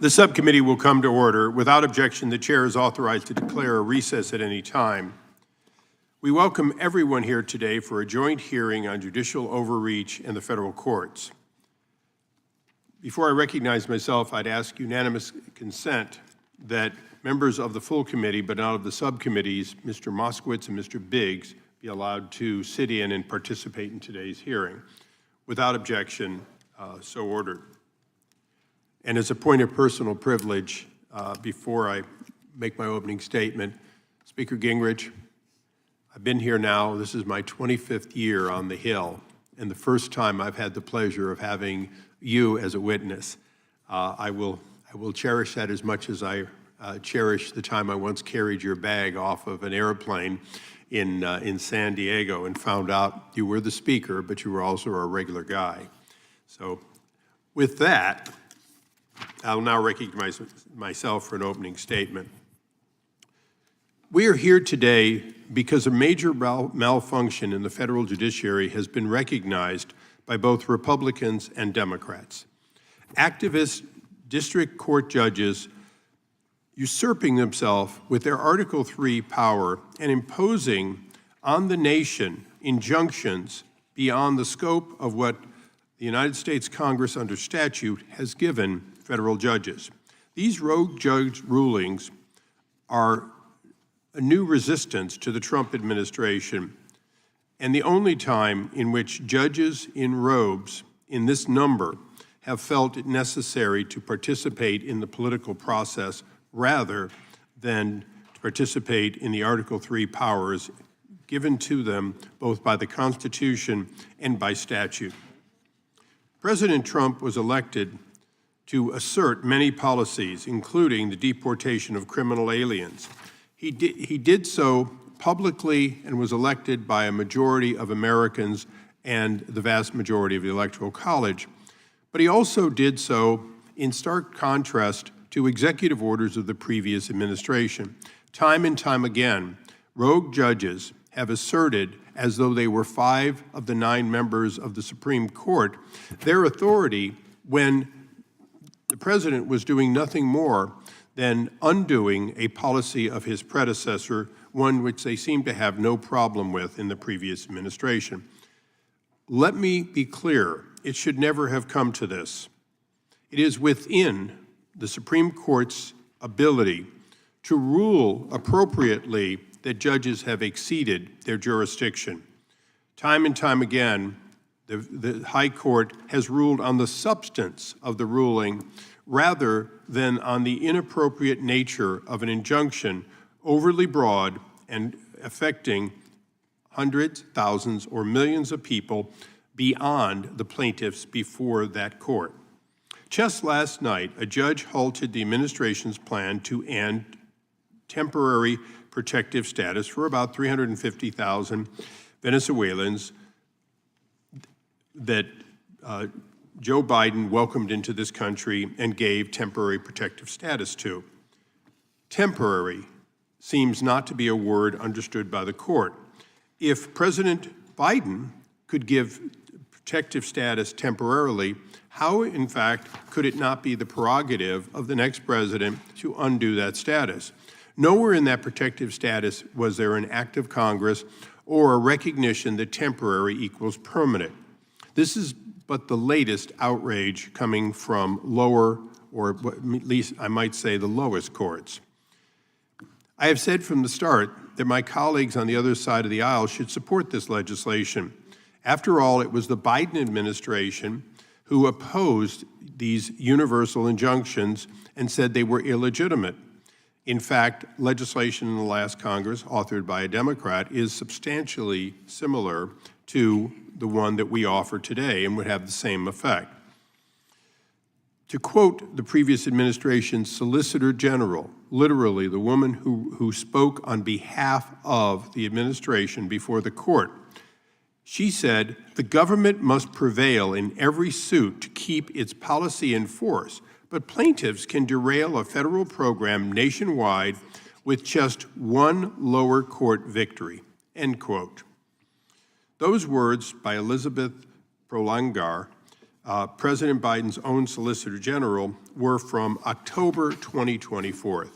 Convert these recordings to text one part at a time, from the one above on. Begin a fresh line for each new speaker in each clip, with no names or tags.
The subcommittee will come to order. Without objection, the chair is authorized to declare a recess at any time. We welcome everyone here today for a joint hearing on judicial overreach in the federal courts. Before I recognize myself, I'd ask unanimous consent that members of the full committee, but not of the subcommittees, Mr. Moskowitz and Mr. Biggs, be allowed to sit in and participate in today's hearing. Without objection, so ordered. And as a point of personal privilege, before I make my opening statement, Speaker Gingrich, I've been here now, this is my 25th year on the Hill, and the first time I've had the pleasure of having you as a witness. I will cherish that as much as I cherish the time I once carried your bag off of an airplane in San Diego and found out you were the speaker, but you were also a regular guy. So with that, I'll now recognize myself for an opening statement. We are here today because a major malfunction in the federal judiciary has been recognized by both Republicans and Democrats. Activist district court judges usurping themselves with their Article III power and imposing on the nation injunctions beyond the scope of what the United States Congress under statute has given federal judges. These rogue judge rulings are a new resistance to the Trump administration and the only time in which judges in robes in this number have felt it necessary to participate in the political process rather than to participate in the Article III powers given to them both by the Constitution and by statute. President Trump was elected to assert many policies, including the deportation of criminal aliens. He did so publicly and was elected by a majority of Americans and the vast majority of the Electoral College. But he also did so in stark contrast to executive orders of the previous administration. Time and time again, rogue judges have asserted, as though they were 5 of the 9 members of the Supreme Court, their authority when the president was doing nothing more than undoing a policy of his predecessor, one which they seemed to have no problem with in the previous administration. Let me be clear, it should never have come to this. It is within the Supreme Court's ability to rule appropriately that judges have exceeded their jurisdiction. Time and time again, the High Court has ruled on the substance of the ruling rather than on the inappropriate nature of an injunction overly broad and affecting hundreds, thousands, or millions of people beyond the plaintiffs before that court. Just last night, a judge halted the administration's plan to end temporary protective status for about 350,000 Venezuelans that Joe Biden welcomed into this country and gave temporary protective status to. Temporary seems not to be a word understood by the court. If President Biden could give protective status temporarily, how, in fact, could it not be the prerogative of the next president to undo that status? Nowhere in that protective status was there an act of Congress or a recognition that temporary equals permanent. This is but the latest outrage coming from lower, or at least I might say the lowest courts. I have said from the start that my colleagues on the other side of the aisle should support this legislation. After all, it was the Biden administration who opposed these universal injunctions and said they were illegitimate. In fact, legislation in the last Congress, authored by a Democrat, is substantially similar to the one that we offer today and would have the same effect. To quote the previous administration's Solicitor General, literally the woman who spoke on behalf of the administration before the court, she said, "The government must prevail in every suit to keep its policy in force, but plaintiffs can derail a federal program nationwide with just one lower court victory," end quote. Those words by Elizabeth Prolongar, President Biden's own Solicitor General, were from October 2024.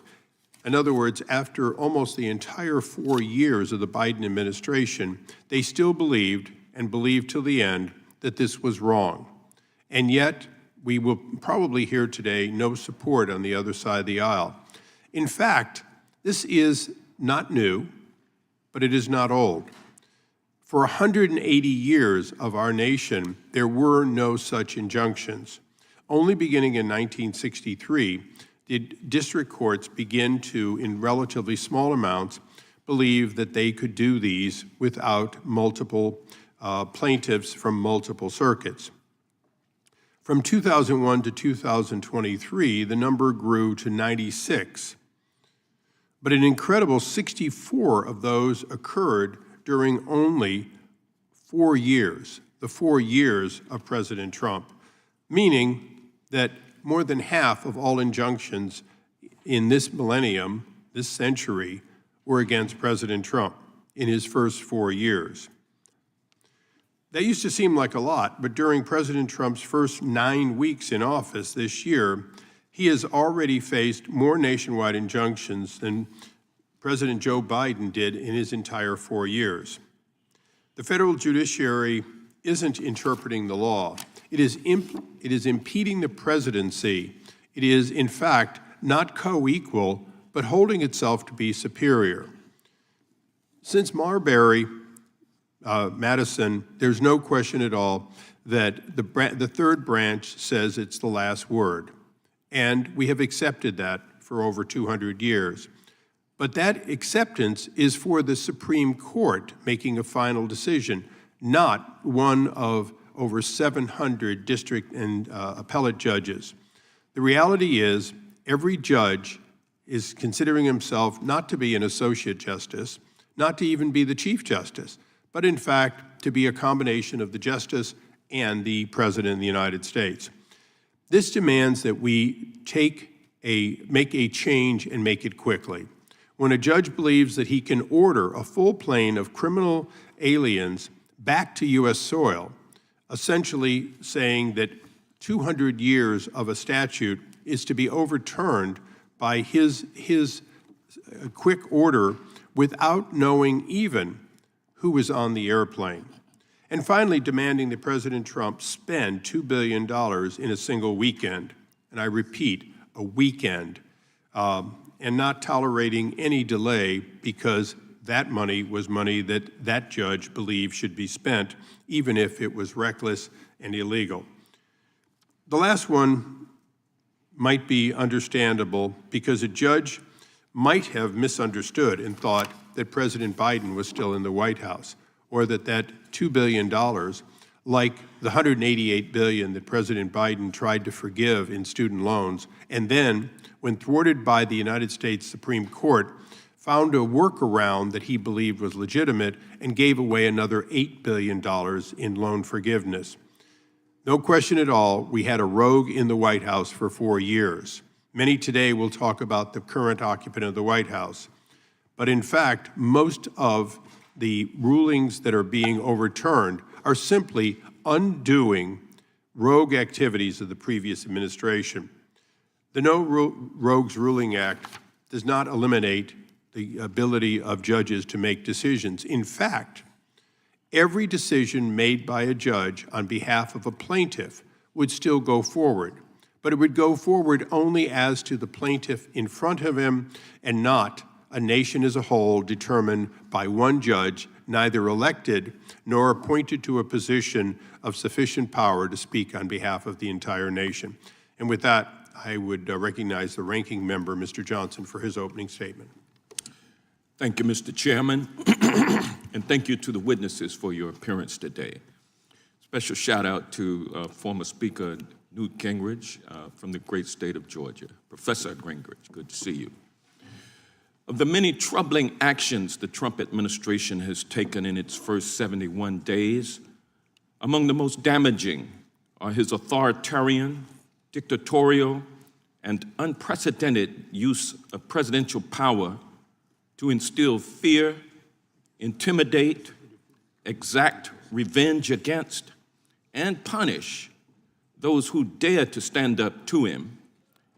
In other words, after almost the entire 4 years of the Biden administration, they still believed, and believed till the end, that this was wrong. And yet, we will probably hear today no support on the other side of the aisle. In fact, this is not new, but it is not old. For 180 years of our nation, there were no such injunctions. Only beginning in 1963 did district courts begin to, in relatively small amounts, believe that they could do these without multiple plaintiffs from multiple circuits. From 2001 to 2023, the number grew to 96. But an incredible 64 of those occurred during only 4 years, the 4 years of President Trump, meaning that more than half of all injunctions in this millennium, this century, were against President Trump in his first 4 years. That used to seem like a lot, but during President Trump's first 9 weeks in office this year, he has already faced more nationwide injunctions than President Joe Biden did in his entire 4 years. The federal judiciary isn't interpreting the law. It is impeding the presidency. It is, in fact, not co-equal, but holding itself to be superior. Since Marbury, Madison, there's no question at all that the third branch says it's the last word. And we have accepted that for over 200 years. But that acceptance is for the Supreme Court making a final decision, not one of over 700 district and appellate judges. The reality is every judge is considering himself not to be an associate justice, not to even be the chief justice, but in fact to be a combination of the justice and the President of the United States. This demands that we make a change and make it quickly. When a judge believes that he can order a full plane of criminal aliens back to U.S. soil, essentially saying that 200 years of a statute is to be overturned by his quick order without knowing even who was on the airplane. And finally, demanding that President Trump spend $2 billion in a single weekend, and I repeat, a weekend, and not tolerating any delay because that money was money that that judge believed should be spent, even if it was reckless and illegal. The last one might be understandable because a judge might have misunderstood and thought that President Biden was still in the White House, or that $2 billion, like the $188 billion that President Biden tried to forgive in student loans, and then, when thwarted by the United States Supreme Court, found a workaround that he believed was legitimate and gave away another $8 billion in loan forgiveness. No question at all, we had a rogue in the White House for 4 years. Many today will talk about the current occupant of the White House. But in fact, most of the rulings that are being overturned are simply undoing rogue activities of the previous administration. The No Rogues Ruling Act does not eliminate the ability of judges to make decisions. In fact, every decision made by a judge on behalf of a plaintiff would still go forward, but it would go forward only as to the plaintiff in front of him and not a nation as a whole determined by one judge, neither elected nor appointed to a position of sufficient power to speak on behalf of the entire nation. And with that, I would recognize the ranking member, Mr. Johnson, for his opening statement.
Thank you, Mr. Chairman, and thank you to the witnesses for your appearance today. Special shout out to former Speaker Newt Gingrich from the great state of Georgia. Professor Gingrich, good to see you. Of the many troubling actions the Trump administration has taken in its first 71 days, among the most damaging are his authoritarian, dictatorial, and unprecedented use of presidential power to instill fear, intimidate, exact revenge against, and punish those who dare to stand up to him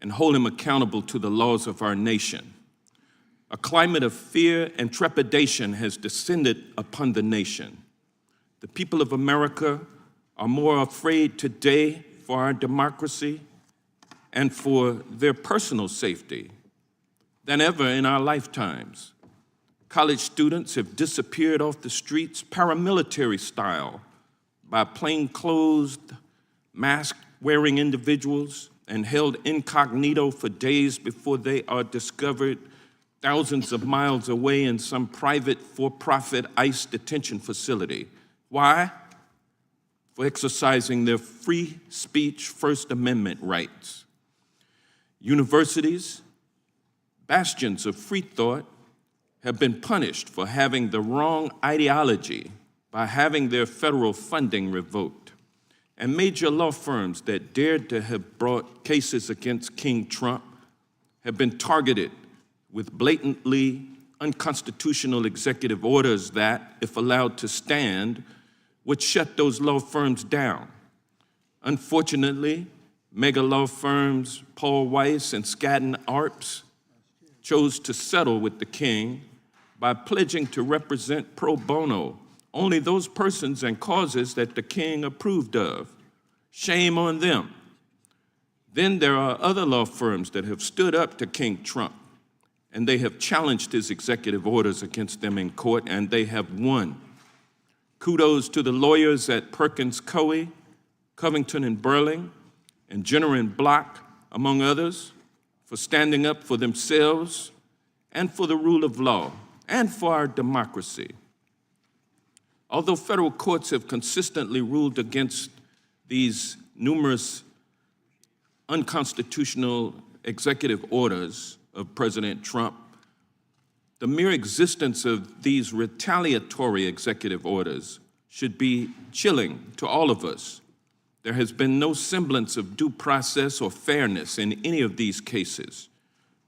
and hold him accountable to the laws of our nation. A climate of fear and trepidation has descended upon the nation. The people of America are more afraid today for our democracy and for their personal safety than ever in our lifetimes. College students have disappeared off the streets paramilitary style by plainclothes, mask-wearing individuals and held incognito for days before they are discovered thousands of miles away in some private for-profit ICE detention facility. Why? For exercising their free speech First Amendment rights. Universities, bastions of free thought, have been punished for having the wrong ideology by having their federal funding revoked. And major law firms that dared to have brought cases against King Trump have been targeted with blatantly unconstitutional executive orders that, if allowed to stand, would shut those law firms down. Unfortunately, mega law firms Paul Weiss and Skadden Arps chose to settle with the king by pledging to represent pro bono only those persons and causes that the king approved of. Shame on them. Then there are other law firms that have stood up to King Trump, and they have challenged his executive orders against them in court, and they have won. Kudos to the lawyers at Perkins Coie, Covington and Burling, and Jenner and Block, among others, for standing up for themselves and for the rule of law and for our democracy. Although federal courts have consistently ruled against these numerous unconstitutional executive orders of President Trump, the mere existence of these retaliatory executive orders should be chilling to all of us. There has been no semblance of due process or fairness in any of these cases.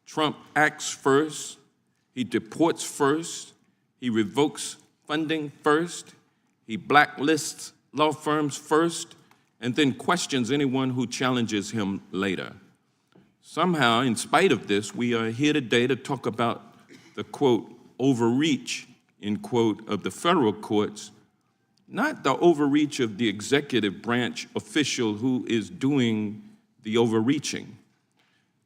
Trump acts first, he deports first, he revokes funding first, he blacklists law firms first, and then questions anyone who challenges him later. Somehow, in spite of this, we are here today to talk about the, quote, overreach, end quote, of the federal courts, not the overreach of the executive branch official who is doing the overreaching.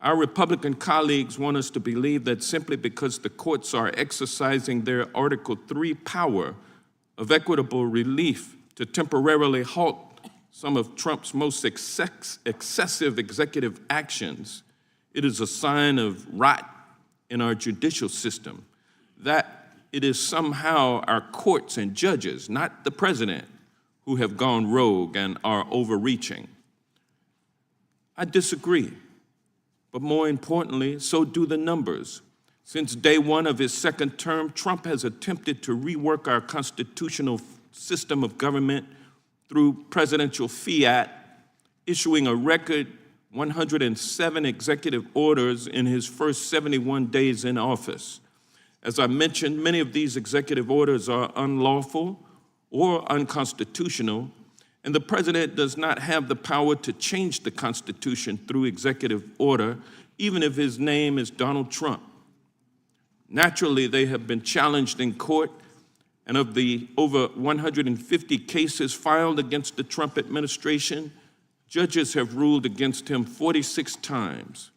Our Republican colleagues want us to believe that simply because the courts are exercising their Article III power of equitable relief to temporarily halt some of Trump's most excessive executive actions, it is a sign of rot in our judicial system, that it is somehow our courts and judges, not the president, who have gone rogue and are overreaching. I disagree, but more importantly, so do the numbers. Since day one of his second term, Trump has attempted to rework our constitutional system of government through presidential fiat, issuing a record 107 executive orders in his first 71 days in office. As I mentioned, many of these executive orders are unlawful or unconstitutional, and the president does not have the power to change the Constitution through executive order, even if his name is Donald Trump. Naturally, they have been challenged in court, and of the over 150 cases filed against the Trump administration, judges have ruled against him 46 times.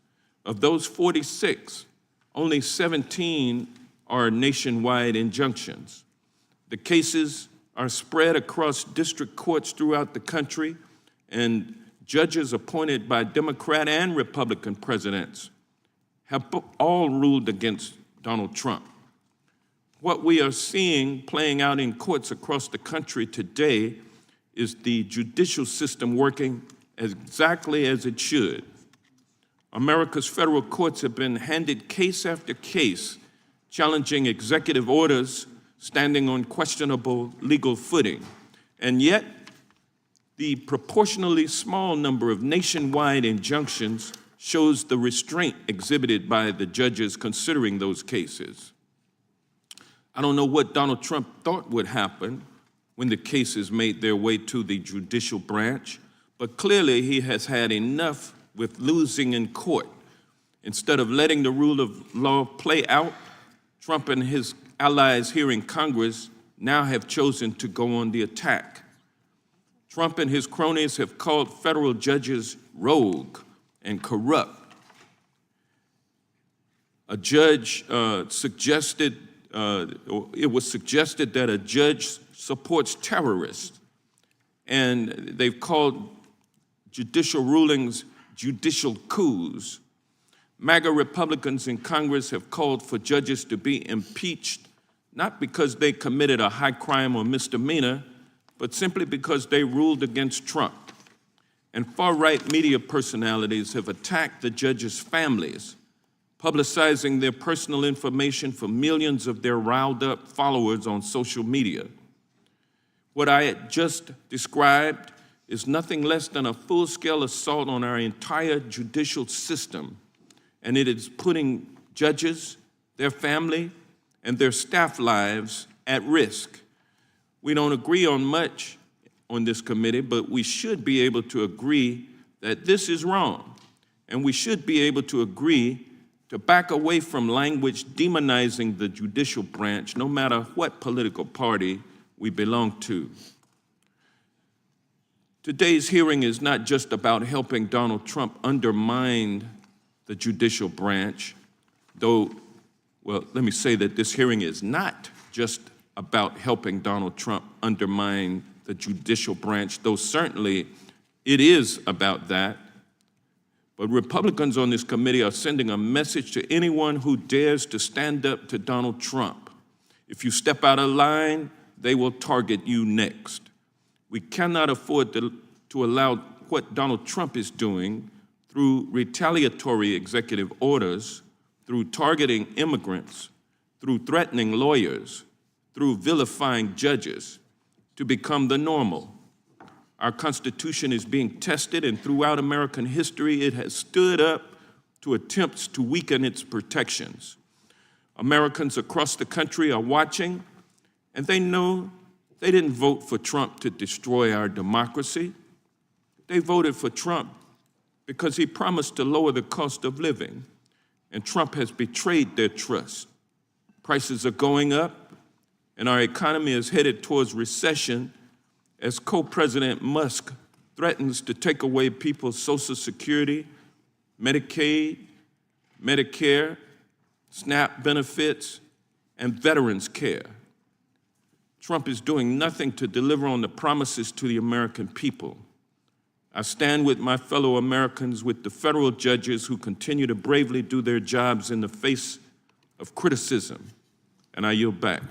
Of those 46, only 17 are nationwide injunctions. The cases are spread across district courts throughout the country, and judges appointed by Democrat and Republican presidents have all ruled against Donald Trump. What we are seeing playing out in courts across the country today is the judicial system working exactly as it should. America's federal courts have been handed case after case, challenging executive orders standing on questionable legal footing. And yet, the proportionally small number of nationwide injunctions shows the restraint exhibited by the judges considering those cases. I don't know what Donald Trump thought would happen when the cases made their way to the judicial branch, but clearly he has had enough with losing in court. Instead of letting the rule of law play out, Trump and his allies here in Congress now have chosen to go on the attack. Trump and his cronies have called federal judges rogue and corrupt. A judge it was suggested that a judge supports terrorists, and they've called judicial rulings judicial coups. MAGA Republicans in Congress have called for judges to be impeached, not because they committed a high crime or misdemeanor, but simply because they ruled against Trump. And far-right media personalities have attacked the judges' families, publicizing their personal information for millions of their riled-up followers on social media. What I had just described is nothing less than a full-scale assault on our entire judicial system, and it is putting judges, their family, and their staff lives at risk. We don't agree on much on this committee, but we should be able to agree that this is wrong, and we should be able to agree to back away from language demonizing the judicial branch, no matter what political party we belong to. Today's hearing is not just about helping Donald Trump undermine the judicial branch, though, well, let me say that this hearing is not just about helping Donald Trump undermine the judicial branch, though certainly it is about that. But Republicans on this committee are sending a message to anyone who dares to stand up to Donald Trump. If you step out of line, they will target you next. We cannot afford to allow what Donald Trump is doing through retaliatory executive orders, through targeting immigrants, through threatening lawyers, through vilifying judges, to become the normal. Our Constitution is being tested, and throughout American history, it has stood up to attempts to weaken its protections. Americans across the country are watching, and they know they didn't vote for Trump to destroy our democracy. They voted for Trump because he promised to lower the cost of living, and Trump has betrayed their trust. Prices are going up, and our economy is headed towards recession as co-President Musk threatens to take away people's Social Security, Medicaid, Medicare, SNAP benefits, and veterans care. Trump is doing nothing to deliver on the promises to the American people. I stand with my fellow Americans, with the federal judges who continue to bravely do their jobs in the face of criticism, and I yield back.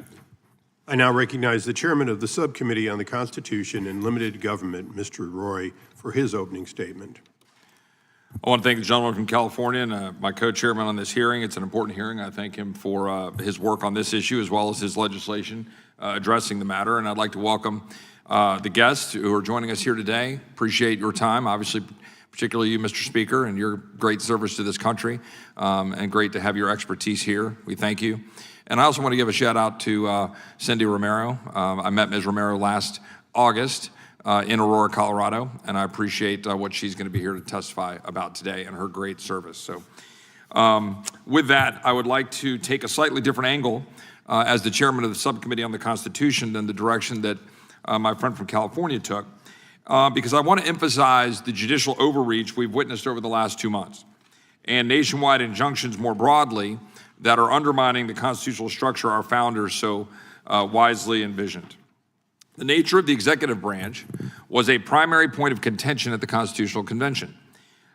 I now recognize the chairman of the Subcommittee on the Constitution and Limited Government, Mr. Roy, for his opening statement.
I want to thank the gentleman from California and my co-chairman on this hearing. It's an important hearing. I thank him for his work on this issue as well as his legislation addressing the matter. And I'd like to welcome the guests who are joining us here today. Appreciate your time, obviously, particularly you, Mr. Speaker, and your great service to this country, and great to have your expertise here. We thank you. And I also want to give a shout out to Cindy Romero. I met Ms. Romero last August in Aurora, Colorado, and I appreciate what she's going to be here to testify about today and her great service. So with that, I would like to take a slightly different angle as the chairman of the Subcommittee on the Constitution than the direction that my friend from California took, because I want to emphasize the judicial overreach we've witnessed over the last 2 months and nationwide injunctions more broadly that are undermining the constitutional structure our founders so wisely envisioned. The nature of the executive branch was a primary point of contention at the Constitutional Convention.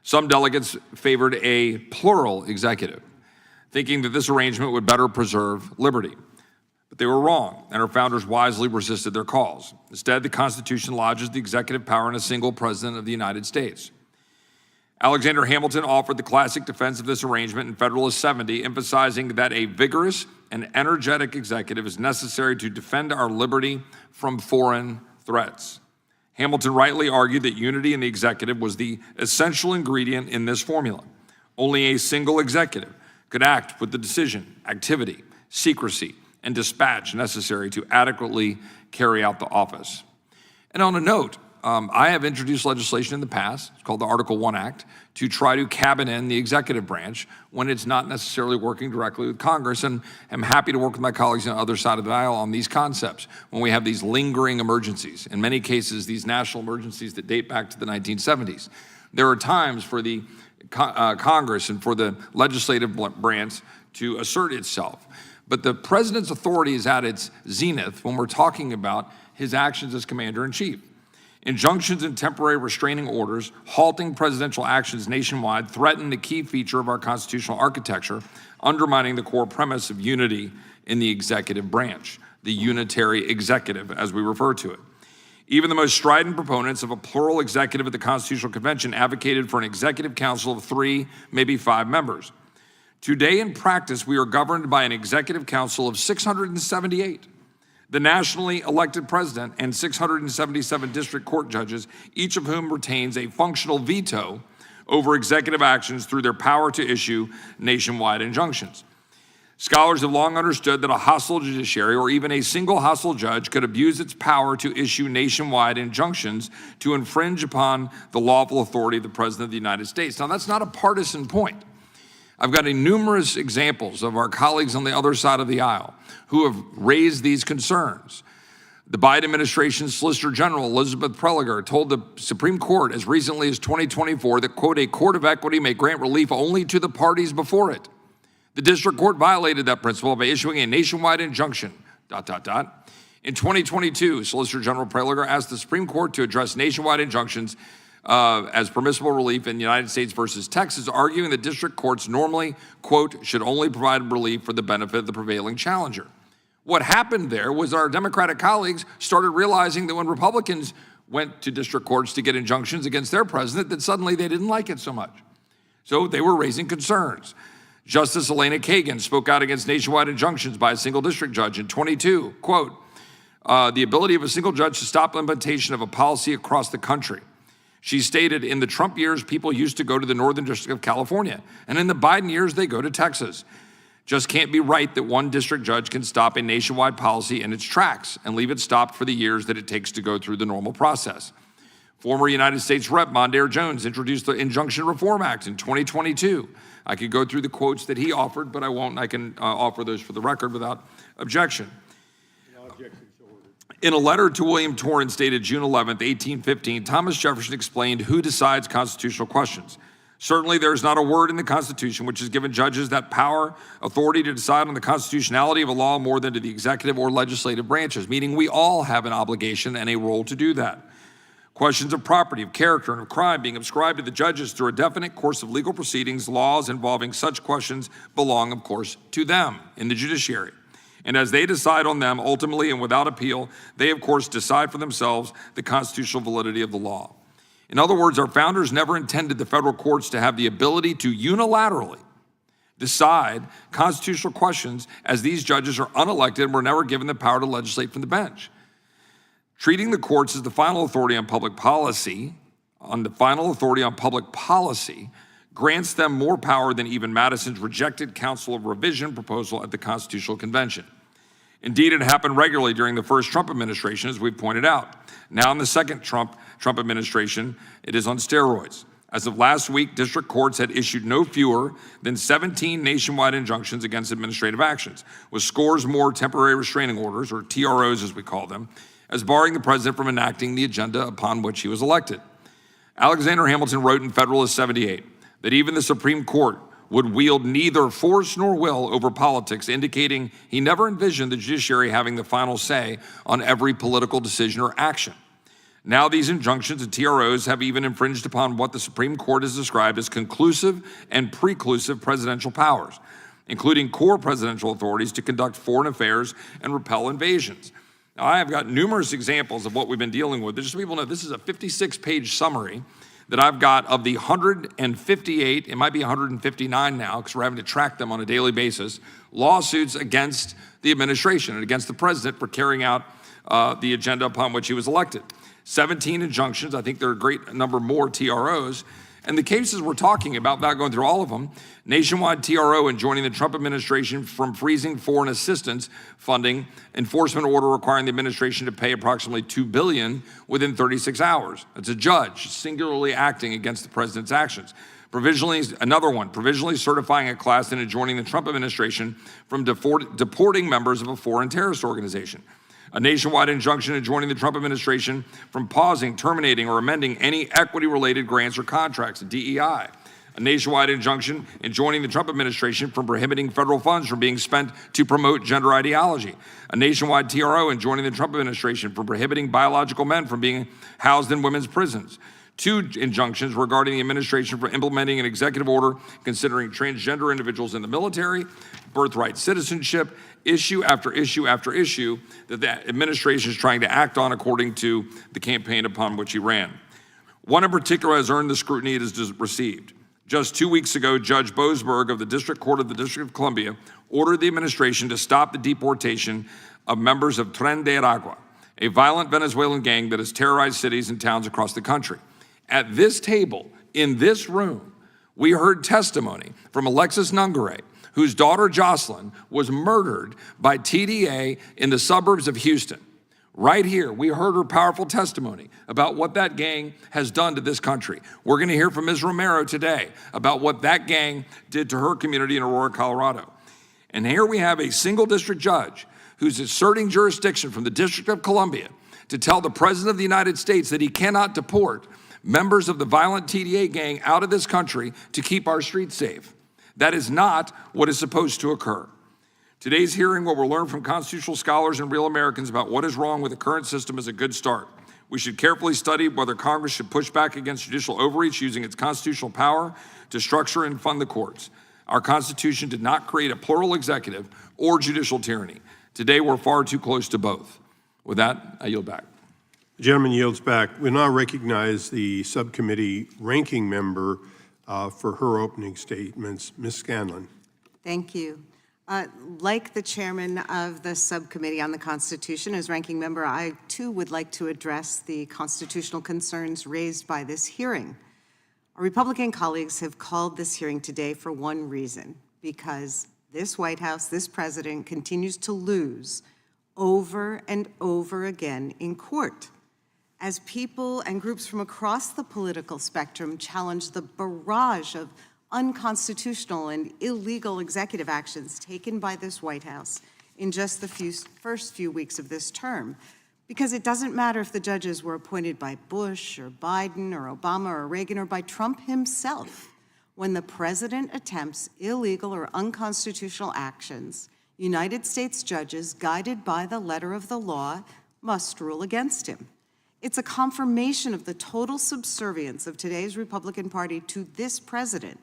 Some delegates favored a plural executive, thinking that this arrangement would better preserve liberty. But they were wrong, and our founders wisely resisted their calls. Instead, the Constitution lodges the executive power in a single President of the United States. Alexander Hamilton offered the classic defense of this arrangement in Federalist 70, emphasizing that a vigorous and energetic executive is necessary to defend our liberty from foreign threats. Hamilton rightly argued that unity in the executive was the essential ingredient in this formula. Only a single executive could act with the decision, activity, secrecy, and dispatch necessary to adequately carry out the office. And on a note, I have introduced legislation in the past, it's called the Article 1 Act, to try to cabin in the executive branch when it's not necessarily working directly with Congress, and I'm happy to work with my colleagues on the other side of the aisle on these concepts when we have these lingering emergencies, in many cases these national emergencies that date back to the 1970s. There are times for the Congress and for the legislative branch to assert itself, but the president's authority is at its zenith when we're talking about his actions as commander-in-chief. Injunctions and temporary restraining orders halting presidential actions nationwide threaten the key feature of our constitutional architecture, undermining the core premise of unity in the executive branch, the unitary executive, as we refer to it. Even the most strident proponents of a plural executive at the Constitutional Convention advocated for an executive council of 3, maybe 5 members. Today, in practice, we are governed by an executive council of 678. The nationally elected president and 677 district court judges, each of whom retains a functional veto over executive actions through their power to issue nationwide injunctions. Scholars have long understood that a hostile judiciary, or even a single hostile judge, could abuse its power to issue nationwide injunctions to infringe upon the lawful authority of the President of the United States. Now, that's not a partisan point. I've got numerous examples of our colleagues on the other side of the aisle who have raised these concerns. The Biden administration's Solicitor General, Elizabeth Prelogar, told the Supreme Court as recently as 2024 that, quote, a court of equity may grant relief only to the parties before it. The district court violated that principle by issuing a nationwide injunction, ... In 2022, Solicitor General Prelogar asked the Supreme Court to address nationwide injunctions as permissible relief in United States versus Texas, arguing that district courts normally, quote, should only provide relief for the benefit of the prevailing challenger. What happened there was our Democratic colleagues started realizing that when Republicans went to district courts to get injunctions against their president, that suddenly they didn't like it so much. So they were raising concerns. Justice Elena Kagan spoke out against nationwide injunctions by a single district judge in 22, quote, the ability of a single judge to stop implementation of a policy across the country. She stated, in the Trump years, people used to go to the Northern District of California, and in the Biden years, they go to Texas. Just can't be right that one district judge can stop a nationwide policy in its tracks and leave it stopped for the years that it takes to go through the normal process. Former United States Rep. Mondaire Jones introduced the Injunction Reform Act in 2022. I could go through the quotes that he offered, but I won't. I can offer those for the record without objection. In a letter to William Torrance dated June 11th, 1815, Thomas Jefferson explained who decides constitutional questions. Certainly, there is not a word in the Constitution which has given judges that power, authority to decide on the constitutionality of a law more than to the executive or legislative branches, meaning we all have an obligation and a role to do that. Questions of property, of character, and of crime being ascribed to the judges through a definite course of legal proceedings, laws involving such questions belong, of course, to them in the judiciary. And as they decide on them, ultimately and without appeal, they, of course, decide for themselves the constitutional validity of the law. In other words, our founders never intended the federal courts to have the ability to unilaterally decide constitutional questions, as these judges are unelected and were never given the power to legislate from the bench. Treating the courts as the final authority on public policy, grants them more power than even Madison's rejected Council of Revision proposal at the Constitutional Convention. Indeed, it happened regularly during the first Trump administration, as we've pointed out. Now in the second Trump administration, it is on steroids. As of last week, district courts had issued no fewer than 17 nationwide injunctions against administrative actions, with scores more temporary restraining orders, or TROs as we call them, as barring the president from enacting the agenda upon which he was elected. Alexander Hamilton wrote in Federalist 78 that even the Supreme Court would wield neither force nor will over politics, indicating he never envisioned the judiciary having the final say on every political decision or action. Now these injunctions and TROs have even infringed upon what the Supreme Court has described as conclusive and preclusive presidential powers, including core presidential authorities to conduct foreign affairs and repel invasions. Now, I have got numerous examples of what we've been dealing with. Just so people know, this is a 56-page summary that I've got of the 158, it might be 159 now, because we're having to track them on a daily basis, lawsuits against the administration and against the president for carrying out the agenda upon which he was elected. 17 injunctions, I think there are a great number more TROs, and the cases we're talking about, without going through all of them, nationwide TRO enjoining the Trump administration from freezing foreign assistance funding, enforcement order requiring the administration to pay approximately $2 billion within 36 hours. That's a judge singularly acting against the president's actions. Another one, provisionally certifying a class and enjoining the Trump administration from deporting members of a foreign terrorist organization. A nationwide injunction enjoining the Trump administration from pausing, terminating, or amending any equity-related grants or contracts, DEI. A nationwide injunction enjoining the Trump administration from prohibiting federal funds from being spent to promote gender ideology. A nationwide TRO enjoining the Trump administration from prohibiting biological men from being housed in women's prisons. 2 injunctions regarding the administration for implementing an executive order considering transgender individuals in the military, birthright citizenship, issue after issue after issue that the administration is trying to act on according to the campaign upon which he ran. One in particular has earned the scrutiny it has received. Just 2 weeks ago, Judge Boasberg of the District Court of the District of Columbia ordered the administration to stop the deportation of members of Tren de Aragua, a violent Venezuelan gang that has terrorized cities and towns across the country. At this table, in this room, we heard testimony from Alexis Nungare, whose daughter Jocelyn was murdered by TDA in the suburbs of Houston. Right here, we heard her powerful testimony about what that gang has done to this country. We're going to hear from Ms. Romero today about what that gang did to her community in Aurora, Colorado. And here we have a single district judge who's asserting jurisdiction from the District of Columbia to tell the President of the United States that he cannot deport members of the violent TDA gang out of this country to keep our streets safe. That is not what is supposed to occur. Today's hearing, where we'll learn from constitutional scholars and real Americans about what is wrong with the current system, is a good start. We should carefully study whether Congress should push back against judicial overreach using its constitutional power to structure and fund the courts. Our Constitution did not create a plural executive or judicial tyranny. Today, we're far too close to both. With that, I yield back.
The gentleman yields back. We now recognize the subcommittee ranking member for her opening statements. Ms. Scanlon.
Thank you. Like the chairman of the subcommittee on the Constitution, as ranking member, I too would like to address the constitutional concerns raised by this hearing. Our Republican colleagues have called this hearing today for one reason, because this White House, this president, continues to lose over and over again in court. As people and groups from across the political spectrum challenge the barrage of unconstitutional and illegal executive actions taken by this White House in just the first few weeks of this term. Because it doesn't matter if the judges were appointed by Bush or Biden or Obama or Reagan or by Trump himself. When the president attempts illegal or unconstitutional actions, United States judges, guided by the letter of the law, must rule against him. It's a confirmation of the total subservience of today's Republican Party to this president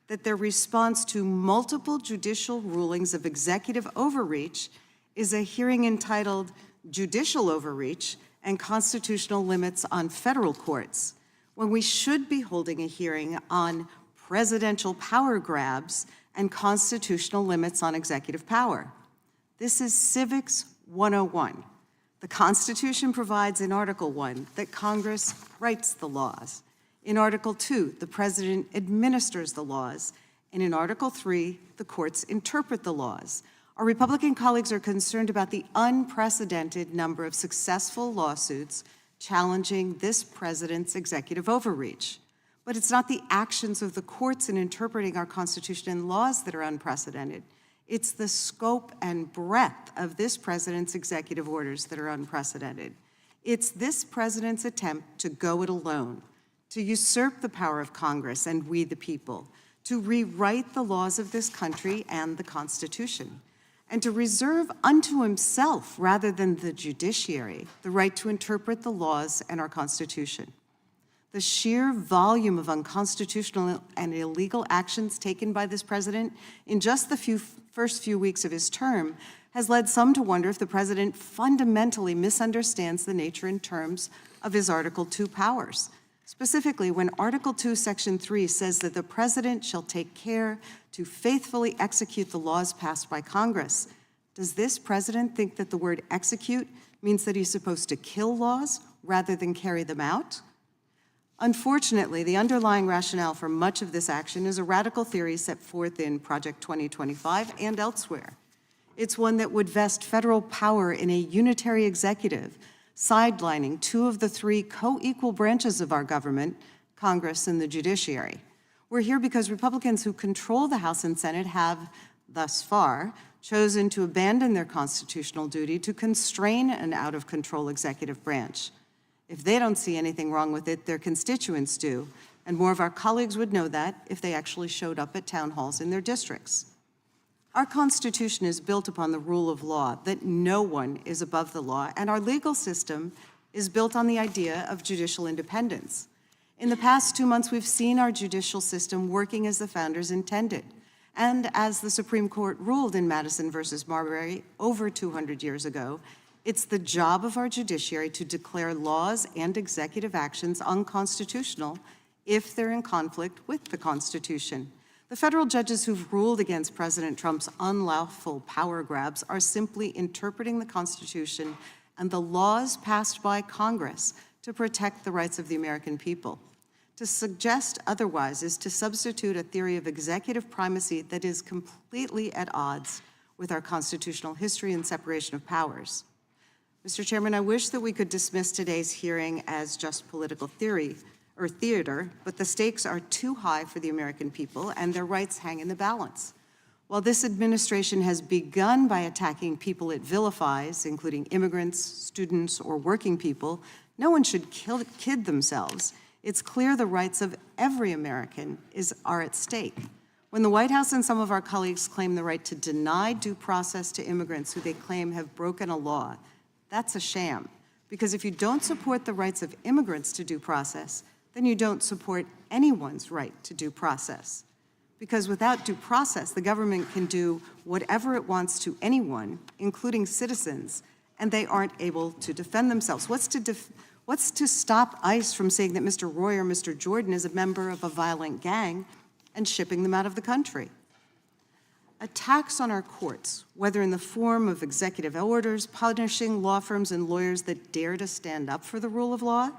that their response to multiple judicial rulings of executive overreach is a hearing entitled Judicial Overreach and Constitutional Limits on Federal Courts, when we should be holding a hearing on presidential power grabs and constitutional limits on executive power. This is Civics 101. The Constitution provides in Article 1 that Congress writes the laws. In Article 2, the President administers the laws. And in Article 3, the courts interpret the laws. Our Republican colleagues are concerned about the unprecedented number of successful lawsuits challenging this president's executive overreach. But it's not the actions of the courts in interpreting our Constitution and laws that are unprecedented. It's the scope and breadth of this president's executive orders that are unprecedented. It's this president's attempt to go it alone, to usurp the power of Congress and we the people, to rewrite the laws of this country and the Constitution, and to reserve unto himself, rather than the judiciary, the right to interpret the laws and our Constitution. The sheer volume of unconstitutional and illegal actions taken by this president in just the first few weeks of his term has led some to wonder if the president fundamentally misunderstands the nature and terms of his Article 2 powers. Specifically, when Article 2, Section 3 says that the president shall take care to faithfully execute the laws passed by Congress, does this president think that the word execute means that he's supposed to kill laws rather than carry them out? Unfortunately, the underlying rationale for much of this action is a radical theory set forth in Project 2025 and elsewhere. It's one that would vest federal power in a unitary executive, sidelining two of the three co-equal branches of our government, Congress and the Judiciary. We're here because Republicans who control the House and Senate have, thus far, chosen to abandon their constitutional duty to constrain an out-of-control executive branch. If they don't see anything wrong with it, their constituents do, and more of our colleagues would know that if they actually showed up at town halls in their districts. Our Constitution is built upon the rule of law, that no one is above the law, and our legal system is built on the idea of judicial independence. In the past 2 months, we've seen our judicial system working as the founders intended, and as the Supreme Court ruled in Madison versus Marbury over 200 years ago, it's the job of our judiciary to declare laws and executive actions unconstitutional if they're in conflict with the Constitution. The federal judges who've ruled against President Trump's unlawful power grabs are simply interpreting the Constitution and the laws passed by Congress to protect the rights of the American people. To suggest otherwise is to substitute a theory of executive primacy that is completely at odds with our constitutional history and separation of powers. Mr. Chairman, I wish that we could dismiss today's hearing as just political theory or theater, but the stakes are too high for the American people and their rights hang in the balance. While this administration has begun by attacking people it vilifies, including immigrants, students, or working people, no one should kid themselves. It's clear the rights of every American are at stake. When the White House and some of our colleagues claim the right to deny due process to immigrants who they claim have broken a law, that's a sham. Because if you don't support the rights of immigrants to due process, then you don't support anyone's right to due process. Because without due process, the government can do whatever it wants to anyone, including citizens, and they aren't able to defend themselves. What's to stop ICE from saying that Mr. Roy or Mr. Jordan is a member of a violent gang and shipping them out of the country? Attacks on our courts, whether in the form of executive orders punishing law firms and lawyers that dare to stand up for the rule of law,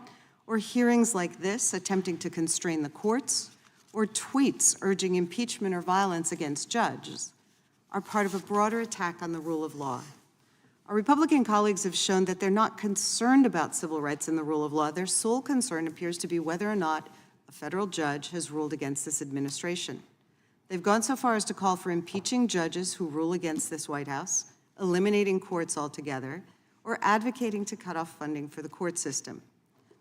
or hearings like this attempting to constrain the courts, or tweets urging impeachment or violence against judges, are part of a broader attack on the rule of law. Our Republican colleagues have shown that they're not concerned about civil rights and the rule of law. Their sole concern appears to be whether or not a federal judge has ruled against this administration. They've gone so far as to call for impeaching judges who rule against this White House, eliminating courts altogether, or advocating to cut off funding for the court system.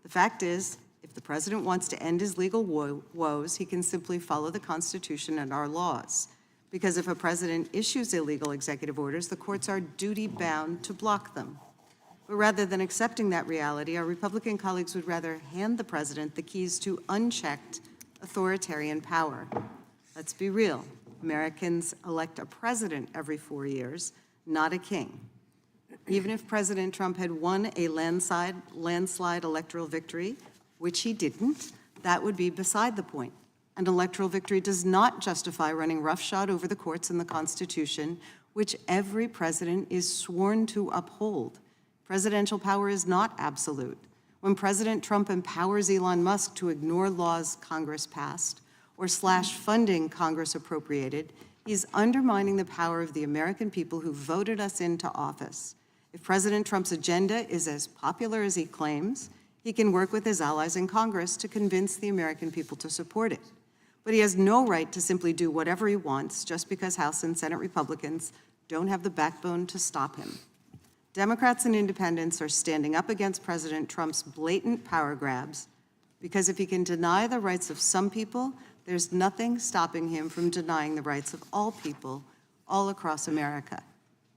The fact is, if the president wants to end his legal woes, he can simply follow the Constitution and our laws. Because if a president issues illegal executive orders, the courts are duty-bound to block them. But rather than accepting that reality, our Republican colleagues would rather hand the president the keys to unchecked authoritarian power. Let's be real. Americans elect a president every 4 years, not a king. Even if President Trump had won a landslide electoral victory, which he didn't, that would be beside the point. An electoral victory does not justify running roughshod over the courts and the Constitution, which every president is sworn to uphold. Presidential power is not absolute. When President Trump empowers Elon Musk to ignore laws Congress passed or slash funding Congress appropriated, he's undermining the power of the American people who voted us into office. If President Trump's agenda is as popular as he claims, he can work with his allies in Congress to convince the American people to support it. But he has no right to simply do whatever he wants just because House and Senate Republicans don't have the backbone to stop him. Democrats and independents are standing up against President Trump's blatant power grabs because if he can deny the rights of some people, There's nothing stopping him from denying the rights of all people all across America.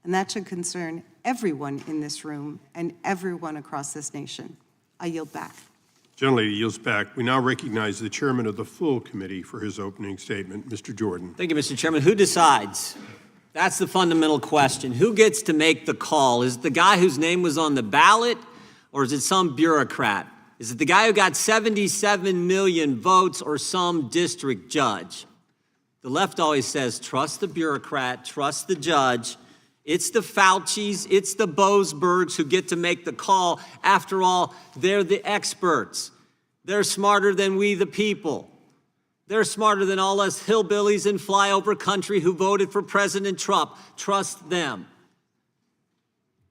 And that should concern everyone in this room and everyone across this nation. I yield back.
Gentlelady yields back. We now recognize the chairman of the full committee for his opening statement, Mr. Jordan.
Thank you, Mr. Chairman. Who decides? That's the fundamental question. Who gets to make the call? Is it the guy whose name was on the ballot, or is it some bureaucrat? Is it the guy who got 77 million votes, or some district judge? The left always says, trust the bureaucrat, trust the judge. It's the Faucis, it's the Boasbergs who get to make the call. After all, they're the experts. They're smarter than we, the people. They're smarter than all us hillbillies in flyover country who voted for President Trump. Trust them.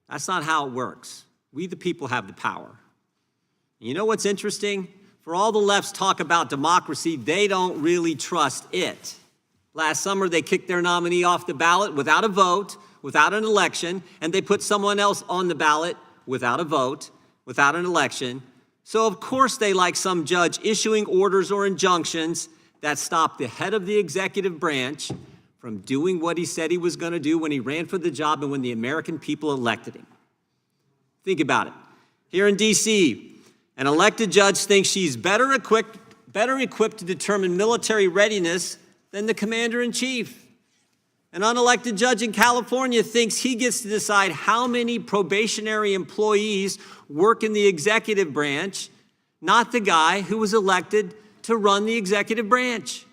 That's not how it works. We, the people, have the power. You know what's interesting? For all the left's talk about democracy, they don't really trust it. Last summer, they kicked their nominee off the ballot without a vote, without an election, and they put someone else on the ballot without a vote, without an election. So of course they like some judge issuing orders or injunctions that stop the head of the executive branch from doing what he said he was going to do when he ran for the job and when the American people elected him. Think about it. Here in D.C., an elected judge thinks she's better equipped to determine military readiness than the commander-in-chief. An unelected judge in California thinks he gets to decide how many probationary employees work in the executive branch, not the guy who was elected to run the executive branch.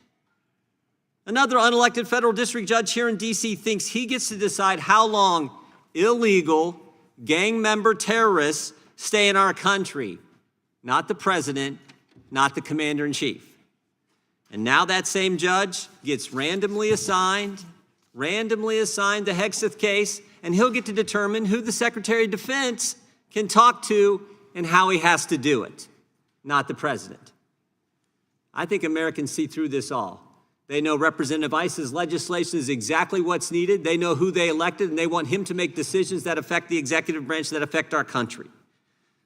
Another unelected federal district judge here in D.C. thinks he gets to decide how long illegal gang member terrorists stay in our country, not the president, not the commander-in-chief. And now that same judge gets randomly assigned the Hexeth case, and he'll get to determine who the Secretary of Defense can talk to and how he has to do it, not the president. I think Americans see through this all. They know Representative Iss's legislation is exactly what's needed. They know who they elected, and they want him to make decisions that affect the executive branch, that affect our country.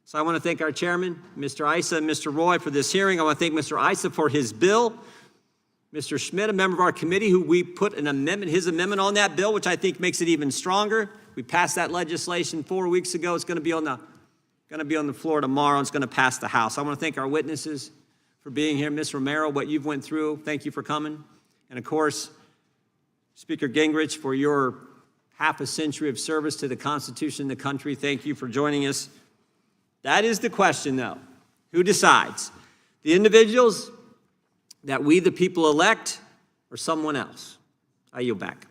So I want to thank our chairman, Mr. Issa and Mr. Roy, for this hearing. I want to thank Mr. Issa for his bill. Mr. Schmidt, a member of our committee, who we put an amendment, his amendment on that bill, which I think makes it even stronger. We passed that legislation 4 weeks ago. It's going to be on the floor tomorrow. It's going to pass the House. I want to thank our witnesses for being here. Ms. Romero, what you've went through, thank you for coming. And of course, Speaker Gingrich, for your half a century of service to the Constitution and the country, thank you for joining us. That is the question, though. Who decides? The individuals that we, the people, elect, or someone else? I yield back.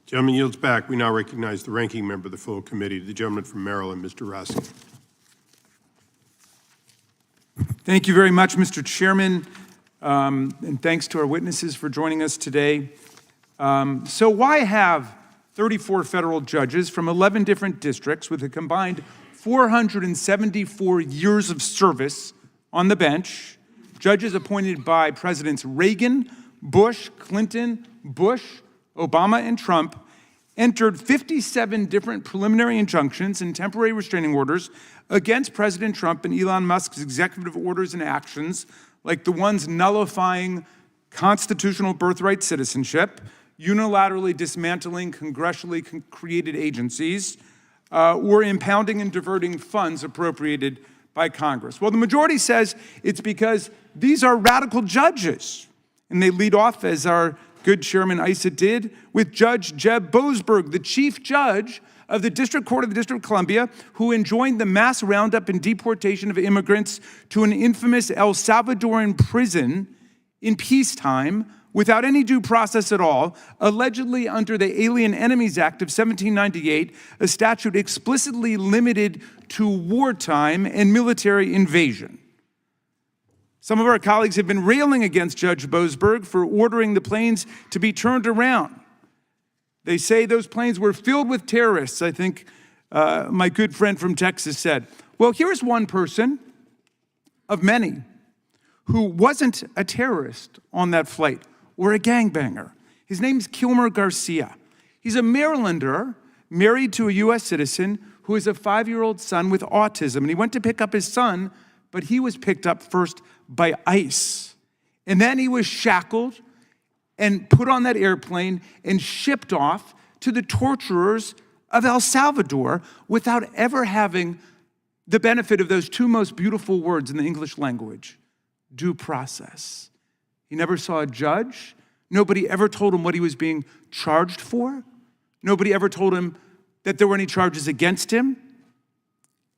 Gentleman yields back. We now recognize the ranking member of the full committee, the gentleman from Maryland, Mr. Raskin.
Thank you very much, Mr. Chairman, and thanks to our witnesses for joining us today. So why have 34 federal judges from 11 different districts with a combined 474 years of service on the bench, judges appointed by Presidents Reagan, Bush, Clinton, Bush, Obama, and Trump, entered 57 different preliminary injunctions and temporary restraining orders against President Trump and Elon Musk's executive orders and actions, like the ones nullifying constitutional birthright citizenship, unilaterally dismantling congressionally created agencies, or impounding and diverting funds appropriated by Congress. Well, the majority says it's because these are radical judges. And they lead off, as our good Chairman Issa did, with Judge Jeb Boasberg, the chief judge of the District Court of the District of Columbia, who enjoined the mass roundup and deportation of immigrants to an infamous El Salvadoran prison in peacetime without any due process at all, allegedly under the Alien Enemies Act of 1798, a statute explicitly limited to wartime and military invasion. Some of our colleagues have been railing against Judge Boasberg for ordering the planes to be turned around. They say those planes were filled with terrorists, I think my good friend from Texas said. Well, here's one person of many who wasn't a terrorist on that flight or a gangbanger. His name's Kilmer Garcia. He's a Marylander married to a U.S. citizen who has a 5-year-old son with autism. And he went to pick up his son, but he was picked up first by ICE. And then he was shackled and put on that airplane and shipped off to the torturers of El Salvador without ever having the benefit of those two most beautiful words in the English language, due process. He never saw a judge. Nobody ever told him what he was being charged for. Nobody ever told him that there were any charges against him.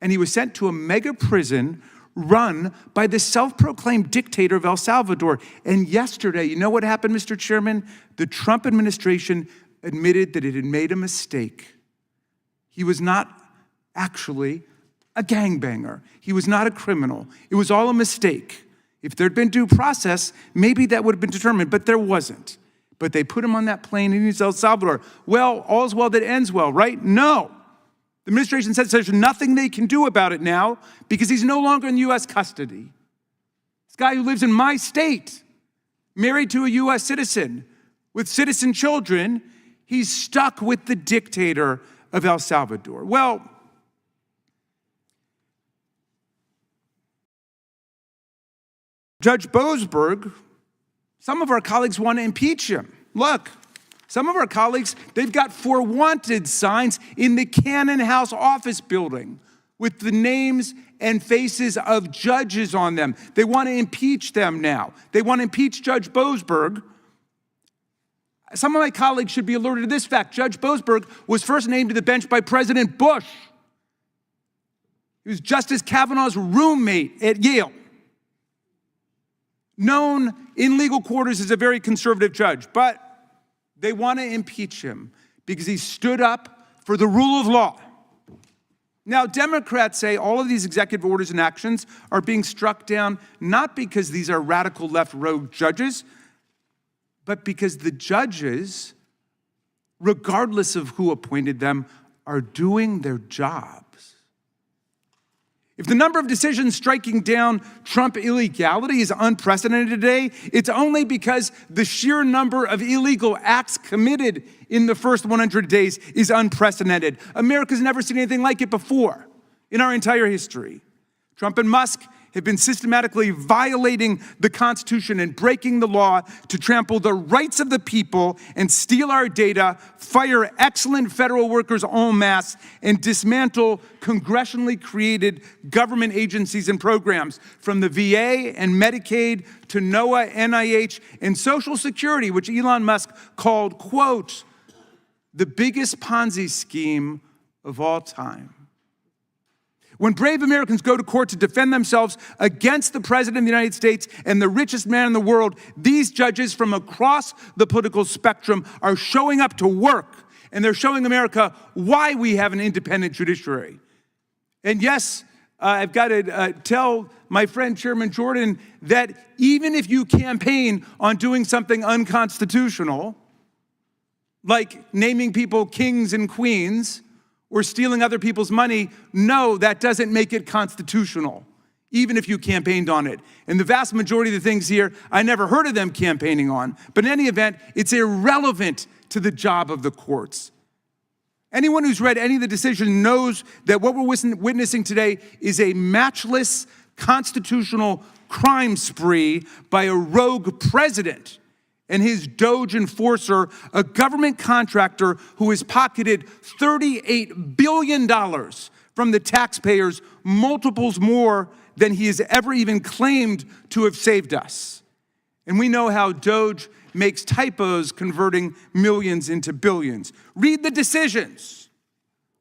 And he was sent to a mega prison run by the self-proclaimed dictator of El Salvador. And yesterday, you know what happened, Mr. Chairman? The Trump administration admitted that it had made a mistake. He was not actually a gangbanger. He was not a criminal. It was all a mistake. If there'd been due process, maybe that would have been determined, but there wasn't. But they put him on that plane and he's El Salvador. Well, all's well that ends well, right? No. The administration says there's nothing they can do about it now because he's no longer in U.S. custody. This guy who lives in my state, married to a U.S. citizen with citizen children, he's stuck with the dictator of El Salvador. Well, Judge Boasberg, some of our colleagues want to impeach him. Look, some of our colleagues, they've got "for wanted" signs in the Cannon House office building with the names and faces of judges on them. They want to impeach them now. They want to impeach Judge Boasberg. Some of my colleagues should be alerted to this fact. Judge Boasberg was first named to the bench by President Bush. He was Justice Kavanaugh's roommate at Yale. Known in legal quarters as a very conservative judge, but they want to impeach him because he stood up for the rule of law. Now, Democrats say all of these executive orders and actions are being struck down not because these are radical left rogue judges, but because the judges, regardless of who appointed them, are doing their jobs. If the number of decisions striking down Trump illegality is unprecedented today, it's only because the sheer number of illegal acts committed in the first 100 days is unprecedented. America's never seen anything like it before in our entire history. Trump and Musk have been systematically violating the Constitution and breaking the law to trample the rights of the people and steal our data, fire excellent federal workers en masse, and dismantle congressionally created government agencies and programs, from the VA and Medicaid to NOAA, NIH, and Social Security, which Elon Musk called, quote, the biggest Ponzi scheme of all time. When brave Americans go to court to defend themselves against the President of the United States and the richest man in the world, these judges from across the political spectrum are showing up to work, and they're showing America why we have an independent judiciary. And yes, I've got to tell my friend Chairman Jordan that even if you campaign on doing something unconstitutional, like naming people kings and queens, or stealing other people's money, no, that doesn't make it constitutional, even if you campaigned on it. And the vast majority of the things here, I never heard of them campaigning on. But in any event, it's irrelevant to the job of the courts. Anyone who's read any of the decisions knows that what we're witnessing today is a matchless constitutional crime spree by a rogue president and his Doge enforcer, a government contractor who has pocketed $38 billion from the taxpayers, multiples more than he has ever even claimed to have saved us. And we know how Doge makes typos, converting millions into billions. Read the decisions.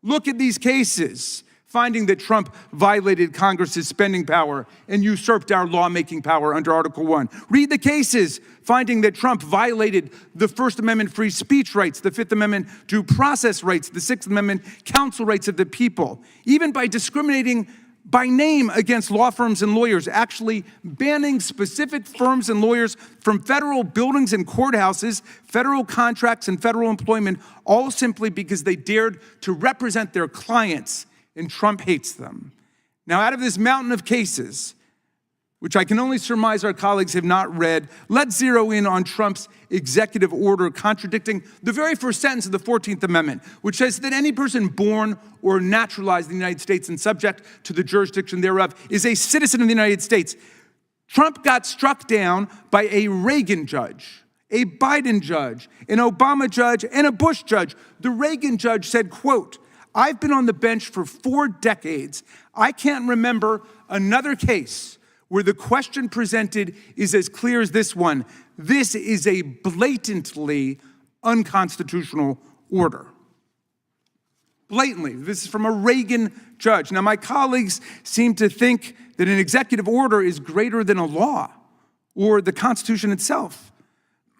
Look at these cases, finding that Trump violated Congress's spending power and usurped our lawmaking power under Article 1. Read the cases, finding that Trump violated the First Amendment free speech rights, the Fifth Amendment due process rights, the Sixth Amendment counsel rights of the people, even by discriminating by name against law firms and lawyers, actually banning specific firms and lawyers from federal buildings and courthouses, federal contracts and federal employment, all simply because they dared to represent their clients, and Trump hates them. Now, out of this mountain of cases, which I can only surmise our colleagues have not read, let's zero in on Trump's executive order contradicting the very first sentence of the 14th Amendment, which says that any person born or naturalized in the United States and subject to the jurisdiction thereof is a citizen of the United States. Trump got struck down by a Reagan judge, a Biden judge, an Obama judge, and a Bush judge. The Reagan judge said, quote, "I've been on the bench for 4 decades. I can't remember another case where the question presented is as clear as this one. This is a blatantly unconstitutional order." Blatantly. This is from a Reagan judge. Now, my colleagues seem to think that an executive order is greater than a law or the Constitution itself.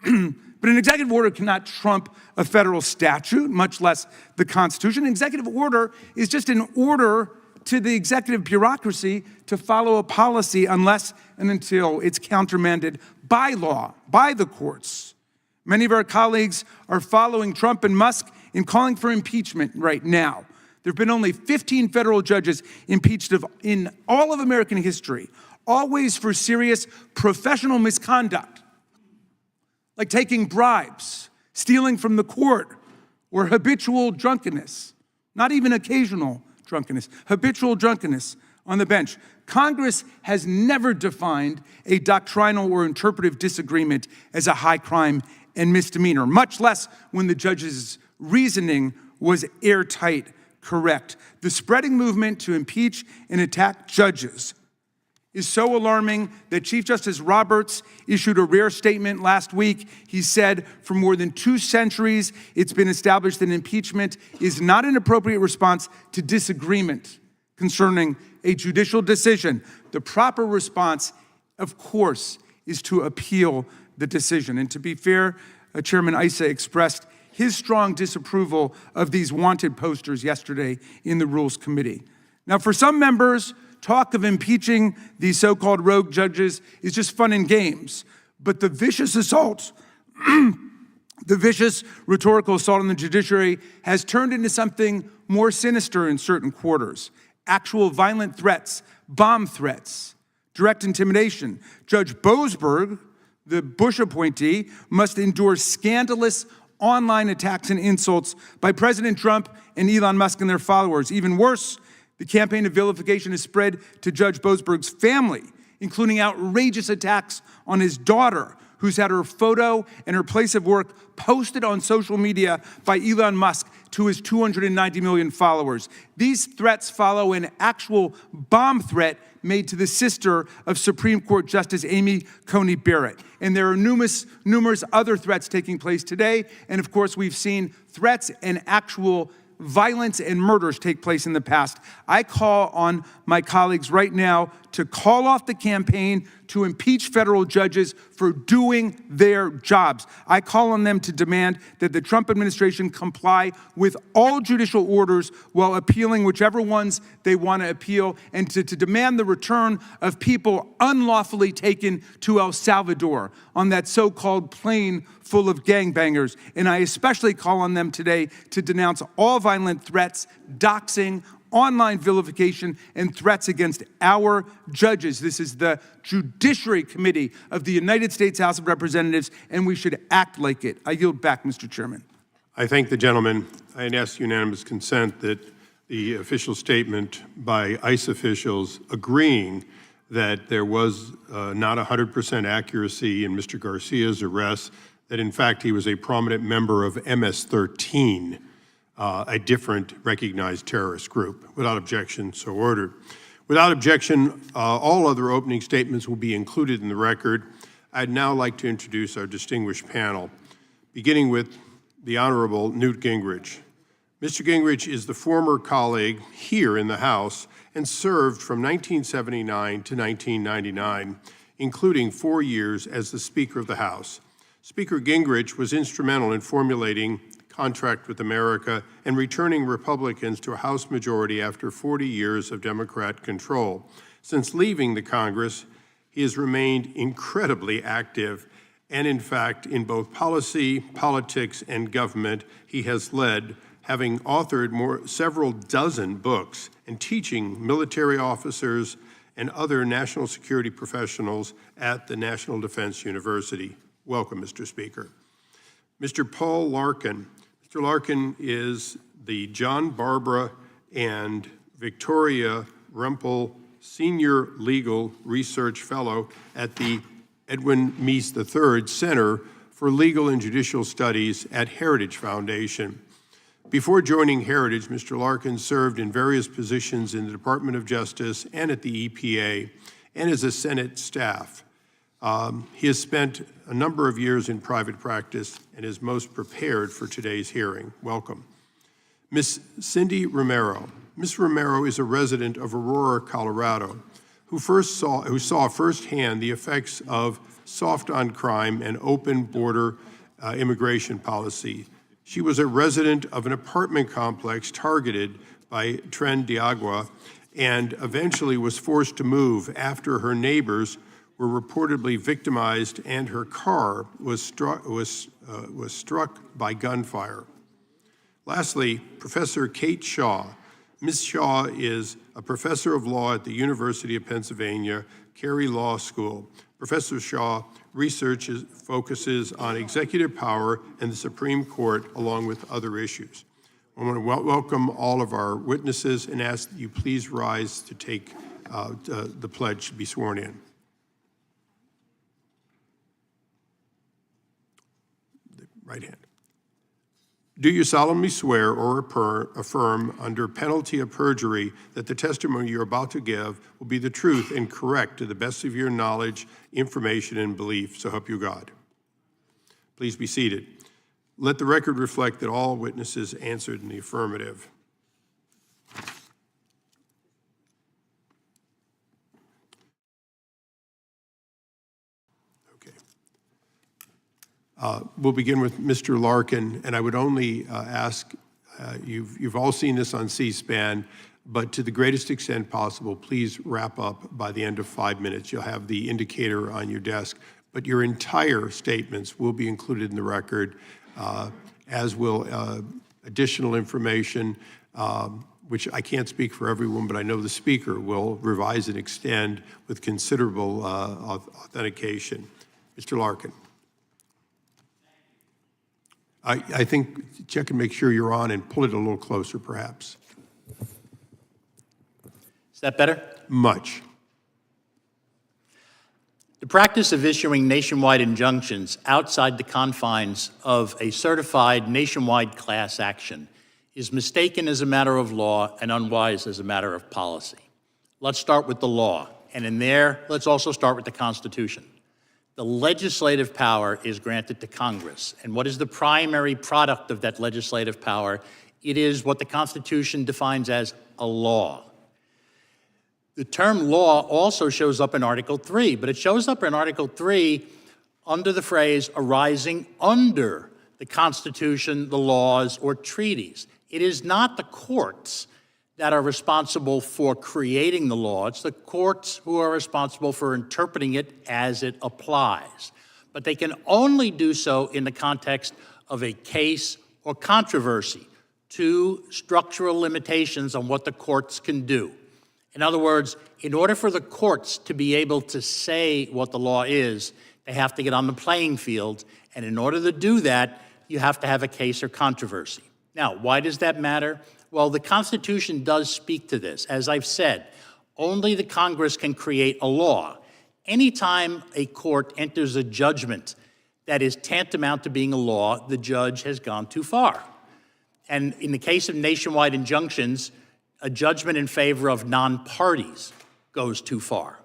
But an executive order cannot trump a federal statute, much less the Constitution. An executive order is just an order to the executive bureaucracy to follow a policy unless and until it's countermanded by law, by the courts. Many of our colleagues are following Trump and Musk in calling for impeachment right now. There have been only 15 federal judges impeached in all of American history, always for serious professional misconduct, like taking bribes, stealing from the court, or habitual drunkenness, not even occasional drunkenness, habitual drunkenness on the bench. Congress has never defined a doctrinal or interpretive disagreement as a high crime and misdemeanor, much less when the judge's reasoning was airtight correct. The spreading movement to impeach and attack judges is so alarming that Chief Justice Roberts issued a rare statement last week. He said, for more than 2 centuries, it's been established that impeachment is not an appropriate response to disagreement concerning a judicial decision. The proper response, of course, is to appeal the decision. And to be fair, Chairman Issa expressed his strong disapproval of these wanted posters yesterday in the Rules Committee. Now, for some members, talk of impeaching these so-called rogue judges is just fun and games. But the vicious assault, the vicious rhetorical assault on the judiciary has turned into something more sinister in certain quarters. Actual violent threats, bomb threats, direct intimidation. Judge Boasberg, the Bush appointee, must endure scandalous online attacks and insults by President Trump and Elon Musk and their followers. Even worse, the campaign of vilification has spread to Judge Boasberg's family, including outrageous attacks on his daughter, who's had her photo and her place of work posted on social media by Elon Musk to his 290 million followers. These threats follow an actual bomb threat made to the sister of Supreme Court Justice Amy Coney Barrett. And there are numerous other threats taking place today. And of course, we've seen threats and actual violence and murders take place in the past. I call on my colleagues right now to call off the campaign to impeach federal judges for doing their jobs. I call on them to demand that the Trump administration comply with all judicial orders while appealing whichever ones they want to appeal, and to demand the return of people unlawfully taken to El Salvador on that so-called plane full of gangbangers. And I especially call on them today to denounce all violent threats, doxing, online vilification, and threats against our judges. This is the Judiciary Committee of the United States House of Representatives, and we should act like it. I yield back, Mr. Chairman.
I thank the gentleman. I ask unanimous consent that the official statement by ICE officials agreeing that there was not 100% accuracy in Mr. Garcia's arrest, that in fact he was a prominent member of MS-13, a different recognized terrorist group. Without objection, so ordered. Without objection, all other opening statements will be included in the record. I'd now like to introduce our distinguished panel, beginning with the Honorable Newt Gingrich. Mr. Gingrich is the former colleague here in the House and served from 1979 to 1999, including 4 years as the Speaker of the House. Speaker Gingrich was instrumental in formulating Contract with America and returning Republicans to a House majority after 40 years of Democrat control. Since leaving the Congress, he has remained incredibly active, and in fact, in both policy, politics, and government, he has led, having authored several dozen books and teaching military officers and other national security professionals at the National Defense University. Welcome, Mr. Speaker. Mr. Paul Larkin. Mr. Larkin is the John Barbara and Victoria Rumpel Senior Legal Research Fellow at the Edwin Meese III Center for Legal and Judicial Studies at Heritage Foundation. Before joining Heritage, Mr. Larkin served in various positions in the Department of Justice and at the EPA, and as a Senate staff. He has spent a number of years in private practice and is most prepared for today's hearing. Welcome. Ms. Cindy Romero. Ms. Romero is a resident of Aurora, Colorado, who saw firsthand the effects of soft on crime and open border immigration policy. She was a resident of an apartment complex targeted by Tren de Agua and eventually was forced to move after her neighbors were reportedly victimized and her car was struck by gunfire. Lastly, Professor Kate Shaw. Ms. Shaw is a professor of law at the University of Pennsylvania, Carey Law School. Professor Shaw focuses on executive power and the Supreme Court, along with other issues. I want to welcome all of our witnesses and ask that you please rise to take the pledge to be sworn in. The right hand. Do you solemnly swear or affirm under penalty of perjury that the testimony you're about to give will be the truth and correct to the best of your knowledge, information, and belief, so help you God? Please be seated. Let the record reflect that all witnesses answered in the affirmative. We'll begin with Mr. Larkin, and I would only ask, you've all seen this on C-SPAN, but to the greatest extent possible, please wrap up by the end of 5 minutes. You'll have the indicator on your desk, but your entire statements will be included in the record, as will additional information, which I can't speak for everyone, but I know the speaker will revise and extend with considerable authentication. Mr. Larkin. I think check and make sure you're on and pull it a little closer, perhaps.
Is that better?
Much.
The practice of issuing nationwide injunctions outside the confines of a certified nationwide class action is mistaken as a matter of law and unwise as a matter of policy. Let's start with the law, and in there, let's also start with the Constitution. The legislative power is granted to Congress. And what is the primary product of that legislative power? It is what the Constitution defines as a law. The term law also shows up in Article 3, but it shows up in Article 3 under the phrase arising under the Constitution, the laws, or treaties. It is not the courts that are responsible for creating the law. It's the courts who are responsible for interpreting it as it applies. But they can only do so in the context of a case or controversy, two structural limitations on what the courts can do. In other words, in order for the courts to be able to say what the law is, they have to get on the playing field, and in order to do that, you have to have a case or controversy. Now, why does that matter? Well, the Constitution does speak to this. As I've said, only the Congress can create a law. Anytime a court enters a judgment that is tantamount to being a law, the judge has gone too far. And in the case of nationwide injunctions, a judgment in favor of non-parties goes too far.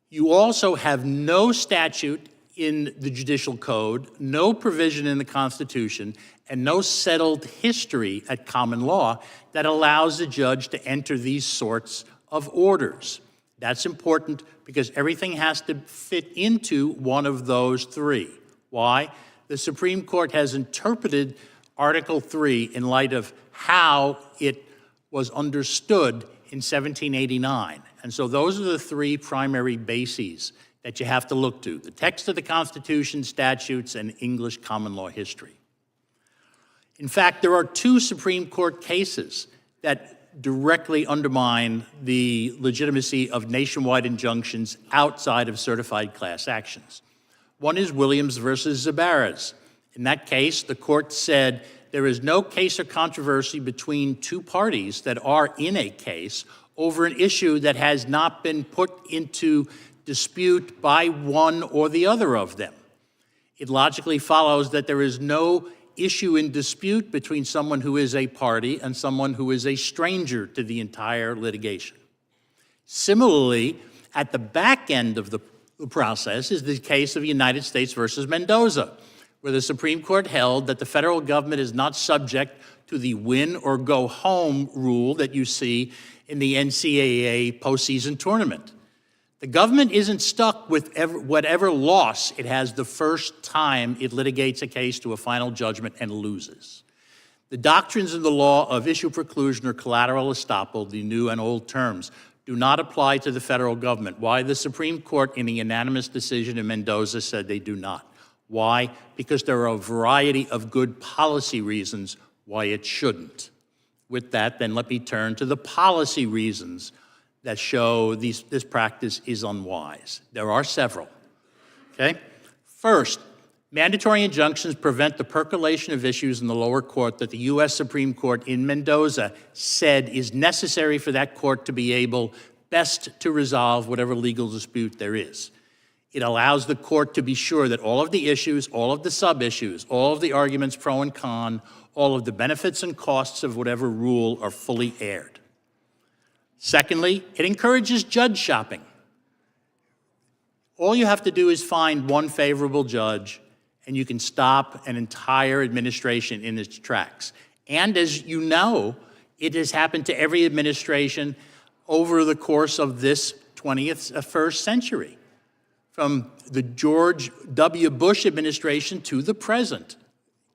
You also have no statute in the Judicial Code, no provision in the Constitution, and no settled history at common law that allows a judge to enter these sorts of orders. That's important because everything has to fit into one of those three. Why? The Supreme Court has interpreted Article 3 in light of how it was understood in 1789. And so those are the three primary bases that you have to look to: the text of the Constitution, statutes, and English common law history. In fact, there are two Supreme Court cases that directly undermine the legitimacy of nationwide injunctions outside of certified class actions. One is Williams versus Zabarez. In that case, the court said there is no case or controversy between two parties that are in a case over an issue that has not been put into dispute by one or the other of them. It logically follows that there is no issue in dispute between someone who is a party and someone who is a stranger to the entire litigation. Similarly, at the back end of the process is the case of United States versus Mendoza, where the Supreme Court held that the federal government is not subject to the win or go home rule that you see in the NCAA postseason tournament. The government isn't stuck with whatever loss it has the first time it litigates a case to a final judgment and loses. The doctrines in the law of issue preclusion or collateral estoppel, the new and old terms, do not apply to the federal government. Why? The Supreme Court, in a unanimous decision in Mendoza, said they do not. Why? Because there are a variety of good policy reasons why it shouldn't. With that, then let me turn to the policy reasons that show this practice is unwise. There are several, okay? First, mandatory injunctions prevent the percolation of issues in the lower court that the U.S. Supreme Court in Mendoza said is necessary for that court to be able best to resolve whatever legal dispute there is. It allows the court to be sure that all of the issues, all of the sub-issues, all of the arguments pro and con, all of the benefits and costs of whatever rule are fully aired. Secondly, it encourages judge shopping. All you have to do is find one favorable judge, and you can stop an entire administration in its tracks. And as you know, it has happened to every administration over the course of this 21st century, from the George W. Bush administration to the present.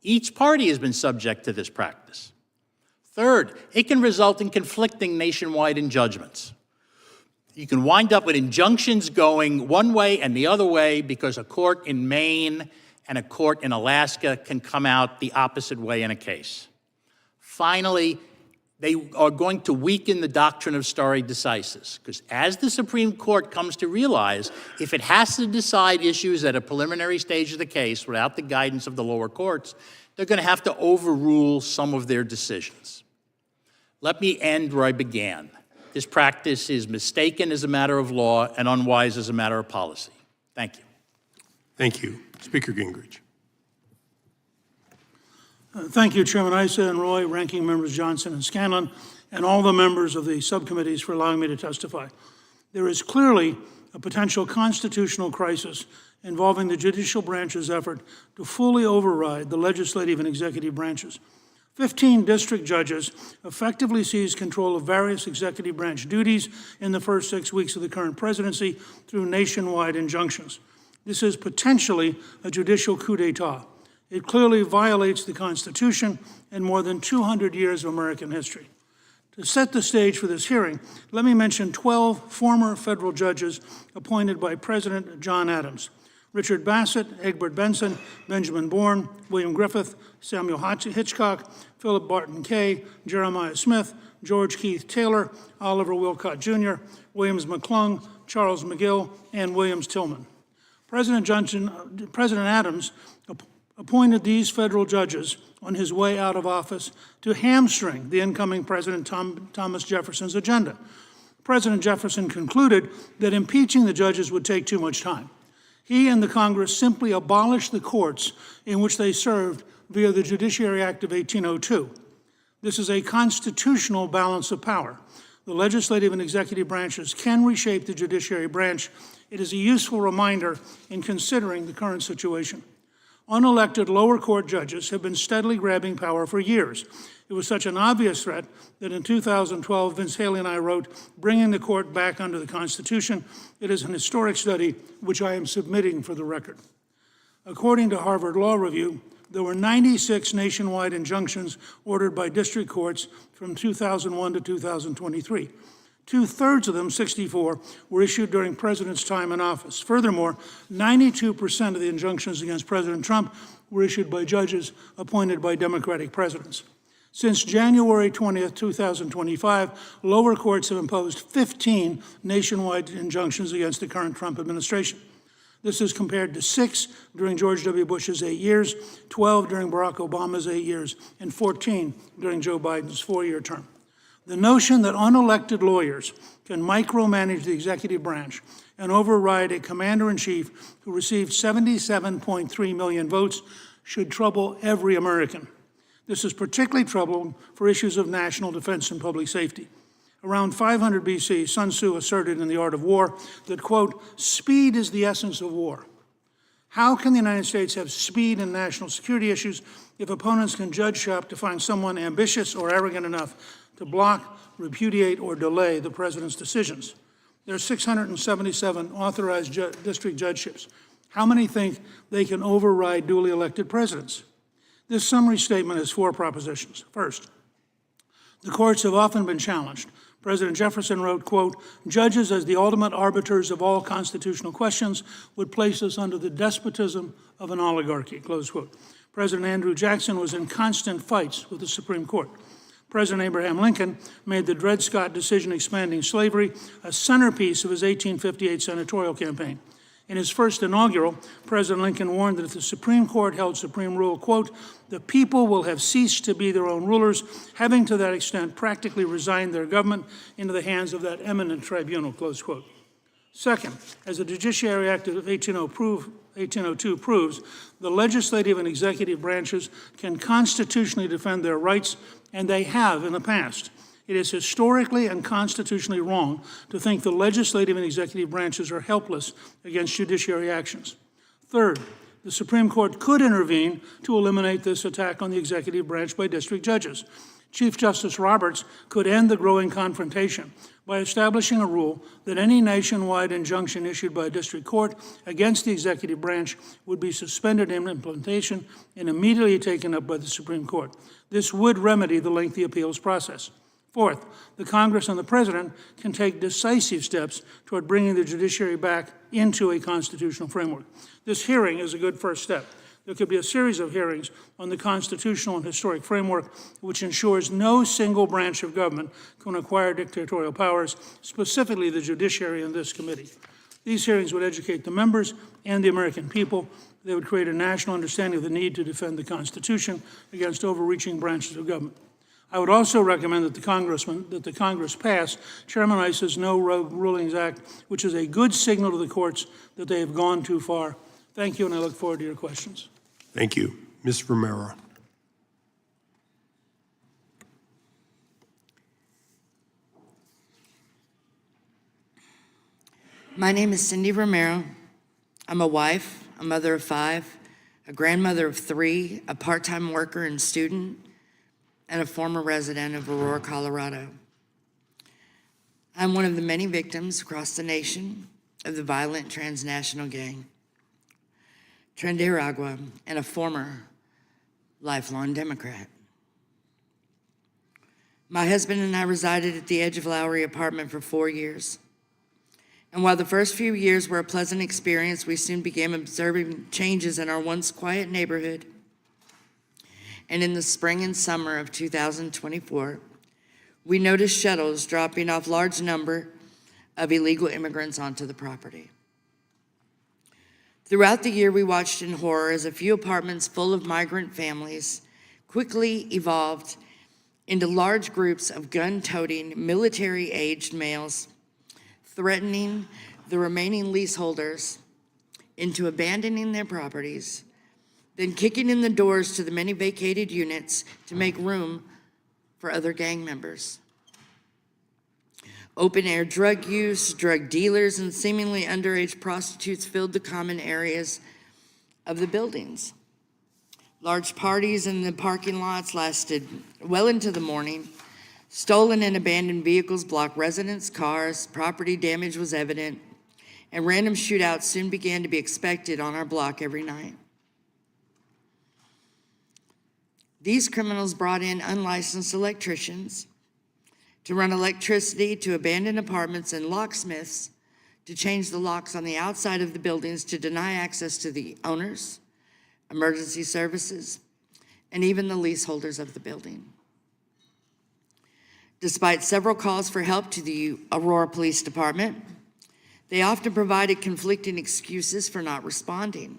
Each party has been subject to this practice. Third, it can result in conflicting nationwide judgments. You can wind up with injunctions going one way and the other way because a court in Maine and a court in Alaska can come out the opposite way in a case. Finally, they are going to weaken the doctrine of stare decisis, because as the Supreme Court comes to realize, if it has to decide issues at a preliminary stage of the case without the guidance of the lower courts, they're going to have to overrule some of their decisions. Let me end where I began. This practice is mistaken as a matter of law and unwise as a matter of policy. Thank you.
Thank you. Speaker Gingrich.
Thank you, Chairman Issa and Roy, Ranking Members Johnson and Scanlon, and all the members of the subcommittees for allowing me to testify. There is clearly a potential constitutional crisis involving the judicial branch's effort to fully override the legislative and executive branches. 15 district judges effectively seized control of various executive branch duties in the first 6 weeks of the current presidency through nationwide injunctions. This is potentially a judicial coup d'etat. It clearly violates the Constitution and more than 200 years of American history. To set the stage for this hearing, let me mention 12 former federal judges appointed by President John Adams: Richard Bassett, Egbert Benson, Benjamin Bourne, William Griffith, Samuel Hitchcock, Philip Barton Kay, Jeremiah Smith, George Keith Taylor, Oliver Wilcott Jr., Williams McClung, Charles McGill, and Williams Tillman. President Adams appointed these federal judges on his way out of office to hamstring the incoming President Thomas Jefferson's agenda. President Jefferson concluded that impeaching the judges would take too much time. He and the Congress simply abolished the courts in which they served via the Judiciary Act of 1802. This is a constitutional balance of power. The legislative and executive branches can reshape the judiciary branch. It is a useful reminder in considering the current situation. Unelected lower court judges have been steadily grabbing power for years. It was such an obvious threat that in 2012, Vince Haley and I wrote, "Bringing the Court Back Under the Constitution." It is an historic study which I am submitting for the record. According to Harvard Law Review, there were 96 nationwide injunctions ordered by district courts from 2001 to 2023. Two-thirds of them, 64, were issued during President's time in office. Furthermore, 92% of the injunctions against President Trump were issued by judges appointed by Democratic presidents. Since January 20th, 2025, lower courts have imposed 15 nationwide injunctions against the current Trump administration. This is compared to 6 during George W. Bush's 8 years, 12 during Barack Obama's 8 years, and 14 during Joe Biden's 4-year term. The notion that unelected lawyers can micromanage the executive branch and override a commander-in-chief who received 77.3 million votes should trouble every American. This is particularly troubling for issues of national defense and public safety. Around 500 BC, Sun Tzu asserted in The Art of War that, quote, "Speed is the essence of war." How can the United States have speed in national security issues if opponents can judge shop to find someone ambitious or arrogant enough to block, repudiate, or delay the president's decisions? There are 677 authorized district judgeships. How many think they can override duly elected presidents? This summary statement has 4 propositions. First, the courts have often been challenged. President Jefferson wrote, quote, "Judges as the ultimate arbiters of all constitutional questions would place us under the despotism of an oligarchy," close quote. President Andrew Jackson was in constant fights with the Supreme Court. President Abraham Lincoln made the Dred Scott decision expanding slavery a centerpiece of his 1858 senatorial campaign. In his first inaugural, President Lincoln warned that if the Supreme Court held supreme rule, quote, "the people will have ceased to be their own rulers, having to that extent practically resigned their government into the hands of that eminent tribunal," close quote. Second, as the Judiciary Act of 1802 proves, the legislative and executive branches can constitutionally defend their rights, and they have in the past. It is historically and constitutionally wrong to think the legislative and executive branches are helpless against judiciary actions. Third, the Supreme Court could intervene to eliminate this attack on the executive branch by district judges. Chief Justice Roberts could end the growing confrontation by establishing a rule that any nationwide injunction issued by a district court against the executive branch would be suspended in implementation and immediately taken up by the Supreme Court. This would remedy the lengthy appeals process. Fourth, the Congress and the President can take decisive steps toward bringing the judiciary back into a constitutional framework. This hearing is a good first step. There could be a series of hearings on the constitutional and historic framework which ensures no single branch of government can acquire dictatorial powers, specifically the judiciary and this committee. These hearings would educate the members and the American people. They would create a national understanding of the need to defend the Constitution against overreaching branches of government. I would also recommend that the Congress pass Chairman Iss's No Rogue Rulings Act, which is a good signal to the courts that they have gone too far. Thank you, and I look forward to your questions.
Thank you. Ms. Romero.
My name is Cindy Romero. I'm a wife, a mother of 5, a grandmother of 3, a part-time worker and student, and a former resident of Aurora, Colorado. I'm one of the many victims across the nation of the violent transnational gang, Trinidad, and a former lifelong Democrat. My husband and I resided at the Edge of Lowry apartment for 4 years. And while the first few years were a pleasant experience, we soon began observing changes in our once quiet neighborhood. And in the spring and summer of 2024, we noticed shuttles dropping off large number of illegal immigrants onto the property. Throughout the year, we watched in horror as a few apartments full of migrant families quickly evolved into large groups of gun-toting, military-aged males, threatening the remaining leaseholders into abandoning their properties, then kicking in the doors to the many vacated units to make room for other gang members. Open-air drug use, drug dealers, and seemingly underage prostitutes filled the common areas of the buildings. Large parties in the parking lots lasted well into the morning. Stolen and abandoned vehicles blocked residents' cars, property damage was evident, and random shootouts soon began to be expected on our block every night. These criminals brought in unlicensed electricians to run electricity to abandoned apartments and locksmiths to change the locks on the outside of the buildings to deny access to the owners, emergency services, and even the leaseholders of the building. Despite several calls for help to the Aurora Police Department, they often provided conflicting excuses for not responding.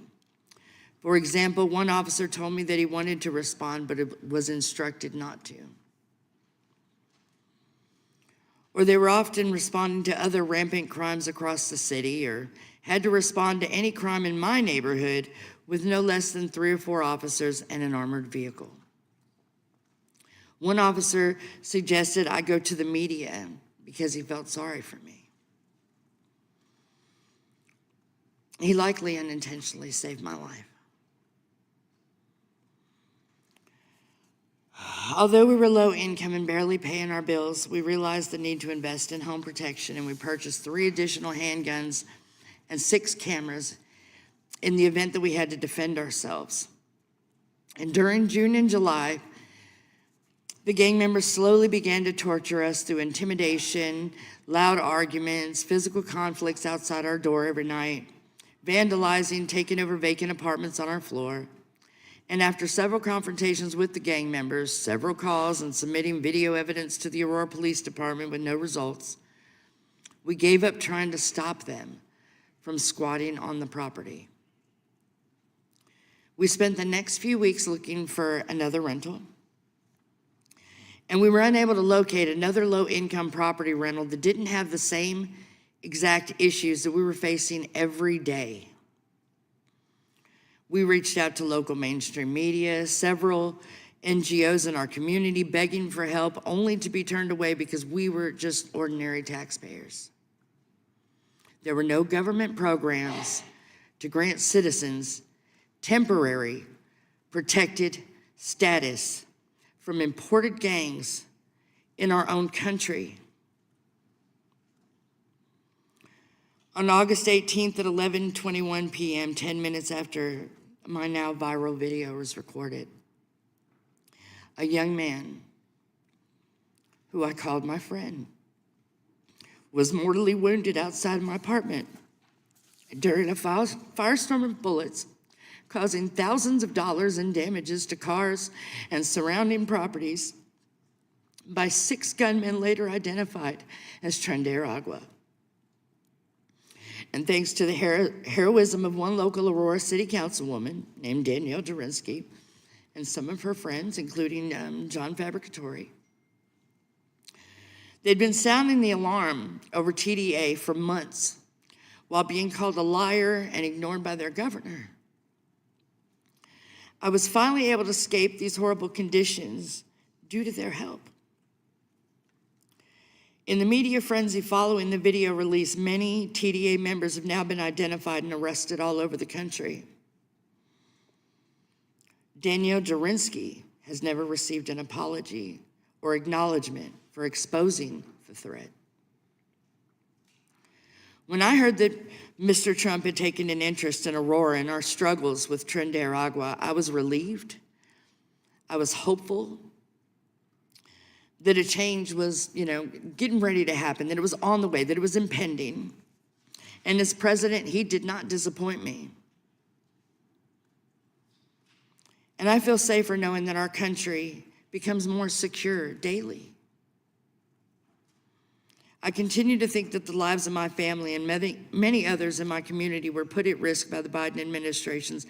For example, one officer told me that he wanted to respond, but was instructed not to. or they were often responding to other rampant crimes across the city, or had to respond to any crime in my neighborhood with no less than 3 or 4 officers and an armored vehicle. One officer suggested I go to the media because he felt sorry for me. He likely unintentionally saved my life. Although we were low income and barely paying our bills, we realized the need to invest in home protection, and we purchased 3 additional handguns and 6 cameras in the event that we had to defend ourselves. And during June and July, the gang members slowly began to torture us through intimidation, loud arguments, physical conflicts outside our door every night, vandalizing, taking over vacant apartments on our floor. And after several confrontations with the gang members, several calls, and submitting video evidence to the Aurora Police Department with no results, we gave up trying to stop them from squatting on the property. We spent the next few weeks looking for another rental, and we were unable to locate another low-income property rental that didn't have the same exact issues that we were facing every day. We reached out to local mainstream media, several NGOs in our community, begging for help, only to be turned away because we were just ordinary taxpayers. There were no government programs to grant citizens temporary protected status from imported gangs in our own country. On August 18th at 11:21 p.m., 10 minutes after my now viral video was recorded, a young man who I called my friend was mortally wounded outside my apartment during a firestorm of bullets, causing thousands of dollars in damages to cars and surrounding properties by 6 gunmen later identified as Agua. And thanks to the heroism of one local Aurora City Councilwoman named Danielle Durinsky and some of her friends, including John Fabricatori, they'd been sounding the alarm over TDA for months while being called a liar and ignored by their governor. I was finally able to escape these horrible conditions due to their help. In the media frenzy following the video release, many TDA members have now been identified and arrested all over the country. Danielle Durinsky has never received an apology or acknowledgement for exposing the threat. When I heard that Mr. Trump had taken an interest in Aurora and our struggles with Agua, I was relieved. I was hopeful that a change was, getting ready to happen, that it was on the way, that it was impending. And as president, he did not disappoint me. And I feel safer knowing that our country becomes more secure daily. I continue to think that the lives of my family and many others in my community were put at risk by the Biden administration's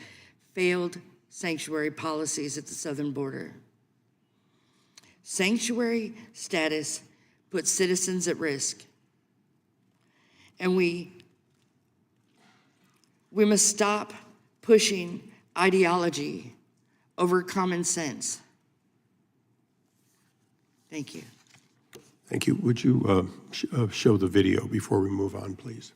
failed sanctuary policies at the southern border. Sanctuary status puts citizens at risk. And we must stop pushing ideology over common sense. Thank you.
Thank you. Would you show the video before we move on, please?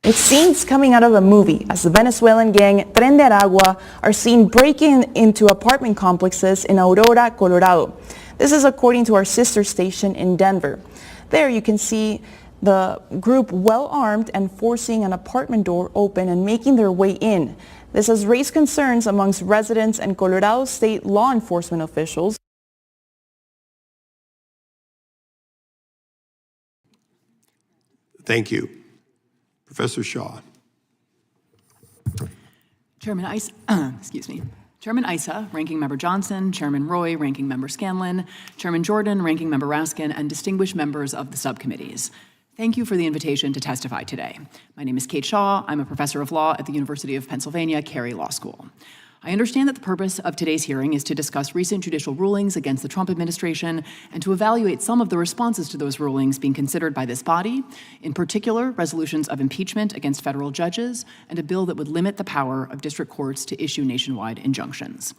It's scenes coming out of a movie as the Venezuelan gang Tren de Aragua are seen breaking into apartment complexes in Aurora, Colorado. This is according to our sister station in Denver. There you can see the group well armed and forcing an apartment door open and making their way in. This has raised concerns amongst residents and Colorado state law enforcement officials.
Thank you. Professor Shaw.
Chairman Issa, Ranking Member Johnson, Chairman Roy, Ranking Member Scanlon, Chairman Jordan, Ranking Member Raskin, and distinguished members of the subcommittees. Thank you for the invitation to testify today. My name is Kate Shaw. I'm a professor of law at the University of Pennsylvania Carey Law School. I understand that the purpose of today's hearing is to discuss recent judicial rulings against the Trump administration and to evaluate some of the responses to those rulings being considered by this body, in particular, resolutions of impeachment against federal judges and a bill that would limit the power of district courts to issue nationwide injunctions.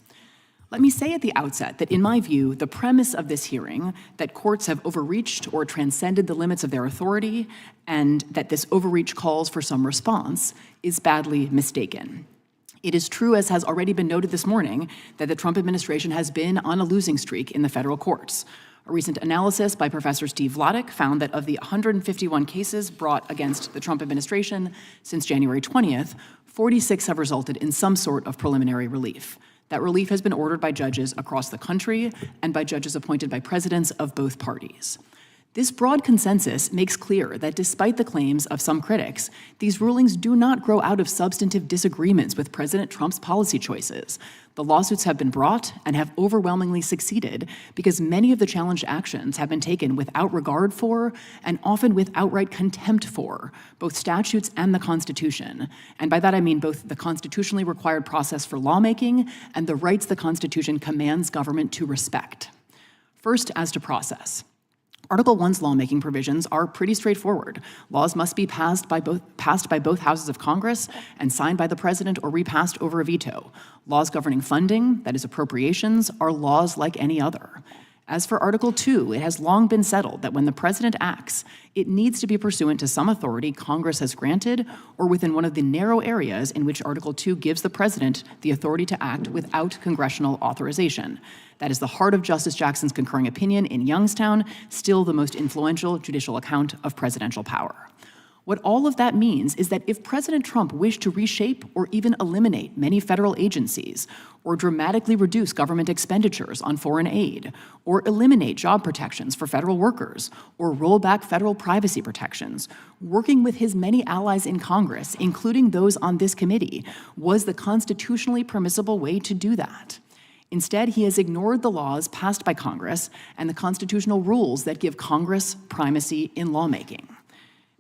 Let me say at the outset that in my view, the premise of this hearing, that courts have overreached or transcended the limits of their authority and that this overreach calls for some response, is badly mistaken. It is true, as has already been noted this morning, that the Trump administration has been on a losing streak in the federal courts. A recent analysis by Professor Steve Vladeck found that of the 151 cases brought against the Trump administration since January 20th, 46 have resulted in some sort of preliminary relief. That relief has been ordered by judges across the country and by judges appointed by presidents of both parties. This broad consensus makes clear that despite the claims of some critics, these rulings do not grow out of substantive disagreements with President Trump's policy choices. The lawsuits have been brought and have overwhelmingly succeeded because many of the challenged actions have been taken without regard for and often with outright contempt for both statutes and the Constitution. And by that I mean both the constitutionally required process for lawmaking and the rights the Constitution commands government to respect. First, as to process. Article 1's lawmaking provisions are pretty straightforward. Laws must be passed by both houses of Congress and signed by the president or repassed over a veto. Laws governing funding, that is appropriations, are laws like any other. As for Article 2, it has long been settled that when the president acts, it needs to be pursuant to some authority Congress has granted or within one of the narrow areas in which Article 2 gives the president the authority to act without congressional authorization. That is the heart of Justice Jackson's concurring opinion in Youngstown, still the most influential judicial account of presidential power. What all of that means is that if President Trump wished to reshape or even eliminate many federal agencies, or dramatically reduce government expenditures on foreign aid, or eliminate job protections for federal workers, or roll back federal privacy protections, working with his many allies in Congress, including those on this committee, was the constitutionally permissible way to do that. Instead, he has ignored the laws passed by Congress and the constitutional rules that give Congress primacy in lawmaking.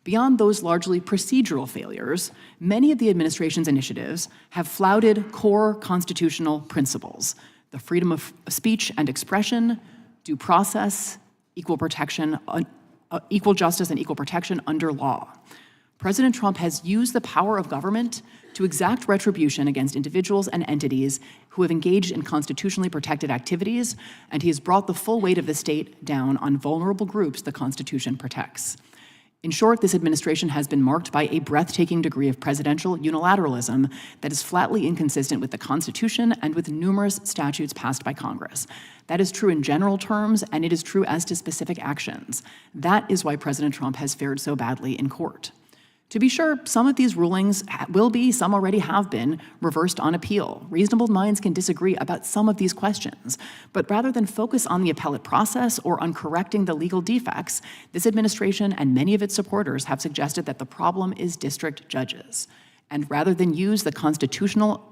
Beyond those largely procedural failures, many of the administration's initiatives have flouted core constitutional principles: the freedom of speech and expression, due process, equal justice and equal protection under law. President Trump has used the power of government to exact retribution against individuals and entities who have engaged in constitutionally protected activities, and he has brought the full weight of the state down on vulnerable groups the Constitution protects. In short, this administration has been marked by a breathtaking degree of presidential unilateralism that is flatly inconsistent with the Constitution and with numerous statutes passed by Congress. That is true in general terms, and it is true as to specific actions. That is why President Trump has fared so badly in court. To be sure, some of these rulings will be, some already have been, reversed on appeal. Reasonable minds can disagree about some of these questions, but rather than focus on the appellate process or on correcting the legal defects, this administration and many of its supporters have suggested that the problem is district judges. And rather than use its constitutional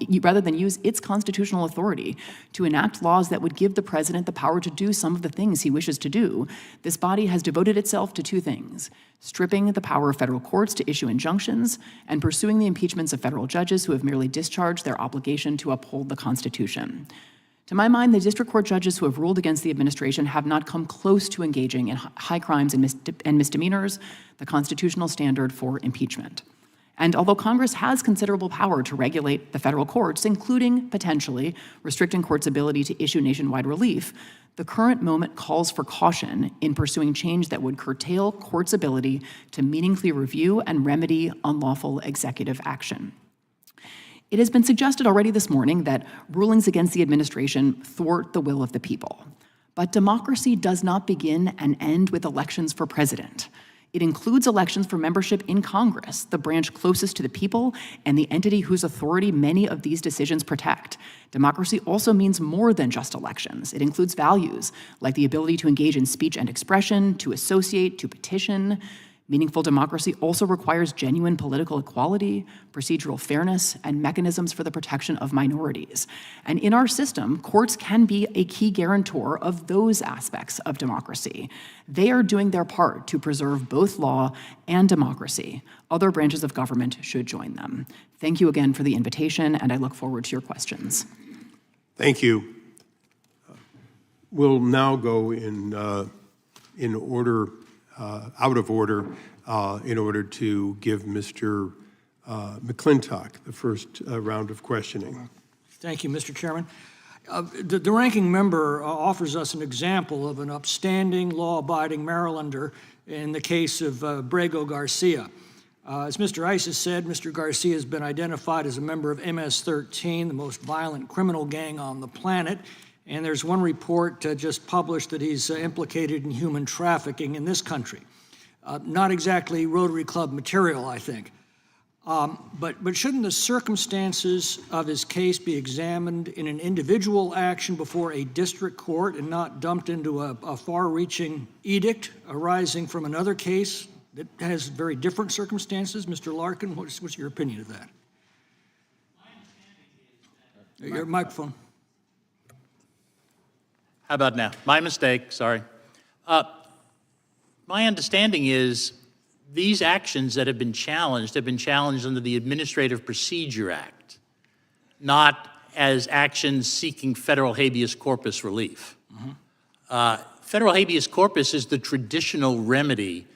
authority to enact laws that would give the president the power to do some of the things he wishes to do, this body has devoted itself to two things: stripping the power of federal courts to issue injunctions and pursuing the impeachments of federal judges who have merely discharged their obligation to uphold the Constitution. To my mind, the district court judges who have ruled against the administration have not come close to engaging in high crimes and misdemeanors, the constitutional standard for impeachment. And although Congress has considerable power to regulate the federal courts, including potentially restricting courts' ability to issue nationwide relief, the current moment calls for caution in pursuing change that would curtail courts' ability to meaningfully review and remedy unlawful executive action. It has been suggested already this morning that rulings against the administration thwart the will of the people. But democracy does not begin and end with elections for president. It includes elections for membership in Congress, the branch closest to the people and the entity whose authority many of these decisions protect. Democracy also means more than just elections. It includes values like the ability to engage in speech and expression, to associate, to petition. Meaningful democracy also requires genuine political equality, procedural fairness, and mechanisms for the protection of minorities. And in our system, courts can be a key guarantor of those aspects of democracy. They are doing their part to preserve both law and democracy. Other branches of government should join them. Thank you again for the invitation, and I look forward to your questions.
Thank you. We'll now go in order, out of order, in order to give Mr. McClintock the first round of questioning.
Thank you, Mr. Chairman. The ranking member offers us an example of an upstanding, law-abiding Marylander in the case of Brego Garcia. As Mr. Ice has said, Mr. Garcia has been identified as a member of MS-13, the most violent criminal gang on the planet. And there's one report just published that he's implicated in human trafficking in this country. Not exactly Rotary Club material, I think. But shouldn't the circumstances of his case be examined in an individual action before a district court and not dumped into a far-reaching edict arising from another case that has very different circumstances? Mr. Larkin, what's your opinion of that? Your microphone.
How about now? My mistake, sorry. My understanding is these actions that have been challenged under the Administrative Procedure Act, not as actions seeking federal habeas corpus relief. Federal habeas corpus is the traditional remedy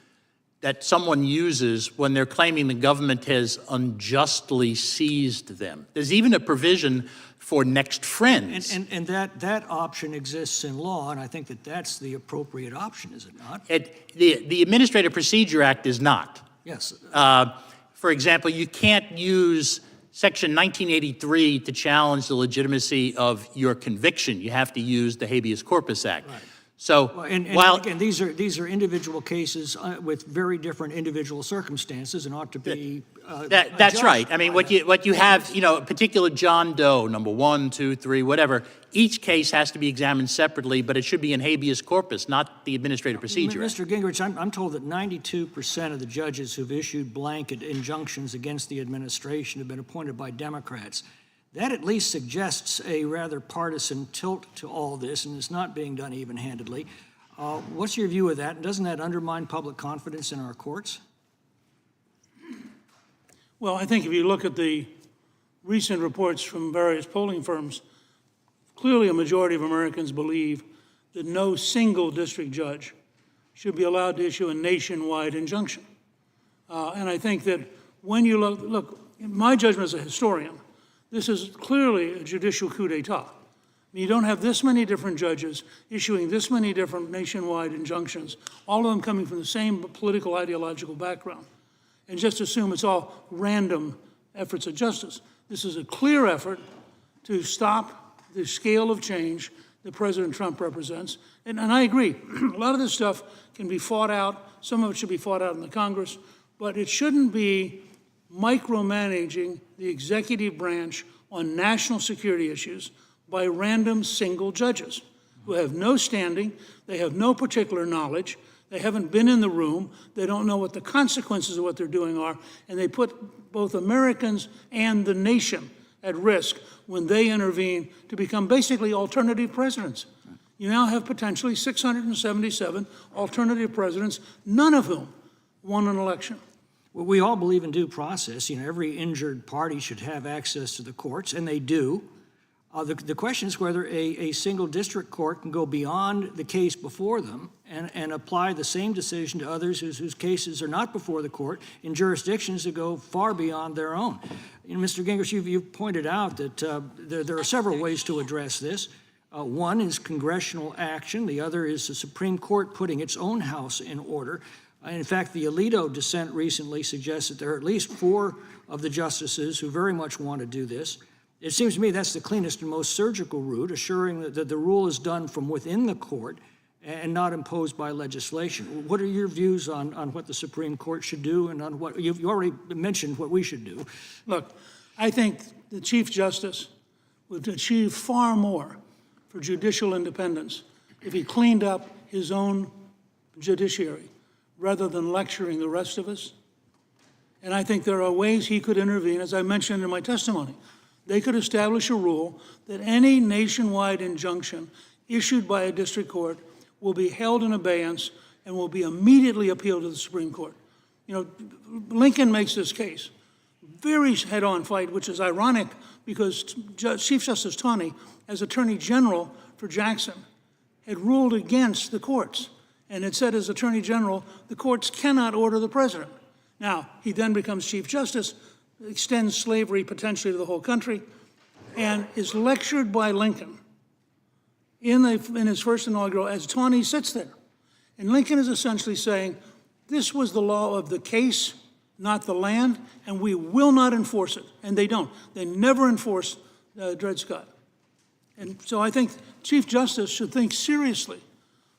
that someone uses when they're claiming the government has unjustly seized them. There's even a provision for next friends.
And that option exists in law, and I think that that's the appropriate option, is it not?
The Administrative Procedure Act is not.
Yes.
For example, you can't use Section 1983 to challenge the legitimacy of your conviction. You have to use the Habeas Corpus Act.
Right.
So
Well, again, these are individual cases with very different individual circumstances and ought to be
that's right. I mean, what you have, a particular John Doe, number 1, 2, 3, whatever. Each case has to be examined separately, but it should be in habeas corpus, not the Administrative Procedure Act.
Mr. Gingrich, I'm told that 92% of the judges who've issued blanket injunctions against the administration have been appointed by Democrats. That at least suggests a rather partisan tilt to all this, and it's not being done even-handedly. What's your view of that, and doesn't that undermine public confidence in our courts?
Well, I think if you look at the recent reports from various polling firms, clearly a majority of Americans believe that no single district judge should be allowed to issue a nationwide injunction. And I think that when you look, my judgment as a historian, this is clearly a judicial coup d'etat. You don't have this many different judges issuing this many different nationwide injunctions, all of them coming from the same political ideological background, and just assume it's all random efforts of justice. This is a clear effort to stop the scale of change that President Trump represents. And I agree, a lot of this stuff can be fought out. Some of it should be fought out in the Congress, but it shouldn't be micromanaging the executive branch on national security issues by random single judges who have no standing, they have no particular knowledge, they haven't been in the room, they don't know what the consequences of what they're doing are, and they put both Americans and the nation at risk when they intervene to become basically alternative presidents. You now have potentially 677 alternative presidents, none of whom won an election.
Well, we all believe in due process. Every injured party should have access to the courts, and they do. The question is whether a single district court can go beyond the case before them and apply the same decision to others whose cases are not before the court in jurisdictions that go far beyond their own. Mr. Gingrich, you've pointed out that there are several ways to address this. One is congressional action. The other is the Supreme Court putting its own house in order. In fact, the Alito dissent recently suggests that there are at least 4 of the justices who very much want to do this. It seems to me that's the cleanest and most surgical route, assuring that the rule is done from within the court and not imposed by legislation. What are your views on what the Supreme Court should do and on what you already mentioned what we should do?
Look, I think the Chief Justice would achieve far more for judicial independence if he cleaned up his own judiciary, rather than lecturing the rest of us. And I think there are ways he could intervene, as I mentioned in my testimony. They could establish a rule that any nationwide injunction issued by a district court will be held in abeyance and will be immediately appealed to the Supreme Court. You know, Lincoln makes this case. Very head-on fight, which is ironic because Chief Justice Taney, as Attorney General for Jackson, had ruled against the courts and had said as Attorney General, the courts cannot order the president. Now, he then becomes Chief Justice, extends slavery potentially to the whole country, and is lectured by Lincoln in his first inaugural as Taney sits there. And Lincoln is essentially saying, this was the law of the case, not the land, and we will not enforce it. And they don't. They never enforce Dred Scott. And so I think Chief Justice should think seriously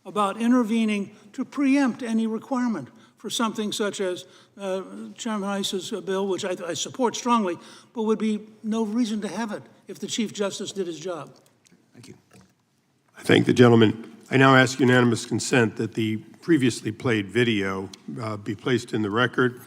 about intervening to preempt any requirement for something such as Chairman Iss's bill, which I support strongly, but would be no reason to have it if the Chief Justice did his job.
Thank you.
I thank the gentleman. I now ask unanimous consent that the previously played video be placed in the record.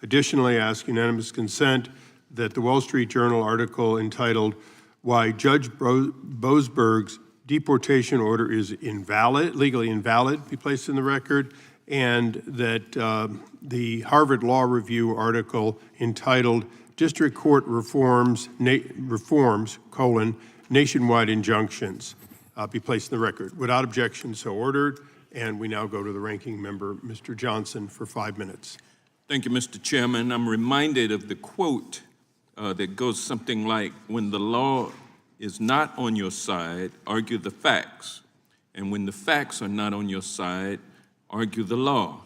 Additionally, I ask unanimous consent that the Wall Street Journal article entitled "Why Judge Boasberg's Deportation Order is Invalid, Legally Invalid" be placed in the record, and that the Harvard Law Review article entitled "District Court Reforms, Nationwide Injunctions" be placed in the record. Without objection, so ordered. And we now go to the ranking member, Mr. Johnson, for 5 minutes.
Thank you, Mr. Chairman. I'm reminded of the quote that goes something like, when the law is not on your side, argue the facts. And when the facts are not on your side, argue the law.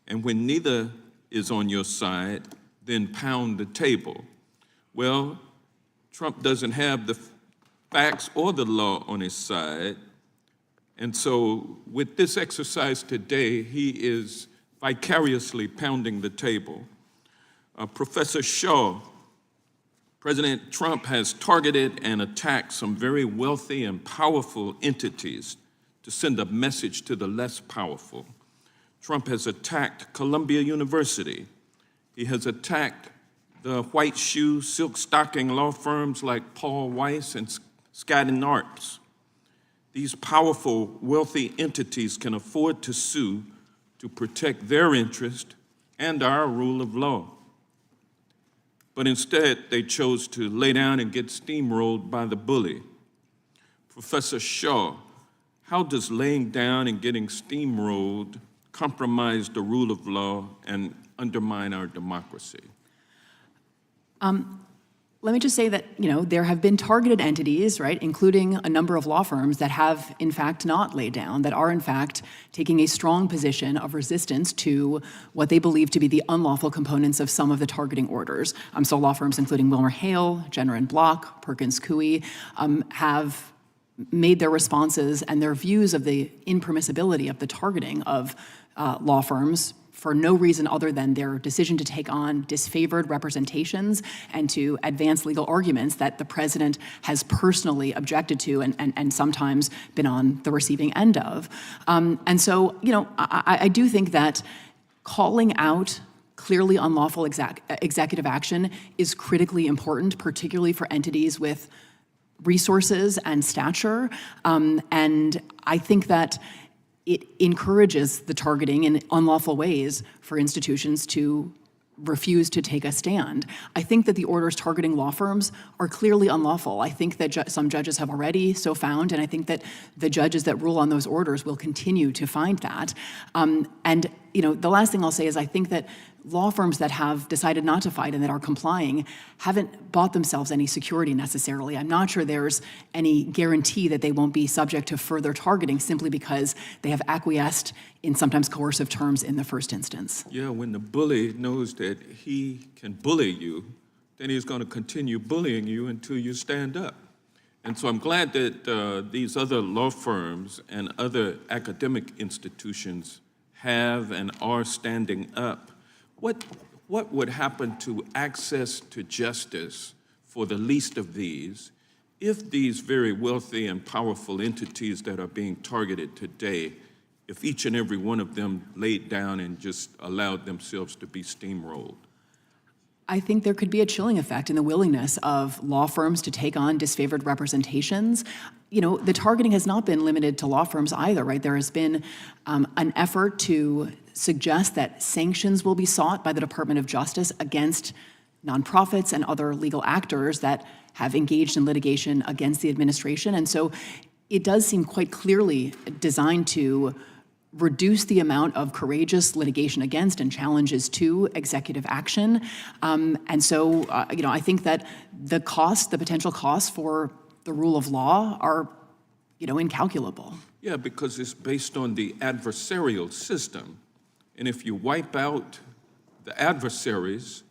And when neither is on your side, then pound the table. Well, Trump doesn't have the facts or the law on his side. And so with this exercise today, he is vicariously pounding the table. Professor Shaw, President Trump has targeted and attacked some very wealthy and powerful entities to send a message to the less powerful. Trump has attacked Columbia University. He has attacked the white shoe, silk stocking law firms like Paul Weiss and Skadden Arps. These powerful, wealthy entities can afford to sue to protect their interest and our rule of law. But instead, they chose to lay down and get steamrolled by the bully. Professor Shaw, how does laying down and getting steamrolled compromise the rule of law and undermine our democracy?
Let me just say that, there have been targeted entities, right, including a number of law firms that have, in fact, not laid down, that are, in fact, taking a strong position of resistance to what they believe to be the unlawful components of some of the targeting orders. So law firms including Wilmer Hale, Jenner & Block, Perkins Coie, have made their responses and their views of the impermissibility of the targeting of law firms for no reason other than their decision to take on disfavored representations and to advance legal arguments that the president has personally objected to and sometimes been on the receiving end of. And so, I do think that calling out clearly unlawful executive action is critically important, particularly for entities with resources and stature. And I think that it encourages the targeting in unlawful ways for institutions to refuse to take a stand. I think that the orders targeting law firms are clearly unlawful. I think that some judges have already so found, and I think that the judges that rule on those orders will continue to find that. And the last thing I'll say is I think that law firms that have decided not to fight and that are complying haven't bought themselves any security necessarily. I'm not sure there's any guarantee that they won't be subject to further targeting simply because they have acquiesced in sometimes coercive terms in the first instance.
Yeah, when the bully knows that he can bully you, then he's going to continue bullying you until you stand up. And so I'm glad that these other law firms and other academic institutions have and are standing up. What would happen to access to justice for the least of these if these very wealthy and powerful entities that are being targeted today if each and every one of them laid down and just allowed themselves to be steamrolled?
I think there could be a chilling effect in the willingness of law firms to take on disfavored representations. You know, the targeting has not been limited to law firms either, right? There has been an effort to suggest that sanctions will be sought by the Department of Justice against nonprofits and other legal actors that have engaged in litigation against the administration. And so it does seem quite clearly designed to reduce the amount of courageous litigation against and challenges to executive action. And so, you know, I think that the potential costs for the rule of law are, you know, incalculable.
Yeah, because it's based on the adversarial system. And if you wipe out the adversaries,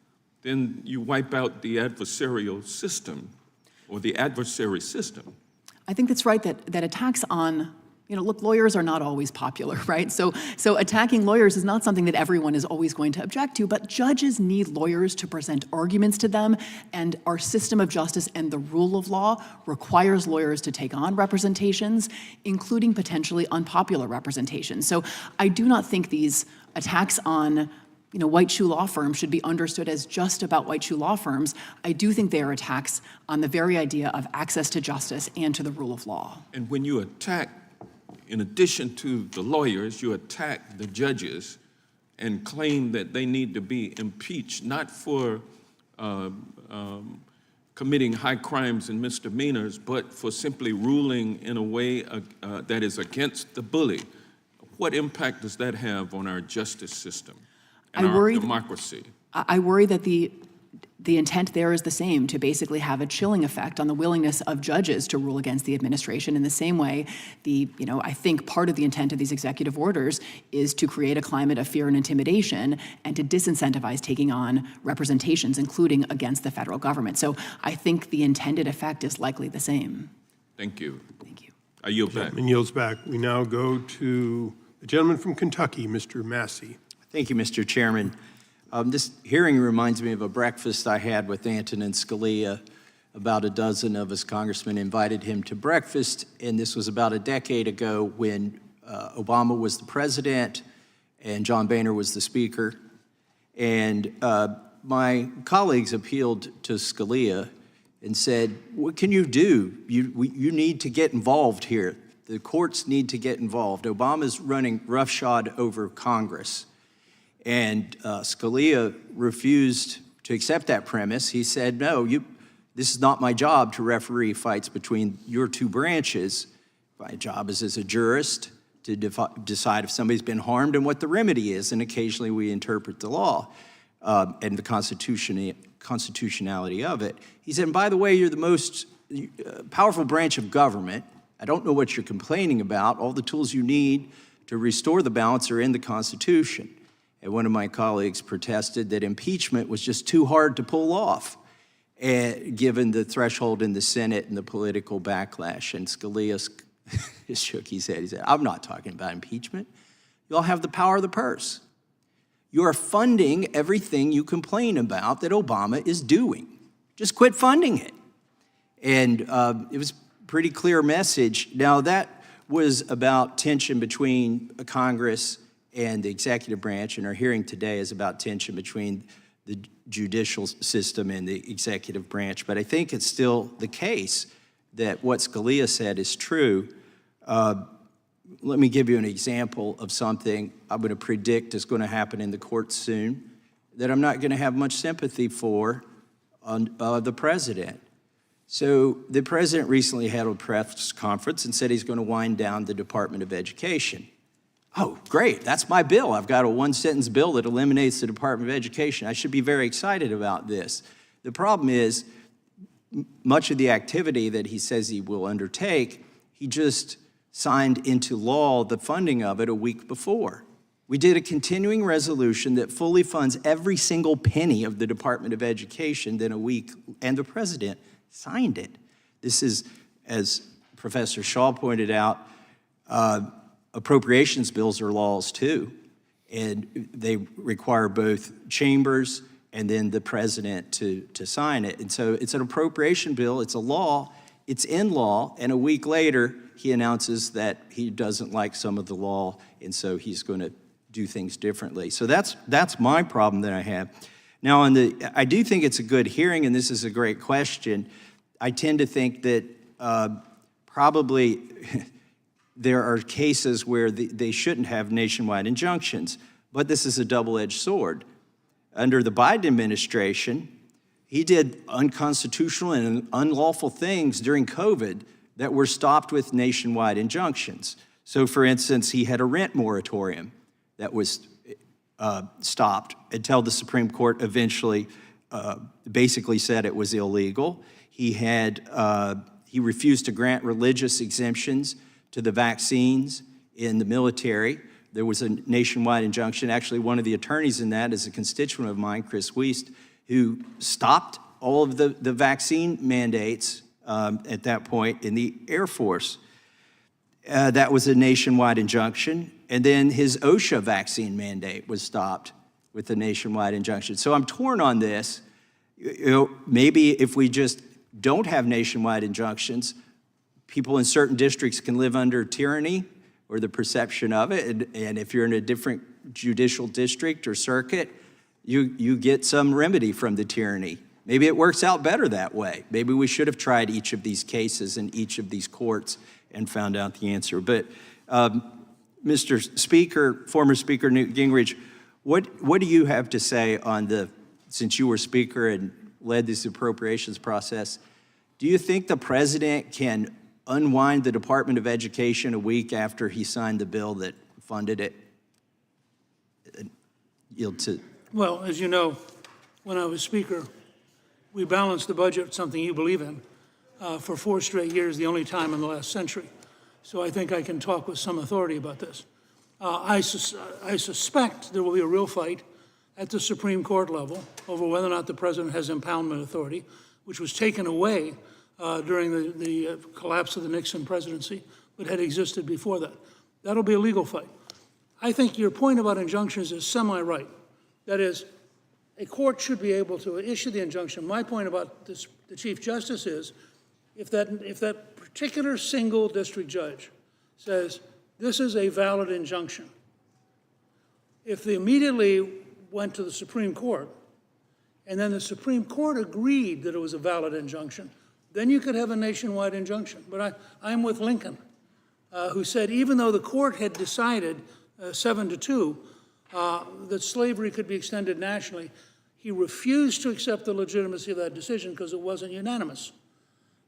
then you wipe out the adversarial system or the adversary system.
I think that's right, that attacks on, you know, look, lawyers are not always popular, right? So attacking lawyers is not something that everyone is always going to object to, but judges need lawyers to present arguments to them, and our system of justice and the rule of law requires lawyers to take on representations, including potentially unpopular representations. So I do not think these attacks on, you know, white shoe law firms should be understood as just about white shoe law firms. I do think they are attacks on the very idea of access to justice and to the rule of law.
And when you attack, in addition to the lawyers, you attack the judges and claim that they need to be impeached, not for committing high crimes and misdemeanors, but for simply ruling in a way that is against the bully. What impact does that have on our justice system and our democracy?
I worry that the intent there is the same, to basically have a chilling effect on the willingness of judges to rule against the administration. In the same way, I think part of the intent of these executive orders is to create a climate of fear and intimidation and to disincentivize taking on representations, including against the federal government. So I think the intended effect is likely the same.
Thank you.
Thank you.
I yield back.
And yields back. We now go to the gentleman from Kentucky, Mr. Massey.
Thank you, Mr. Chairman. This hearing reminds me of a breakfast I had with Antonin Scalia. About a dozen of us congressmen invited him to breakfast, and this was about a decade ago when Obama was the president and John Boehner was the speaker. And my colleagues appealed to Scalia and said, what can you do? You need to get involved here. The courts need to get involved. Obama's running roughshod over Congress. And Scalia refused to accept that premise. He said, no, this is not my job to referee fights between your two branches. My job is as a jurist to decide if somebody's been harmed and what the remedy is. And occasionally we interpret the law and the constitutionality of it. He said, and by the way, you're the most powerful branch of government. I don't know what you're complaining about. All the tools you need to restore the balance are in the Constitution. And one of my colleagues protested that impeachment was just too hard to pull off, given the threshold in the Senate and the political backlash. And Scalia shook his head. He said, I'm not talking about impeachment. You all have the power of the purse. You are funding everything you complain about that Obama is doing. Just quit funding it. And it was a pretty clear message. Now, that was about tension between Congress and the executive branch, and our hearing today is about tension between the judicial system and the executive branch. But I think it's still the case that what Scalia said is true. Let me give you an example of something I'm going to predict is going to happen in the courts soon that I'm not going to have much sympathy for on the president. So the president recently had a press conference and said he's going to wind down the Department of Education. Oh, great, that's my bill. I've got a one-sentence bill that eliminates the Department of Education. I should be very excited about this. The problem is, much of the activity that he says he will undertake, he just signed into law the funding of it a week before. We did a continuing resolution that fully funds every single penny of the Department of Education, then a week, and the president signed it. This is, as Professor Shaw pointed out, appropriations bills are laws too, and they require both chambers and then the president to sign it. And so it's an appropriation bill, it's a law, it's in law, and a week later, he announces that he doesn't like some of the law, and so he's going to do things differently. So that's my problem that I have. Now, I do think it's a good hearing, and this is a great question. I tend to think that probably there are cases where they shouldn't have nationwide injunctions, but this is a double-edged sword. Under the Biden administration, he did unconstitutional and unlawful things during COVID that were stopped with nationwide injunctions. So, for instance, he had a rent moratorium that was stopped until the Supreme Court eventually basically said it was illegal. He refused to grant religious exemptions to the vaccines in the military. There was a nationwide injunction. Actually, one of the attorneys in that is a constituent of mine, Chris Wiest, who stopped all of the vaccine mandates at that point in the Air Force. That was a nationwide injunction. And then his OSHA vaccine mandate was stopped with a nationwide injunction. So I'm torn on this. Maybe if we just don't have nationwide injunctions, people in certain districts can live under tyranny or the perception of it. And if you're in a different judicial district or circuit, you get some remedy from the tyranny. Maybe it works out better that way. Maybe we should have tried each of these cases in each of these courts and found out the answer. But Mr. Speaker, former Speaker Newt Gingrich, what do you have to say on since you were Speaker and led this appropriations process, do you think the president can unwind the Department of Education a week after he signed the bill that funded it?
Well, as you know, when I was Speaker, we balanced the budget, something you believe in, for 4 straight years, the only time in the last century. So I think I can talk with some authority about this. I suspect there will be a real fight at the Supreme Court level over whether or not the president has impoundment authority, which was taken away during the collapse of the Nixon presidency, but had existed before that. That'll be a legal fight. I think your point about injunctions is semi-right. That is, a court should be able to issue the injunction. My point about this, the Chief Justice is, if that particular single district judge says, this is a valid injunction, if they immediately went to the Supreme Court, and then the Supreme Court agreed that it was a valid injunction, then you could have a nationwide injunction. But I'm with Lincoln, who said even though the court had decided 7-2 that slavery could be extended nationally, he refused to accept the legitimacy of that decision because it wasn't unanimous.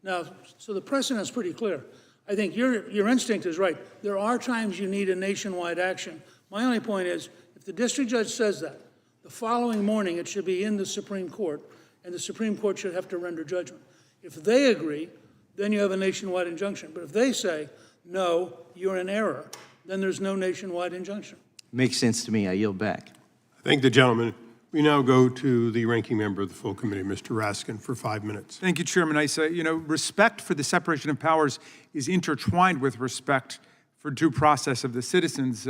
Now, so the precedent is pretty clear. I think your instinct is right. There are times you need a nationwide action. My only point is, if the district judge says that, the following morning it should be in the Supreme Court, and the Supreme Court should have to render judgment. If they agree, then you have a nationwide injunction. But if they say, no, you're in error, then there's no nationwide injunction.
Makes sense to me. I yield back.
I thank the gentleman. We now go to the ranking member of the full committee, Mr. Raskin, for 5 minutes.
Thank you, Chairman Issa. You know, respect for the separation of powers is intertwined with respect for due process of the citizens.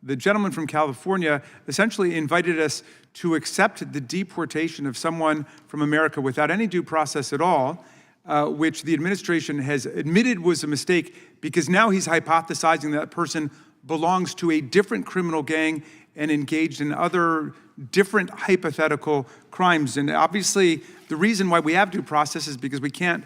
The gentleman from California essentially invited us to accept the deportation of someone from America without any due process at all, which the administration has admitted was a mistake because now he's hypothesizing that person belongs to a different criminal gang and engaged in other different hypothetical crimes. And obviously, the reason why we have due process is because we can't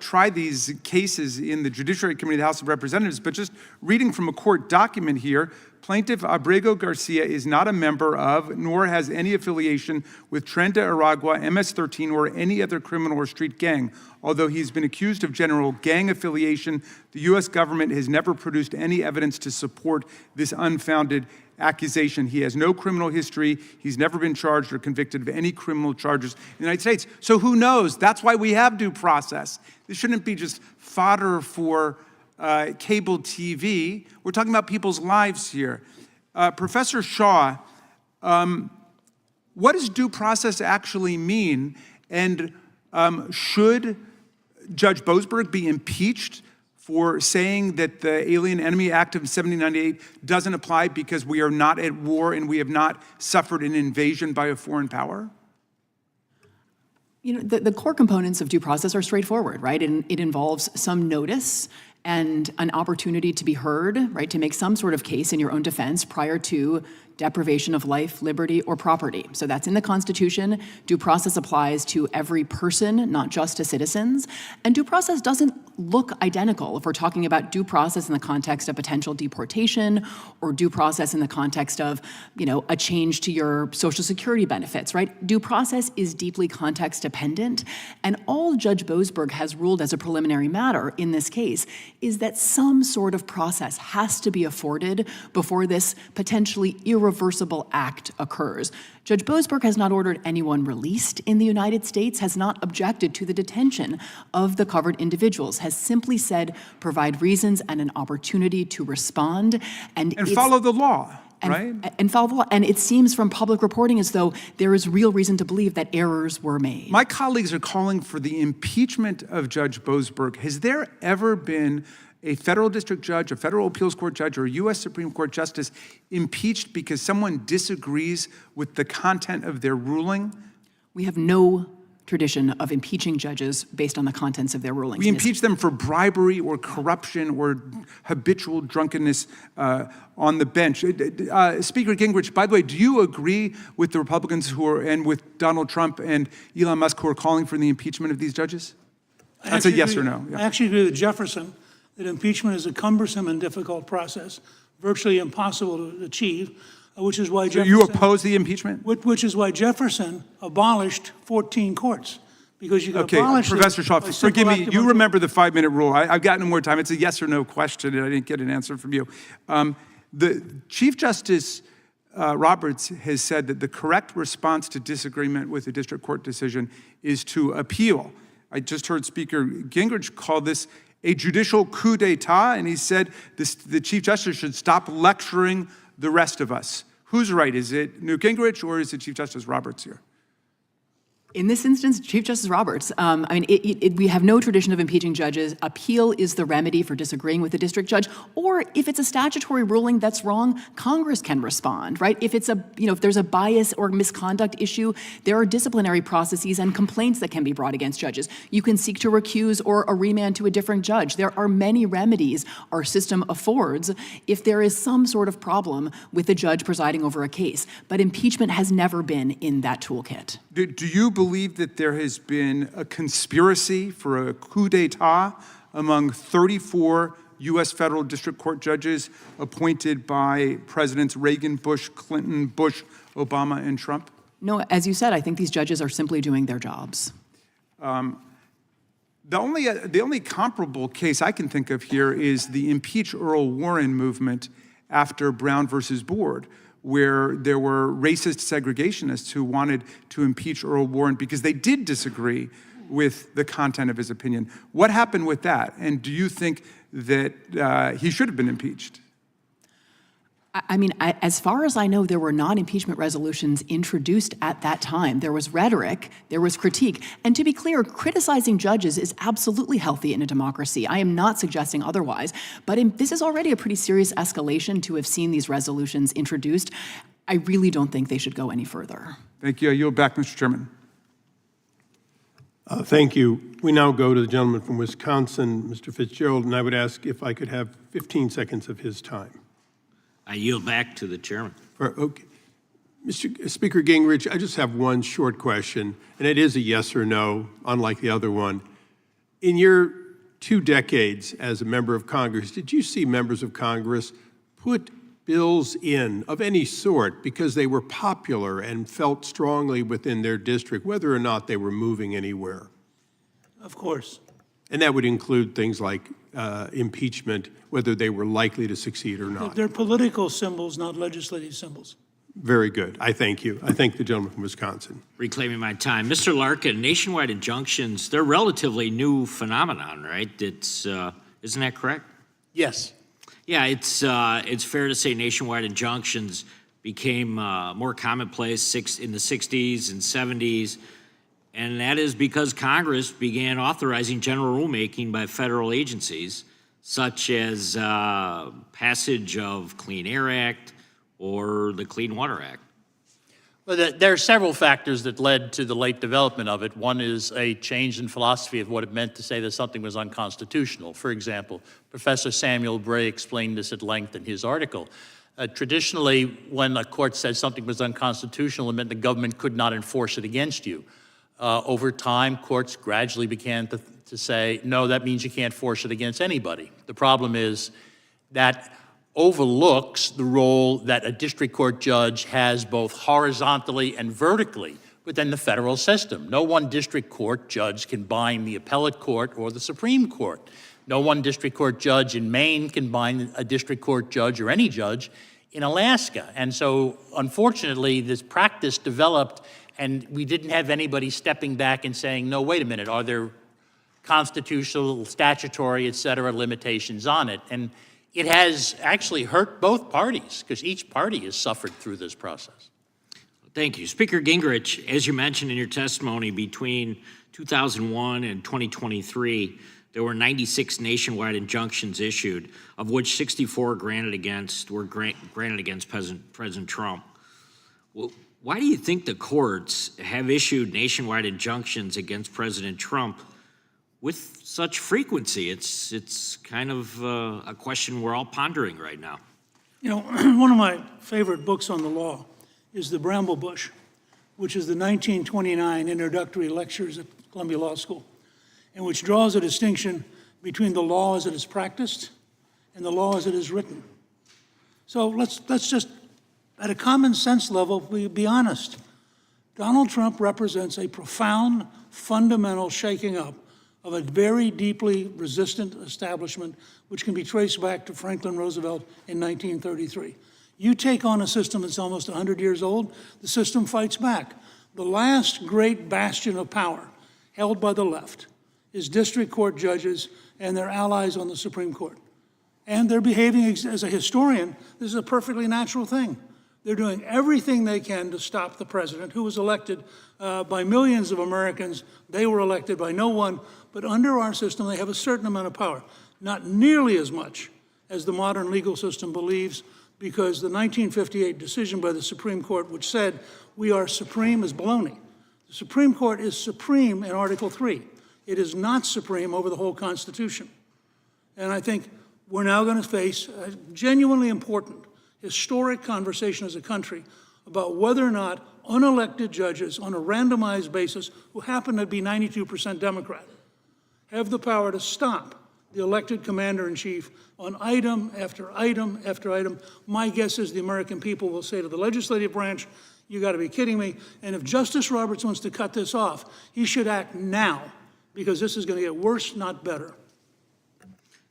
try these cases in the Judiciary Committee of the House of Representatives. But just reading from a court document here, Plaintiff Abrego Garcia is not a member of, nor has any affiliation with Trenta Aragua, MS-13, or any other criminal or street gang. Although he's been accused of general gang affiliation, the U.S. government has never produced any evidence to support this unfounded accusation. He has no criminal history. He's never been charged or convicted of any criminal charges in the United States. So who knows? That's why we have due process. This shouldn't be just fodder for cable TV. We're talking about people's lives here. Professor Shaw, what does due process actually mean? And should Judge Boasberg be impeached for saying that the Alien Enemy Act of 1798 doesn't apply because we are not at war and we have not suffered an invasion by a foreign power?
You know, the core components of due process are straightforward, right? And it involves some notice and an opportunity to be heard, right, to make some sort of case in your own defense prior to deprivation of life, liberty, or property. So that's in the Constitution. Due process applies to every person, not just to citizens. And due process doesn't look identical if we're talking about due process in the context of potential deportation or due process in the context of, a change to your Social Security benefits, right? Due process is deeply context dependent. And all Judge Boasberg has ruled as a preliminary matter in this case is that some sort of process has to be afforded before this potentially irreversible act occurs. Judge Boasberg has not ordered anyone released in the United States, has not objected to the detention of the covered individuals, has simply said provide reasons and an opportunity to respond. And
follow the law, right?
And follow the law. And it seems from public reporting as though there is real reason to believe that errors were made.
My colleagues are calling for the impeachment of Judge Boasberg. Has there ever been a federal district judge, a federal appeals court judge, or a U.S. Supreme Court justice impeached because someone disagrees with the content of their ruling?
We have no tradition of impeaching judges based on the contents of their rulings.
We impeach them for bribery or corruption or habitual drunkenness on the bench. Speaker Gingrich, by the way, do you agree with the Republicans and with Donald Trump and Elon Musk who are calling for the impeachment of these judges? That's a yes or no. Yeah.
I actually agree with Jefferson that impeachment is a cumbersome and difficult process, virtually impossible to achieve, which is why Jefferson...
you oppose the impeachment?
Which is why Jefferson abolished 14 courts, because you could abolish...
Professor Shaw, forgive me, you remember the 5-minute rule. I've got no more time. It's a yes or no question, and I didn't get an answer from you. The Chief Justice Roberts has said that the correct response to disagreement with a district court decision is to appeal. I just heard Speaker Gingrich call this a judicial coup d'etat, and he said the Chief Justice should stop lecturing the rest of us. Who's right? Is it Newt Gingrich or is it Chief Justice Roberts here?
In this instance, Chief Justice Roberts. We have no tradition of impeaching judges. Appeal is the remedy for disagreeing with the district judge. Or if it's a statutory ruling that's wrong, Congress can respond, right? If it's if there's a bias or misconduct issue, there are disciplinary processes and complaints that can be brought against judges. You can seek to recuse or a remand to a different judge. There are many remedies our system affords if there is some sort of problem with the judge presiding over a case. But impeachment has never been in that toolkit.
Do you believe that there has been a conspiracy for a coup d'etat among 34 U.S. federal district court judges appointed by Presidents Reagan, Bush, Clinton, Bush, Obama, and Trump?
No, as you said, I think these judges are simply doing their jobs.
The only comparable case I can think of here is the impeach Earl Warren movement after Brown versus Board, where there were racist segregationists who wanted to impeach Earl Warren because they did disagree with the content of his opinion. What happened with that? And do you think that he should have been impeached?
As far as I know, there were non-impeachment resolutions introduced at that time. There was rhetoric, there was critique. And to be clear, criticizing judges is absolutely healthy in a democracy. I am not suggesting otherwise. But this is already a pretty serious escalation to have seen these resolutions introduced. I really don't think they should go any further.
Thank you. I yield back, Mr. Chairman.
Thank you. We now go to the gentleman from Wisconsin, Mr. Fitzgerald, and I would ask if I could have 15 seconds of his time.
I yield back to the chairman.
Okay. Mr. Speaker Gingrich, I just have one short question, and it is a yes or no, unlike the other one. In your 2 decades as a member of Congress, did you see members of Congress put bills in of any sort because they were popular and felt strongly within their district, whether or not they were moving anywhere?
Of course.
And that would include things like impeachment, whether they were likely to succeed or not.
They're political symbols, not legislative symbols.
Very good. I thank you. I thank the gentleman from Wisconsin.
Reclaiming my time. Mr. Larkin, nationwide injunctions, they're relatively new phenomenon, right? Isn't that correct?
Yes.
Yeah, it's fair to say nationwide injunctions became more commonplace in the 60s and 70s, and that is because Congress began authorizing general rulemaking by federal agencies, such as passage of Clean Air Act or the Clean Water Act.
Well, there are several factors that led to the late development of it. One is a change in philosophy of what it meant to say that something was unconstitutional. For example, Professor Samuel Bray explained this at length in his article. Traditionally, when a court said something was unconstitutional, it meant the government could not enforce it against you. Over time, courts gradually began to say, no, that means you can't force it against anybody. The problem is that overlooks the role that a district court judge has both horizontally and vertically within the federal system. No one district court judge can bind the appellate court or the Supreme Court. No one district court judge in Maine can bind a district court judge or any judge in Alaska. And so, unfortunately, this practice developed, and we didn't have anybody stepping back and saying, no, wait a minute, are there constitutional, statutory, et cetera, limitations on it? And it has actually hurt both parties, because each party has suffered through this process.
Thank you. Speaker Gingrich, as you mentioned in your testimony, between 2001 and 2023, there were 96 nationwide injunctions issued, of which 64 were granted against President Trump. Well, why do you think the courts have issued nationwide injunctions against President Trump with such frequency? It's kind of a question we're all pondering right now.
You know, one of my favorite books on the law is The Bramble Bush, which is the 1929 introductory lectures at Columbia Law School, and which draws a distinction between the law as it is practiced and the law as it is written. So let's just, at a common sense level, be honest. Donald Trump represents a profound, fundamental shaking up of a very deeply resistant establishment, which can be traced back to Franklin Roosevelt in 1933. You take on a system that's almost 100 years old, the system fights back. The last great bastion of power held by the left is district court judges and their allies on the Supreme Court. And they're behaving, as a historian, this is a perfectly natural thing. They're doing everything they can to stop the president, who was elected by millions of Americans. They were elected by no one, but under our system, they have a certain amount of power. Not nearly as much as the modern legal system believes, because the 1958 decision by the Supreme Court, which said we are supreme, is baloney. The Supreme Court is supreme in Article 3. It is not supreme over the whole Constitution. And I think we're now going to face a genuinely important, historic conversation as a country about whether or not unelected judges on a randomized basis, who happen to be 92% Democrat, have the power to stop the elected commander-in-chief on item after item after item. My guess is the American people will say to the legislative branch, you got to be kidding me. And if Justice Roberts wants to cut this off, he should act now, because this is going to get worse, not better.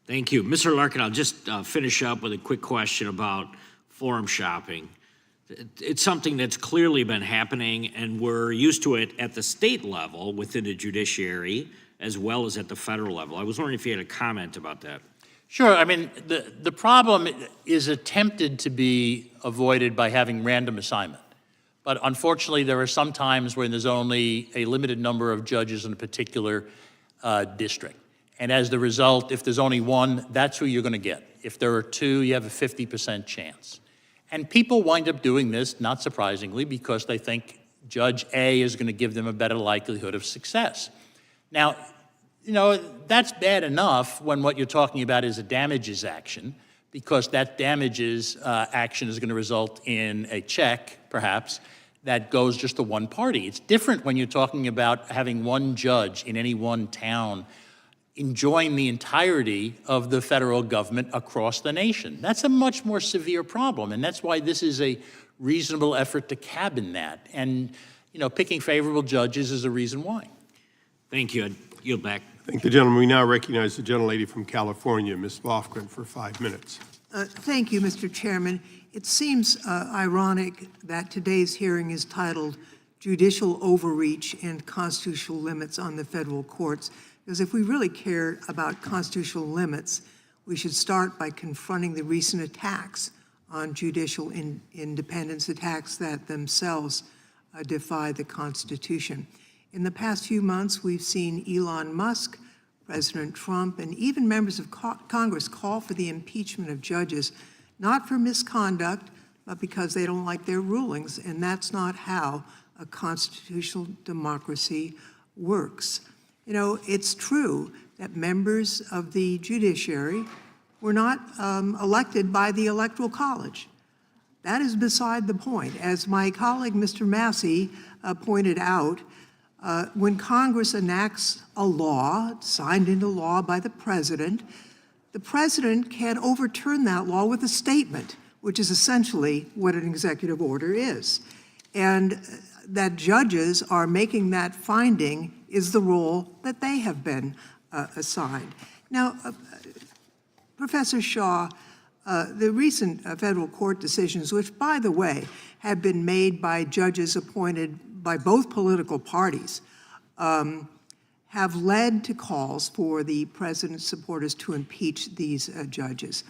Thank you. Mr. Larkin, I'll just finish up with a quick question about forum shopping. It's something that's clearly been happening, and we're used to it at the state level within the judiciary as well as at the federal level. I was wondering if you had a comment about that.
Sure. I mean, the problem is attempted to be avoided by having random assignment. But unfortunately, there are some times when there's only a limited number of judges in a particular district. And as the result, if there's only one, that's who you're going to get. If there are two, you have a 50% chance. And people wind up doing this, not surprisingly, because they think Judge A is going to give them a better likelihood of success. Now, you know, that's bad enough when what you're talking about is a damages action, because that damages action is going to result in a check, perhaps, that goes just to one party. It's different when you're talking about having one judge in any one town enjoying the entirety of the federal government across the nation. That's a much more severe problem, and that's why this is a reasonable effort to cabin that. And, you know, picking favorable judges is a reason why.
Thank you. I yield back.
Thank the gentleman. We now recognize the gentlelady from California, Ms. Lofgren, for 5 minutes.
Thank you, Mr. Chairman. It seems ironic that today's hearing is titled Judicial Overreach and Constitutional Limits on the Federal Courts, because if we really care about constitutional limits, we should start by confronting the recent attacks on judicial independence, attacks that themselves defy the Constitution. In the past few months, we've seen Elon Musk, President Trump, and even members of Congress call for the impeachment of judges, not for misconduct, but because they don't like their rulings, and that's not how a constitutional democracy works. You know, it's true that members of the judiciary were not elected by the Electoral College. That is beside the point. As my colleague, Mr. Massey, pointed out, when Congress enacts a law, signed into law by the president can overturn that law with a statement, which is essentially what an executive order is. And that judges are making that finding is the role that they have been assigned. Now, Professor Shaw, the recent federal court decisions, which, by the way, have been made by judges appointed by both political parties, have led to calls for the president's supporters to impeach these judges.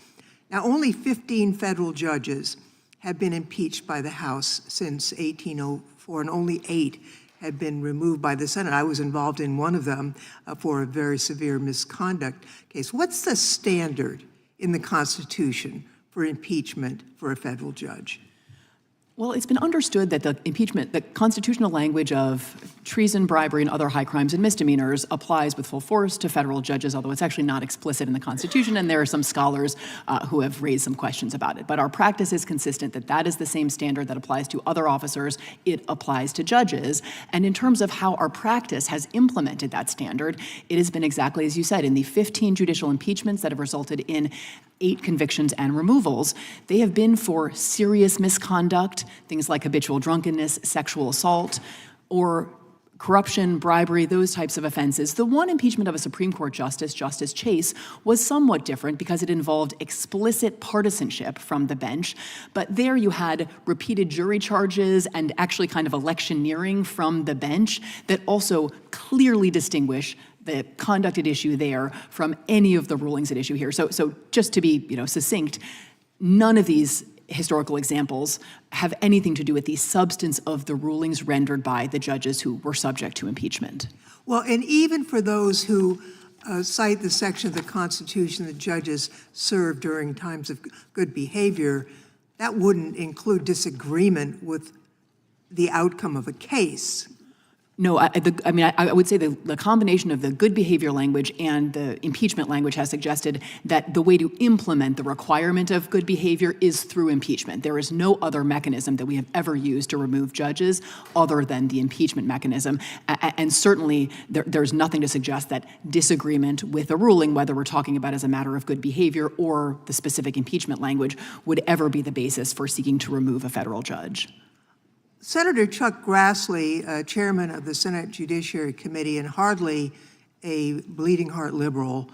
Now, only 15 federal judges have been impeached by the House since 1804, and only 8 had been removed by the Senate. I was involved in one of them for a very severe misconduct case. What's the standard in the Constitution for impeachment for a federal judge?
Well, it's been understood that the constitutional language of treason, bribery, and other high crimes and misdemeanors applies with full force to federal judges, although it's actually not explicit in the Constitution, and there are some scholars who have raised some questions about it. But our practice is consistent that that is the same standard that applies to other officers. It applies to judges. And in terms of how our practice has implemented that standard, it has been exactly as you said. In the 15 judicial impeachments that have resulted in 8 convictions and removals, they have been for serious misconduct, things like habitual drunkenness, sexual assault, or corruption, bribery, those types of offenses. The one impeachment of a Supreme Court justice, Justice Chase, was somewhat different because it involved explicit partisanship from the bench. But there you had repeated jury charges and actually kind of electioneering from the bench that also clearly distinguish the conduct at issue there from any of the rulings at issue here. So just to be succinct, none of these historical examples have anything to do with the substance of the rulings rendered by the judges who were subject to impeachment.
Well, and even for those who cite the section of the Constitution that judges serve during times of good behavior, that wouldn't include disagreement with the outcome of a case.
No, I would say the combination of the good behavior language and the impeachment language has suggested that the way to implement the requirement of good behavior is through impeachment. There is no other mechanism that we have ever used to remove judges other than the impeachment mechanism. And certainly there's nothing to suggest that disagreement with a ruling, whether we're talking about as a matter of good behavior or the specific impeachment language, would ever be the basis for seeking to remove a federal judge.
Senator Chuck Grassley, chairman of the Senate Judiciary Committee and hardly a bleeding heart liberal,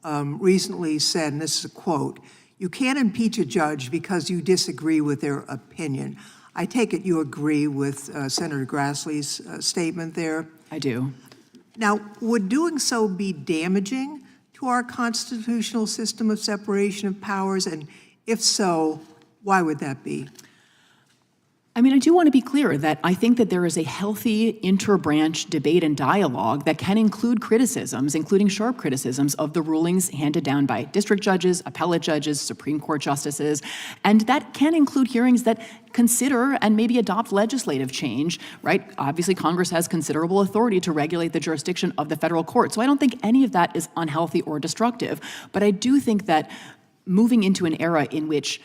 recently said, and this is a quote, "You can't impeach a judge because you disagree with their opinion." I take it you agree with Senator Grassley's statement there?
I do.
Now, would doing so be damaging to our constitutional system of separation of powers? And if so, why would that be?
I do want to be clear that I think that there is a healthy inter-branch debate and dialogue that can include criticisms, including sharp criticisms of the rulings handed down by district judges, appellate judges, Supreme Court justices, and that can include hearings that consider and maybe adopt legislative change, right? Obviously, Congress has considerable authority to regulate the jurisdiction of the federal court, so I don't think any of that is unhealthy or destructive, but I do think that moving into an era in which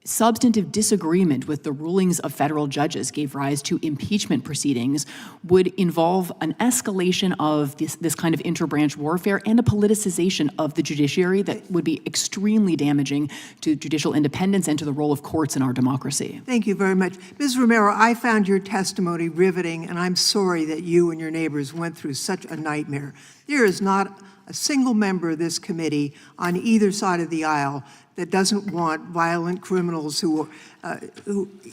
substantive disagreement with the rulings of federal judges gave rise to impeachment proceedings would involve an escalation of this kind of interbranch warfare and a politicization of the judiciary that would be extremely damaging to judicial independence and to the role of courts in our democracy.
Thank you very much. Ms. Romero, I found your testimony riveting, and I'm sorry that you and your neighbors went through such a nightmare. There is not a single member of this committee on either side of the aisle that doesn't want violent criminals who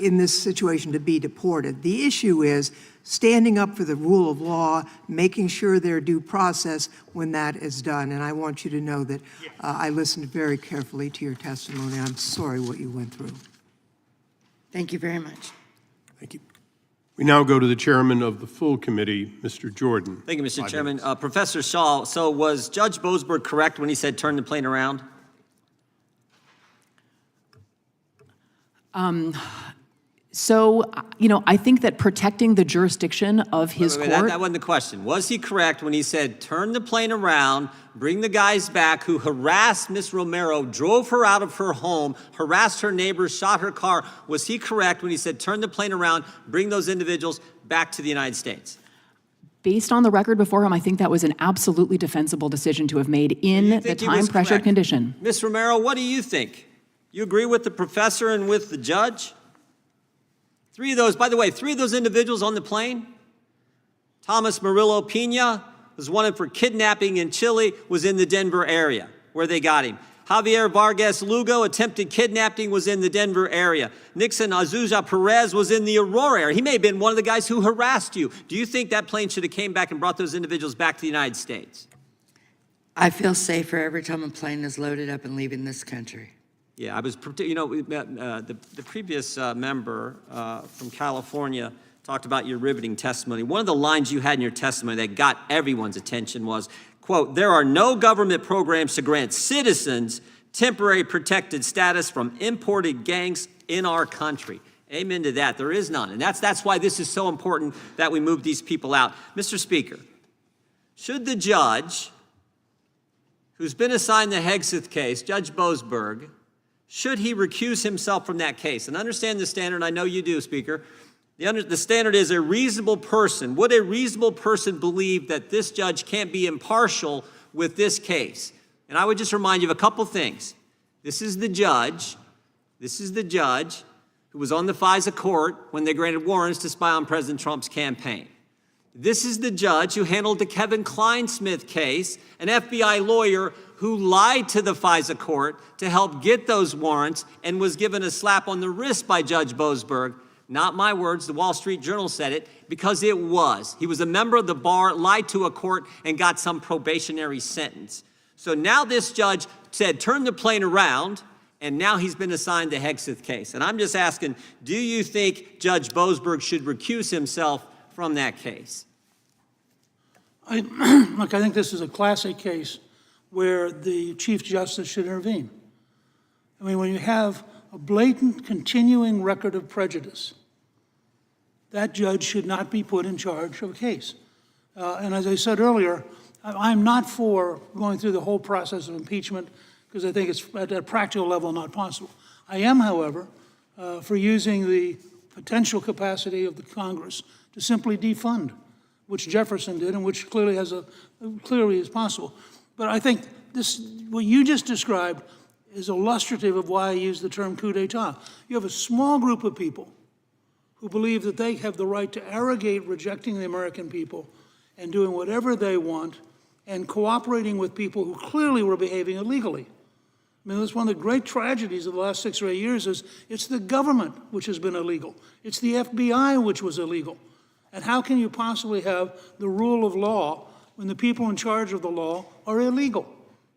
in this situation to be deported. The issue is standing up for the rule of law, making sure their due process when that is done. And I want you to know that I listened very carefully to your testimony. I'm sorry what you went through.
Thank you very much.
Thank you. We now go to the chairman of the full committee, Mr. Jordan.
Thank you, Mr. Chairman. Professor Shaw, so was Judge Boasberg correct when he said turn the plane around?
So, I think that protecting the jurisdiction of his
Wait,
court.
that wasn't the question. Was he correct when he said, turn the plane around, bring the guys back who harassed Ms. Romero, drove her out of her home, harassed her neighbors, shot her car? Was he correct when he said, turn the plane around, bring those individuals back to the United States?
Based on the record before him, I think that was an absolutely defensible decision to have made in the time-pressured condition.
Ms. Romero, what do you think? You agree with the professor and with the judge? By the way, three of those individuals on the plane, Thomas Murillo Pena was wanted for kidnapping in Chile, was in the Denver area where they got him. Javier Vargas Lugo, attempted kidnapping, was in the Denver area. Nixon Azusa Perez was in the Aurora area. He may have been one of the guys who harassed you. Do you think that plane should have came back and brought those individuals back to the United States?
I feel safer every time a plane is loaded up and leaving this country.
Yeah, the previous member from California talked about your riveting testimony. One of the lines you had in your testimony that got everyone's attention was, quote, there are no government programs to grant citizens temporary protected status from imported gangs in our country. Amen to that. There is none. And that's why this is so important that we move these people out. Mr. Speaker, should the judge who's been assigned the Hegseth case, Judge Boasberg, should he recuse himself from that case? And understand the standard, I know you do, Speaker. The standard is a reasonable person. Would a reasonable person believe that this judge can't be impartial with this case? And I would just remind you of a couple things. This is the judge who was on the FISA court when they granted warrants to spy on President Trump's campaign. This is the judge who handled the Kevin Kleinsmith case, an FBI lawyer who lied to the FISA court to help get those warrants and was given a slap on the wrist by Judge Boasberg. Not my words, the Wall Street Journal said it, because it was. He was a member of the bar, lied to a court, and got some probationary sentence. So now this judge said, turn the plane around, and now he's been assigned the Hegseth case. And I'm just asking, do you think Judge Boasberg should recuse himself from that case?
Look, I think this is a classic case where the Chief Justice should intervene. I mean, when you have a blatant, continuing record of prejudice, that judge should not be put in charge of a case. And as I said earlier, I'm not for going through the whole process of impeachment because I think it's at a practical level not possible. I am, however, for using the potential capacity of the Congress to simply defund, which Jefferson did and which clearly is possible. But I think what you just described is illustrative of why I use the term coup d'etat. You have a small group of people who believe that they have the right to arrogate rejecting the American people and doing whatever they want and cooperating with people who clearly were behaving illegally. I mean, that's one of the great tragedies of the last 6 or 8 years is it's the government which has been illegal. It's the FBI which was illegal. And how can you possibly have the rule of law when the people in charge of the law are illegal?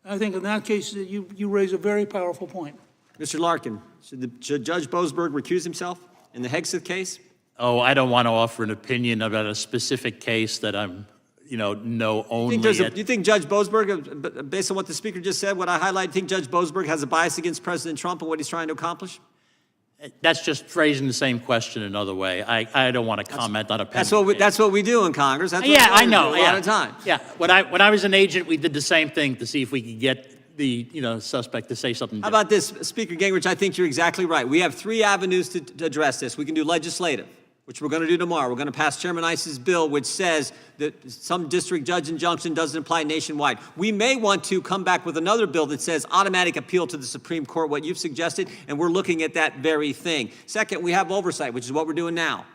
I think in that case, you raise a very powerful point.
Mr. Larkin, should Judge Boasberg recuse himself in the Hegseth case?
Oh, I don't want to offer an opinion about a specific case that I'm, know only.
Do you think Judge Boasberg, based on what the Speaker just said, what I highlighted, think Judge Boasberg has a bias against President Trump and what he's trying to accomplish?
That's just phrasing the same question another way. I don't want to comment on a pending
That's what we do in Congress. That's what
yeah,
we
I know.
do a lot of time.
Yeah, when I was an agent, we did the same thing to see if we could get the suspect to say something
How
different.
about this, Speaker Gingrich? I think you're exactly right. We have 3 avenues to address this. We can do legislative, which we're going to do tomorrow. We're going to pass Chairman Iss's bill, which says that some district judge injunction doesn't apply nationwide. We may want to come back with another bill that says automatic appeal to the Supreme Court, what you've suggested, and we're looking at that very thing. Second, we have oversight, which is what we're doing now.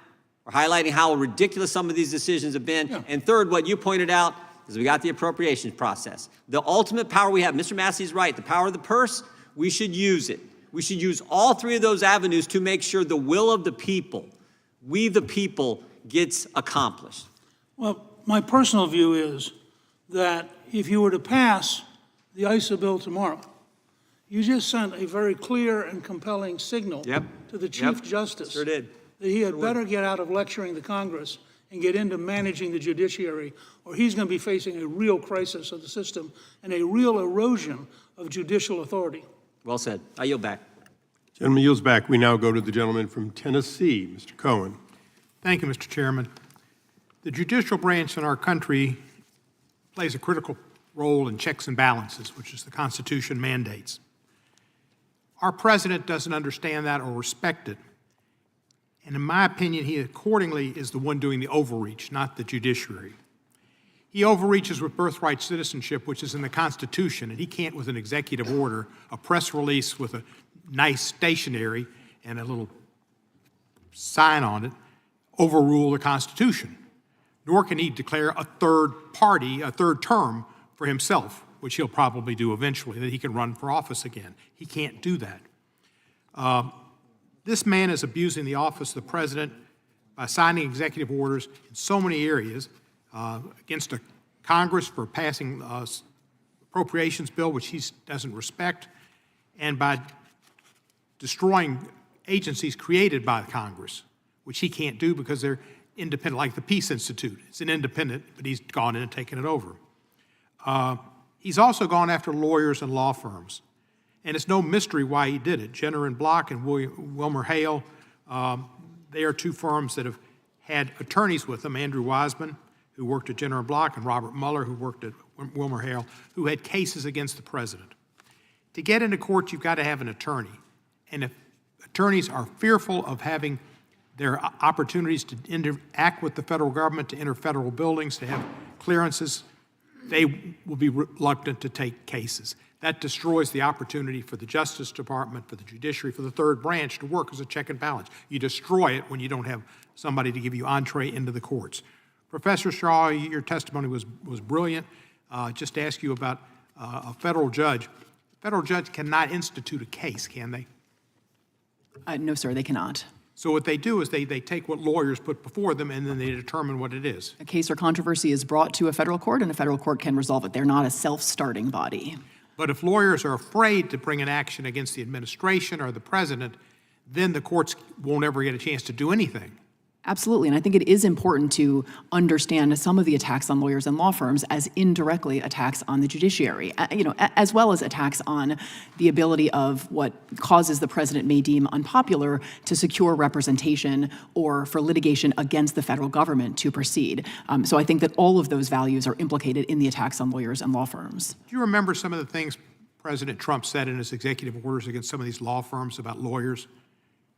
We're highlighting how ridiculous some of these decisions have been. Yeah. And third, what you pointed out is we got the appropriations process. The ultimate power we have, Mr. Massey's right, the power of the purse, we should use it. We should use all 3 of those avenues to make sure the will of the people, we the people, gets accomplished.
Well, my personal view is that if you were to pass the ISA bill tomorrow, you just sent a very clear and compelling signal to the Chief Justice
Sure did.
that he had better get out of lecturing the Congress and get into managing the judiciary, or he's going to be facing a real crisis of the system and a real erosion of judicial authority.
Well said. I yield back.
Gentleman yields back. We now go to the gentleman from Tennessee, Mr. Cohen.
Thank you, Mr. Chairman. The judicial branch in our country plays a critical role in checks and balances, which is the Constitution mandates. Our president doesn't understand that or respect it. And in my opinion, he accordingly is the one doing the overreach, not the judiciary. He overreaches with birthright citizenship, which is in the Constitution, and he can't, with an executive order, a press release with a nice stationery and a little sign on it, overrule the Constitution. Nor can he declare a third party, a third term for himself, which he'll probably do eventually, that he can run for office again. He can't do that. This man is abusing the office of the president by signing executive orders in so many areas against a Congress for passing appropriations bill, which he doesn't respect, and by destroying agencies created by Congress, which he can't do because they're independent, like the Peace Institute. It's an independent, but he's gone in and taken it over. He's also gone after lawyers and law firms. And it's no mystery why he did it. Jenner and Block and Wilmer Hale, they are two firms that have had attorneys with them, Andrew Wiseman, who worked at Jenner and Block, and Robert Mueller, who worked at Wilmer Hale, who had cases against the president. To get into court, you've got to have an attorney. And if attorneys are fearful of having their opportunities to interact with the federal government, to enter federal buildings, to have clearances, they will be reluctant to take cases. That destroys the opportunity for the Justice Department, for the Judiciary, for the third branch to work as a check and balance. You destroy it when you don't have somebody to give you entree into the courts. Professor Shaw, your testimony was brilliant. Just to ask you about a federal judge. A federal judge cannot institute a case, can they?
No, sir, they cannot.
So what they do is they take what lawyers put before them and then they determine what it is.
A case or controversy is brought to a federal court, and a federal court can resolve it. They're not a self-starting body.
But if lawyers are afraid to bring an action against the administration or the president, then the courts won't ever get a chance to do anything.
Absolutely, and I think it is important to understand some of the attacks on lawyers and law firms as indirectly attacks on the judiciary, as well as attacks on the ability of what causes the president may deem unpopular to secure representation or for litigation against the federal government to proceed. So I think that all of those values are implicated in the attacks on lawyers and law firms.
Do you remember some of the things President Trump said in his executive orders against some of these law firms about lawyers?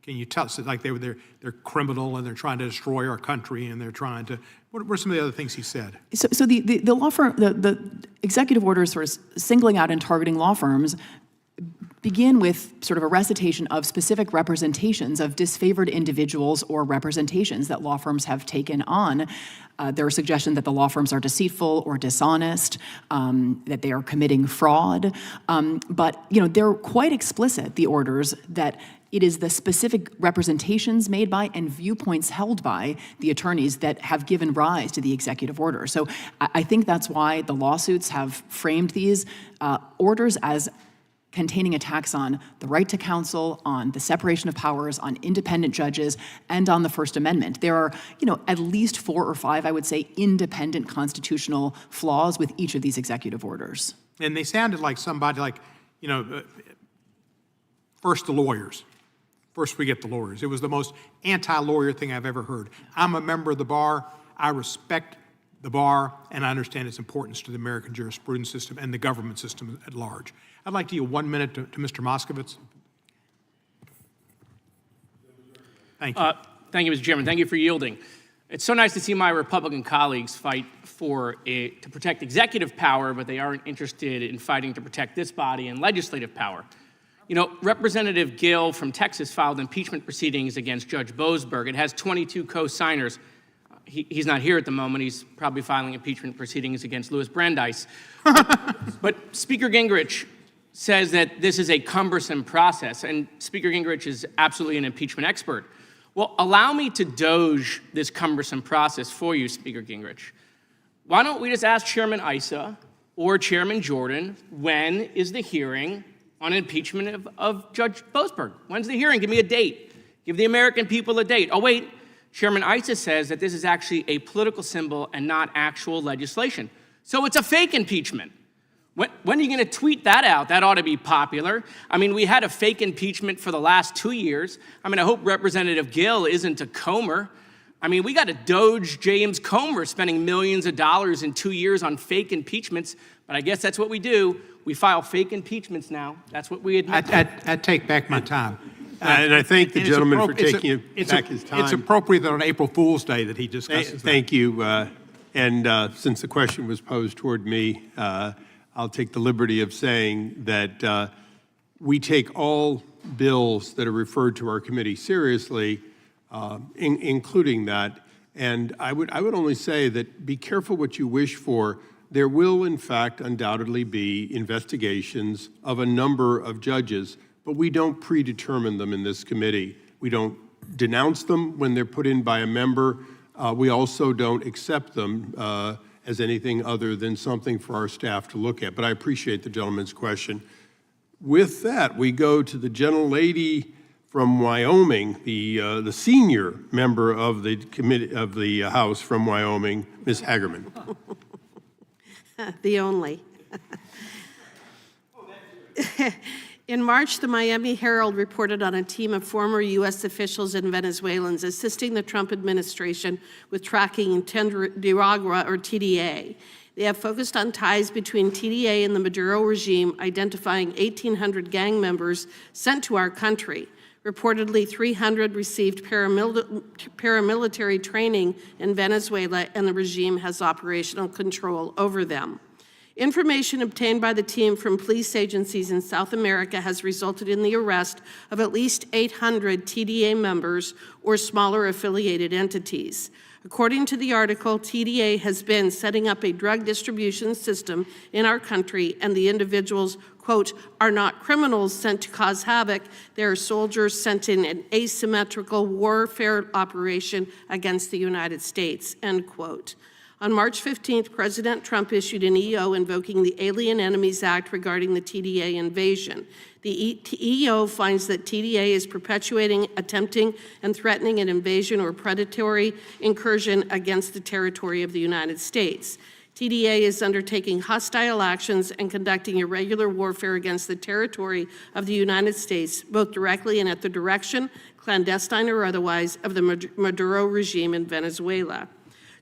Can you tell us, like they're criminal and they're trying to destroy our country and they're trying to, what were some of the other things he said?
So the law firm, the executive orders sort of singling out and targeting law firms begin with sort of a recitation of specific representations of disfavored individuals or representations that law firms have taken on. There are suggestions that the law firms are deceitful or dishonest, that they are committing fraud. But they're quite explicit, the orders, that it is the specific representations made by and viewpoints held by the attorneys that have given rise to the executive order. So I think that's why the lawsuits have framed these orders as containing attacks on the right to counsel, on the separation of powers, on independent judges, and on the First Amendment. There are, at least 4 or 5, I would say, independent constitutional flaws with each of these executive orders.
And they sounded like somebody like, first the lawyers. First we get the lawyers. It was the most anti-lawyer thing I've ever heard. I'm a member of the bar. I respect the bar, and I understand its importance to the American jurisprudence system and the government system at large. I'd like to yield 1 minute to Mr. Moskowitz. Thank you.
Thank you, Mr. Chairman. Thank you for yielding. It's so nice to see my Republican colleagues fight to protect executive power, but they aren't interested in fighting to protect this body and legislative power. Representative Gill from Texas filed impeachment proceedings against Judge Boasberg. It has 22 co-signers. He's not here at the moment. He's probably filing impeachment proceedings against Louis Brandeis. But Speaker Gingrich says that this is a cumbersome process, and Speaker Gingrich is absolutely an impeachment expert. Well, allow me to doge this cumbersome process for you, Speaker Gingrich. Why don't we just ask Chairman Issa or Chairman Jordan, when is the hearing on impeachment of Judge Boasberg? When's the hearing? Give me a date. Give the American people a date. Oh, wait, Chairman Issa says that this is actually a political symbol and not actual legislation. So it's a fake impeachment. When are you going to tweet that out? That ought to be popular. I mean, we had a fake impeachment for the last 2 years. I mean, I hope Representative Gill isn't a Comer. I mean, we got a Doge James Comer spending millions of dollars in 2 years on fake impeachments, but I guess that's what we do. We file fake impeachments now. That's what we admit.
I take back my time.
And I thank the
And
gentleman for taking back his time.
It's appropriate that on April Fool's Day that he discusses that.
Thank you. And since the question was posed toward me, I'll take the liberty of saying that we take all bills that are referred to our committee seriously, including that. And I would only say that be careful what you wish for. There will, in fact, undoubtedly be investigations of a number of judges, but we don't predetermine them in this committee. We don't denounce them when they're put in by a member. We also don't accept them as anything other than something for our staff to look at. But I appreciate the gentleman's question. With that, we go to the gentlelady from Wyoming, the senior member of the committee of the House from Wyoming, Ms. Hagerman.
The only. In March, the Miami Herald reported on a team of former U.S. officials and Venezuelans assisting the Trump administration with tracking Tendagua, or TDA. They have focused on ties between TDA and the Maduro regime, identifying 1,800 gang members sent to our country. Reportedly, 300 received paramilitary training in Venezuela, and the regime has operational control over them. Information obtained by the team from police agencies in South America has resulted in the arrest of at least 800 TDA members or smaller affiliated entities. According to the article, TDA has been setting up a drug distribution system in our country, and the individuals, quote, are not criminals sent to cause havoc. They are soldiers sent in an asymmetrical warfare operation against the United States, end quote. On March 15th, President Trump issued an EO invoking the Alien Enemies Act regarding the TDA invasion. The EO finds that TDA is perpetuating, attempting, and threatening an invasion or predatory incursion against the territory of the United States. TDA is undertaking hostile actions and conducting irregular warfare against the territory of the United States, both directly and at the direction, clandestine or otherwise, of the Maduro regime in Venezuela.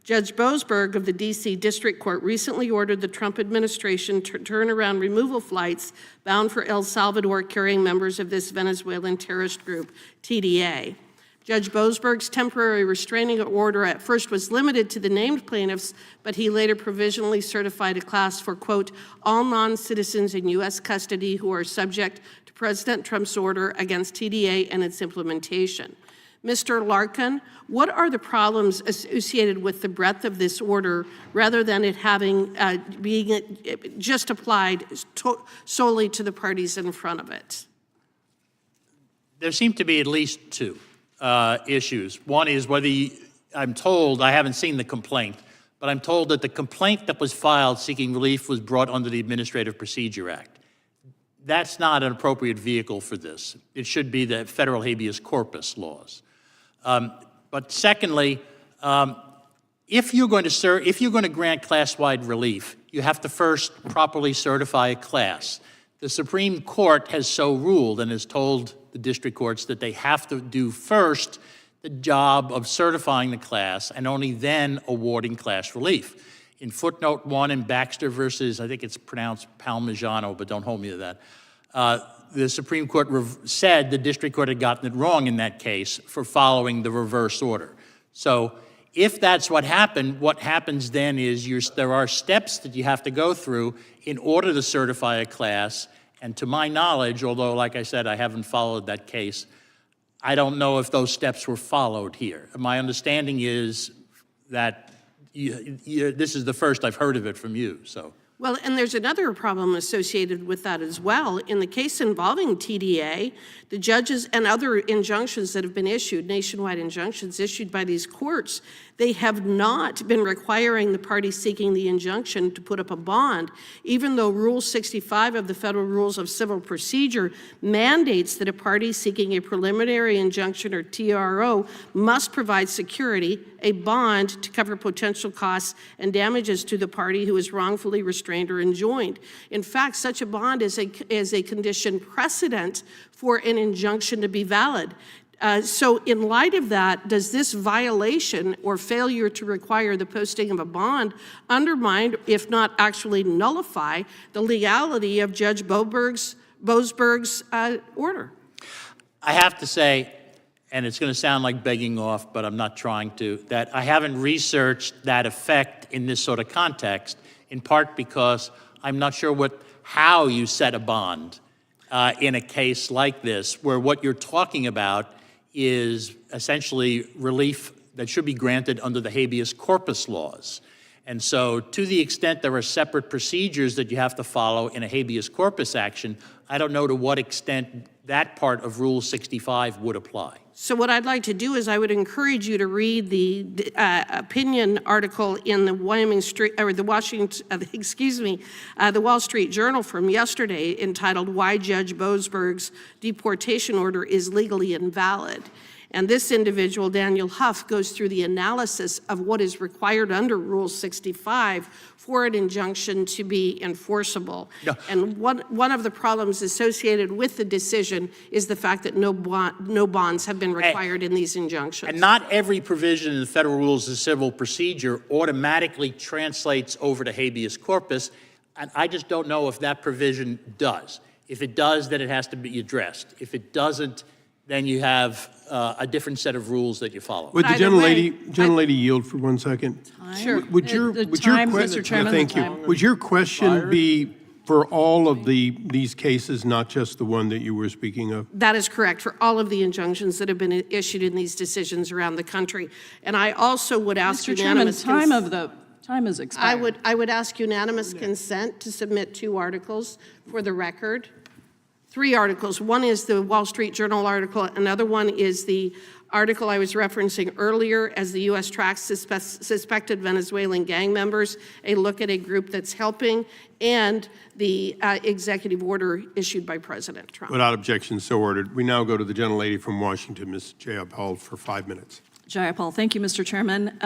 Judge Boasberg of the D.C. District Court recently ordered the Trump administration to turn around removal flights bound for El Salvador carrying members of this Venezuelan terrorist group, TDA. Judge Boasberg's temporary restraining order at first was limited to the named plaintiffs, but he later provisionally certified a class for, quote, all non-citizens in U.S. custody who are subject to President Trump's order against TDA and its implementation. Mr. Larkin, what are the problems associated with the breadth of this order rather than it having being just applied solely to the parties in front of it?
There seem to be at least two issues. One is whether I'm told, I haven't seen the complaint, but I'm told that the complaint that was filed seeking relief was brought under the Administrative Procedure Act. That's not an appropriate vehicle for this. It should be the federal habeas corpus laws. But secondly, if you're going to grant class-wide relief, you have to first properly certify a class. The Supreme Court has so ruled and has told the district courts that they have to do first the job of certifying the class and only then awarding class relief. In footnote 1 in Baxter versus, I think it's pronounced Palmigiano, but don't hold me to that, the Supreme Court said the district court had gotten it wrong in that case for following the reverse order. So if that's what happens then is there are steps that you have to go through in order to certify a class. And to my knowledge, although like I said, I haven't followed that case, I don't know if those steps were followed here. My understanding is that this is the first I've heard of it from you, so.
Well, and there's another problem associated with that as well. In the case involving TDA, the judges and other injunctions that have been issued, nationwide injunctions issued by these courts, They have not been requiring the party seeking the injunction to put up a bond, even though Rule 65 of the Federal Rules of Civil Procedure mandates that a party seeking a preliminary injunction or TRO must provide security, a bond to cover potential costs and damages to the party who is wrongfully restrained or enjoined. In fact, such a bond is a condition precedent for an injunction to be valid. So in light of that, does this violation or failure to require the posting of a bond undermine, if not actually nullify, the legality of Judge Boasberg's order?
I have to say, and it's going to sound like begging off, but I'm not trying to, that I haven't researched that effect in this sort of context, in part because I'm not sure how you set a bond in a case like this, where what you're talking about is essentially relief that should be granted under the habeas corpus laws. And so to the extent there are separate procedures that you have to follow in a habeas corpus action, I don't know to what extent that part of Rule 65 would apply.
So what I'd like to do is I would encourage you to read the opinion article in the the Wall Street Journal from yesterday entitled "Why Judge Boasberg's Deportation Order is Legally Invalid." And this individual, Daniel Huff, goes through the analysis of what is required under Rule 65 for an injunction to be enforceable. No. And one of the problems associated with the decision is the fact that no bonds have been required in these injunctions.
And not every provision in the Federal Rules of Civil Procedure automatically translates over to habeas corpus, and I just don't know if that provision does. If it does, then it has to be addressed. If it doesn't, then you have a different set of rules that you follow.
Would the gentlelady yield for 1 second?
Sure.
Would your
Mr. Chairman,
thank you. Would your question be for all of these cases, not just the one that you were speaking of?
That is correct, for all of the injunctions that have been issued in these decisions around the country. And I also would ask unanimous
time has expired.
I would ask unanimous consent to submit 2 articles for the record. 3 articles. One is the Wall Street Journal article. Another one is the article I was referencing earlier, as the U.S. tracks suspected Venezuelan gang members, a look at a group that's helping, and the executive order issued by President Trump.
Without objection, so ordered. We now go to the gentlelady from Washington, Ms. Jayapal, for 5 minutes.
Jayapal, thank you, Mr. Chairman.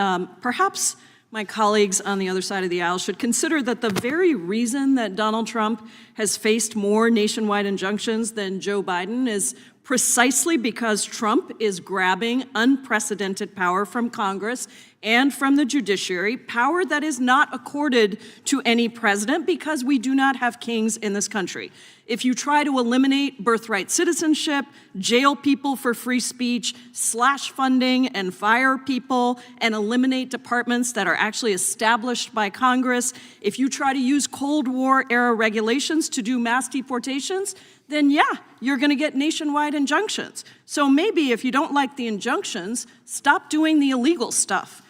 Perhaps my colleagues on the other side of the aisle should consider that the very reason that Donald Trump has faced more nationwide injunctions than Joe Biden is precisely because Trump is grabbing unprecedented power from Congress and from the judiciary, power that is not accorded to any president because we do not have kings in this country. If you try to eliminate birthright citizenship, jail people for free speech, slash funding and fire people, and eliminate departments that are actually established by Congress, if you try to use Cold War era regulations to do mass deportations, then yeah, you're gonna get nationwide injunctions. So maybe if you don't like the injunctions, stop doing the illegal stuff.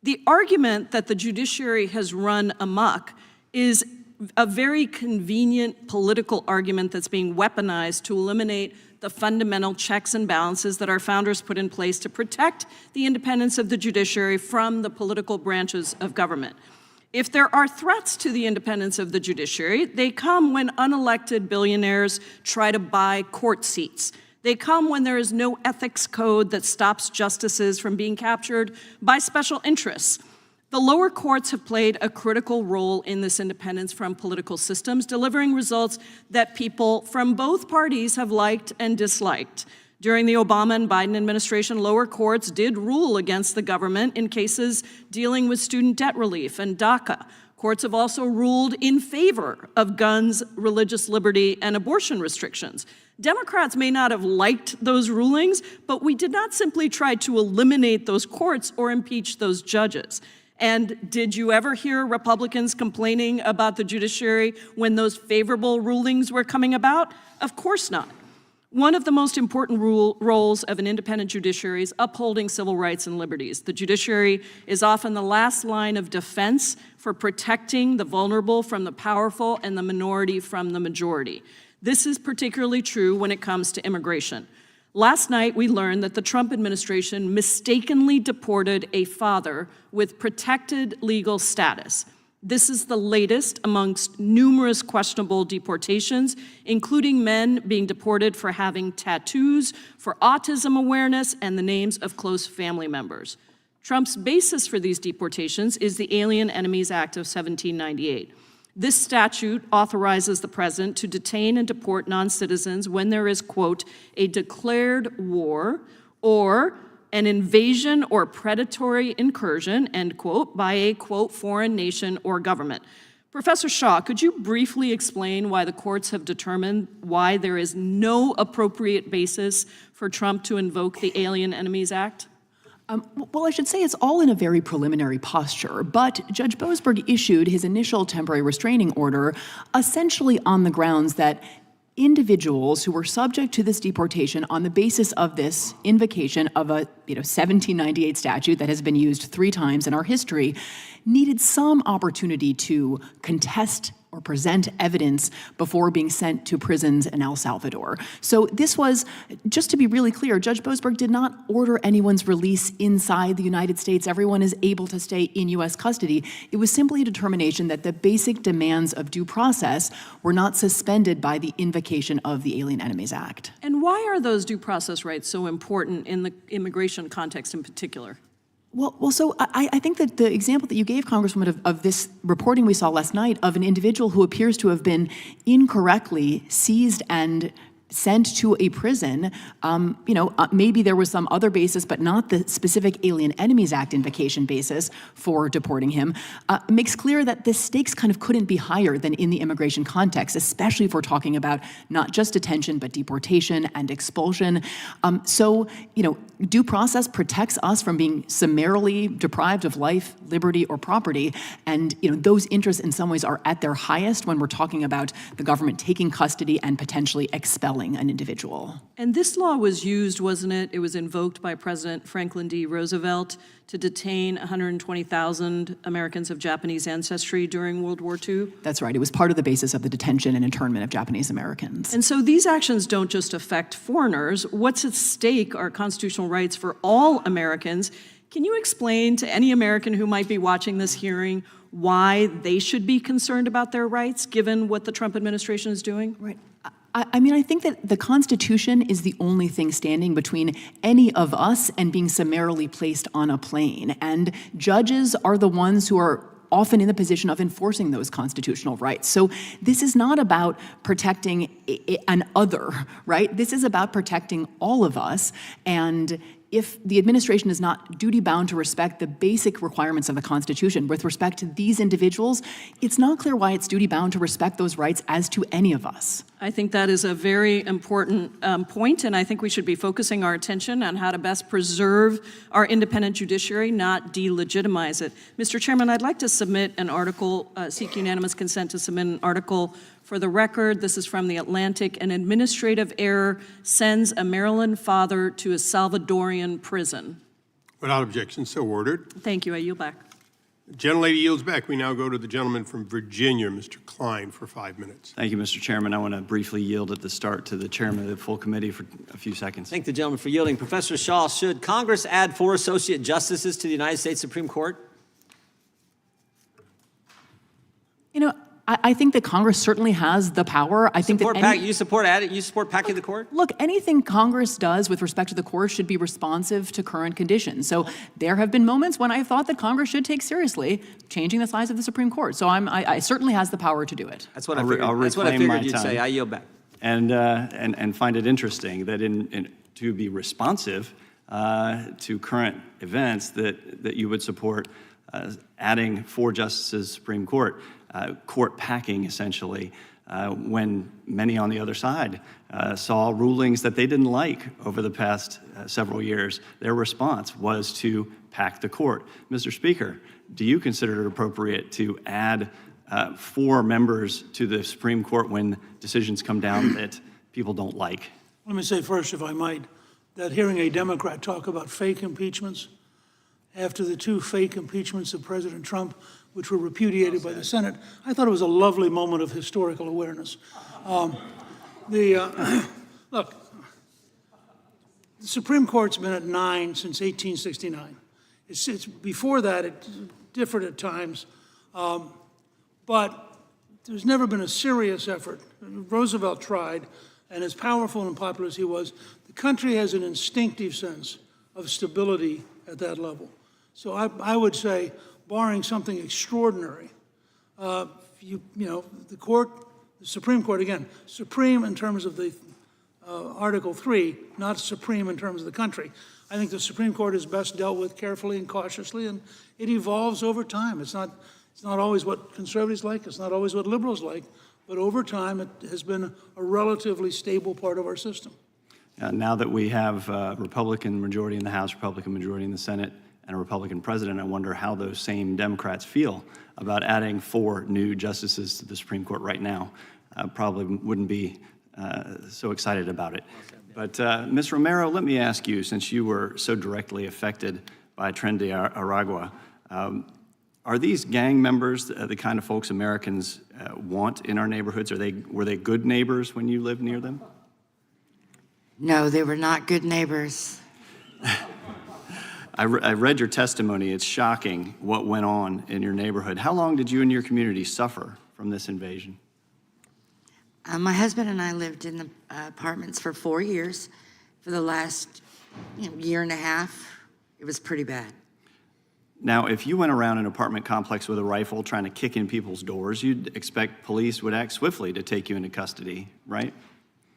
The argument that the judiciary has run amok is a very convenient political argument that's being weaponized to eliminate the fundamental checks and balances that our founders put in place to protect the independence of the judiciary from the political branches of government. If there are threats to the independence of the judiciary, they come when unelected billionaires try to buy court seats. They come when there is no ethics code that stops justices from being captured by special interests. The lower courts have played a critical role in this independence from political systems, delivering results that people from both parties have liked and disliked. During the Obama and Biden administration, lower courts did rule against the government in cases dealing with student debt relief and DACA. Courts have also ruled in favor of guns, religious liberty, and abortion restrictions. Democrats may not have liked those rulings, but we did not simply try to eliminate those courts or impeach those judges. And did you ever hear Republicans complaining about the judiciary when those favorable rulings were coming about? Of course not. One of the most important roles of an independent judiciary is upholding civil rights and liberties. The judiciary is often the last line of defense for protecting the vulnerable from the powerful and the minority from the majority. This is particularly true when it comes to immigration. Last night, we learned that the Trump administration mistakenly deported a father with protected legal status. This is the latest amongst numerous questionable deportations, including men being deported for having tattoos, for autism awareness, and the names of close family members. Trump's basis for these deportations is the Alien Enemies Act of 1798. This statute authorizes the president to detain and deport non-citizens when there is, quote, a declared war or an invasion or predatory incursion, end quote, by a, quote, foreign nation or government. Professor Shaw, could you briefly explain why the courts have determined why there is no appropriate basis for Trump to invoke the Alien Enemies Act?
Well, I should say it's all in a very preliminary posture, but Judge Boasberg issued his initial temporary restraining order essentially on the grounds that individuals who were subject to this deportation on the basis of this invocation of a 1798 statute that has been used 3 times in our history needed some opportunity to contest or present evidence before being sent to prisons in El Salvador. So this was, just to be really clear, Judge Boasberg did not order anyone's release inside the United States. Everyone is able to stay in U.S. custody. It was simply a determination that the basic demands of due process were not suspended by the invocation of the Alien Enemies Act.
And why are those due process rights so important in the immigration context in particular?
Well, so I think that the example that you gave, Congresswoman, of this reporting we saw last night of an individual who appears to have been incorrectly seized and sent to a prison, maybe there was some other basis, but not the specific Alien Enemies Act invocation basis for deporting him, makes clear that the stakes kind of couldn't be higher than in the immigration context, especially if we're talking about not just detention, but deportation and expulsion. Due process protects us from being summarily deprived of life, liberty, or property, and those interests in some ways are at their highest when we're talking about the government taking custody and potentially expelling an individual.
And this law was used, wasn't it? It was invoked by President Franklin D. Roosevelt to detain 120,000 Americans of Japanese ancestry during World War II?
That's right. It was part of the basis of the detention and internment of Japanese Americans.
And so these actions don't just affect foreigners. What's at stake are constitutional rights for all Americans. Can you explain to any American who might be watching this hearing why they should be concerned about their rights, given what the Trump administration is doing?
Right. I think that the Constitution is the only thing standing between any of us and being summarily placed on a plane. And judges are the ones who are often in the position of enforcing those constitutional rights. So this is not about protecting an other, right? This is about protecting all of us. And if the administration is not duty-bound to respect the basic requirements of the Constitution with respect to these individuals, it's not clear why it's duty-bound to respect those rights as to any of us.
I think that is a very important point, and I think we should be focusing our attention on how to best preserve our independent judiciary, not delegitimize it. Mr. Chairman, I'd like to submit an article, seek unanimous consent to submit an article for the record. This is from The Atlantic. An administrative error sends a Maryland father to a Salvadorian prison.
Without objection, so ordered.
Thank you. I yield back.
The gentlelady yields back. We now go to the gentleman from Virginia, Mr. Klein, for 5 minutes.
Thank you, Mr. Chairman. I want to briefly yield at the start to the chairman of the full committee for a few seconds.
Thank the gentleman for yielding. Professor Shaw, should Congress add 4 associate justices to the United States Supreme Court?
I think that Congress certainly has the power. I think that
you support packing the court?
Look, anything Congress does with respect to the court should be responsive to current conditions. So there have been moments when I thought that Congress should take seriously changing the size of the Supreme Court. So I certainly has the power to do it.
That's what I figured you'd say. I yield back.
And find it interesting that to be responsive to current events that you would support adding 4 justices to the Supreme Court. Court packing, essentially, when many on the other side saw rulings that they didn't like over the past several years. Their response was to pack the court. Mr. Speaker, do you consider it appropriate to add 4 members to the Supreme Court when decisions come down that people don't like?
Let me say first, if I might, that hearing a Democrat talk about fake impeachments after the 2 fake impeachments of President Trump, which were repudiated by the Senate, I thought it was a lovely moment of historical awareness. Look, The Supreme Court's been at 9 since 1869. It's before that, it differed at times, but there's never been a serious effort. Roosevelt tried, and as powerful and popular as he was, the country has an instinctive sense of stability at that level. So I would say, barring something extraordinary, the Supreme Court, again, supreme in terms of the Article 3, not supreme in terms of the country. I think the Supreme Court is best dealt with carefully and cautiously, and it evolves over time. It's not always what conservatives like, it's not always what liberals like, but over time it has been a relatively stable part of our system.
Now that we have a Republican majority in the House, Republican majority in the Senate, and a Republican president, I wonder how those same Democrats feel about adding 4 new justices to the Supreme Court right now. Probably wouldn't be so excited about it. But Ms. Romero, let me ask you, since you were so directly affected by Tren de Aragua, are these gang members the kind of folks Americans want in our neighborhoods? Were they good neighbors when you lived near them?
No, they were not good neighbors.
I read your testimony. It's shocking what went on in your neighborhood. How long did you and your community suffer from this invasion?
My husband and I lived in the apartments for 4 years. For the last year and a half, it was pretty bad.
Now, if you went around an apartment complex with a rifle trying to kick in people's doors, you'd expect police would act swiftly to take you into custody, right?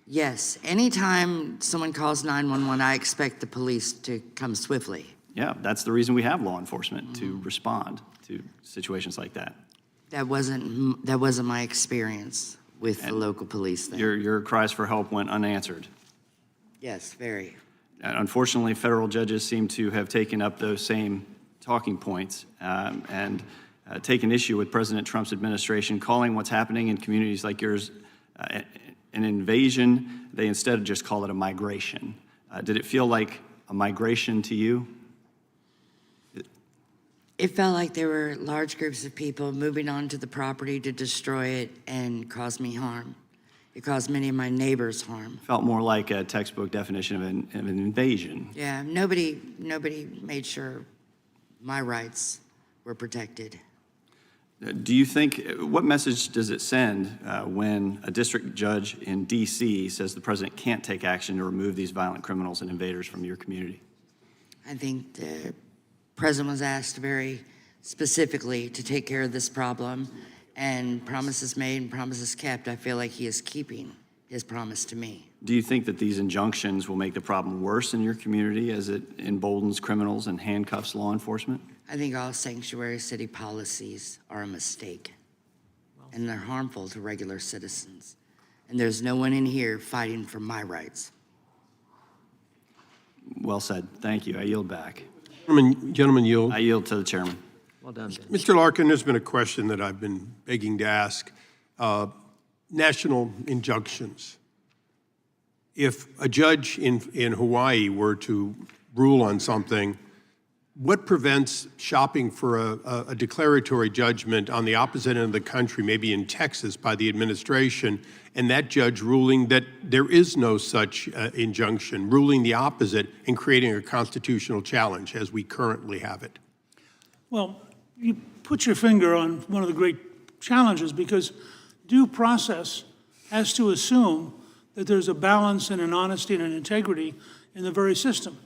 Yes, anytime someone calls 911, I expect the police to come swiftly.
Yeah, that's the reason we have law enforcement, to respond to situations like that.
That wasn't my experience with the local police there.
Your cries for help went unanswered.
Yes, very.
Unfortunately, federal judges seem to have taken up those same talking points and taken issue with President Trump's administration, calling what's happening in communities like yours an invasion. They instead just call it a migration. Did it feel like a migration to you?
It felt like there were large groups of people moving onto the property to destroy it and cause me harm. It caused many of my neighbors harm.
Felt more like a textbook definition of an invasion.
Yeah, nobody made sure my rights were protected.
Do you think, what message does it send when a district judge in D.C. says the president can't take action to remove these violent criminals and invaders from your community?
I think the president was asked very specifically to take care of this problem, and promises made and promises kept. I feel like he is keeping his promise to me.
Do you think that these injunctions will make the problem worse in your community as it emboldens criminals and handcuffs law enforcement?
I think all sanctuary city policies are a mistake, and they're harmful to regular citizens. And there's no one in here fighting for my rights.
Well said. Thank you. I yield back.
Gentlemen yield.
I yield to the chairman.
Well done, Ben.
Mr. Larkin, there's been a question that I've been begging to ask. National injunctions. If a judge in Hawaii were to rule on something, what prevents shopping for a declaratory judgment on the opposite end of the country, maybe in Texas by the administration, and that judge ruling that there is no such injunction, ruling the opposite and creating a constitutional challenge as we currently have it?
Well, you put your finger on one of the great challenges, because due process has to assume that there's a balance and an honesty and an integrity in the very system.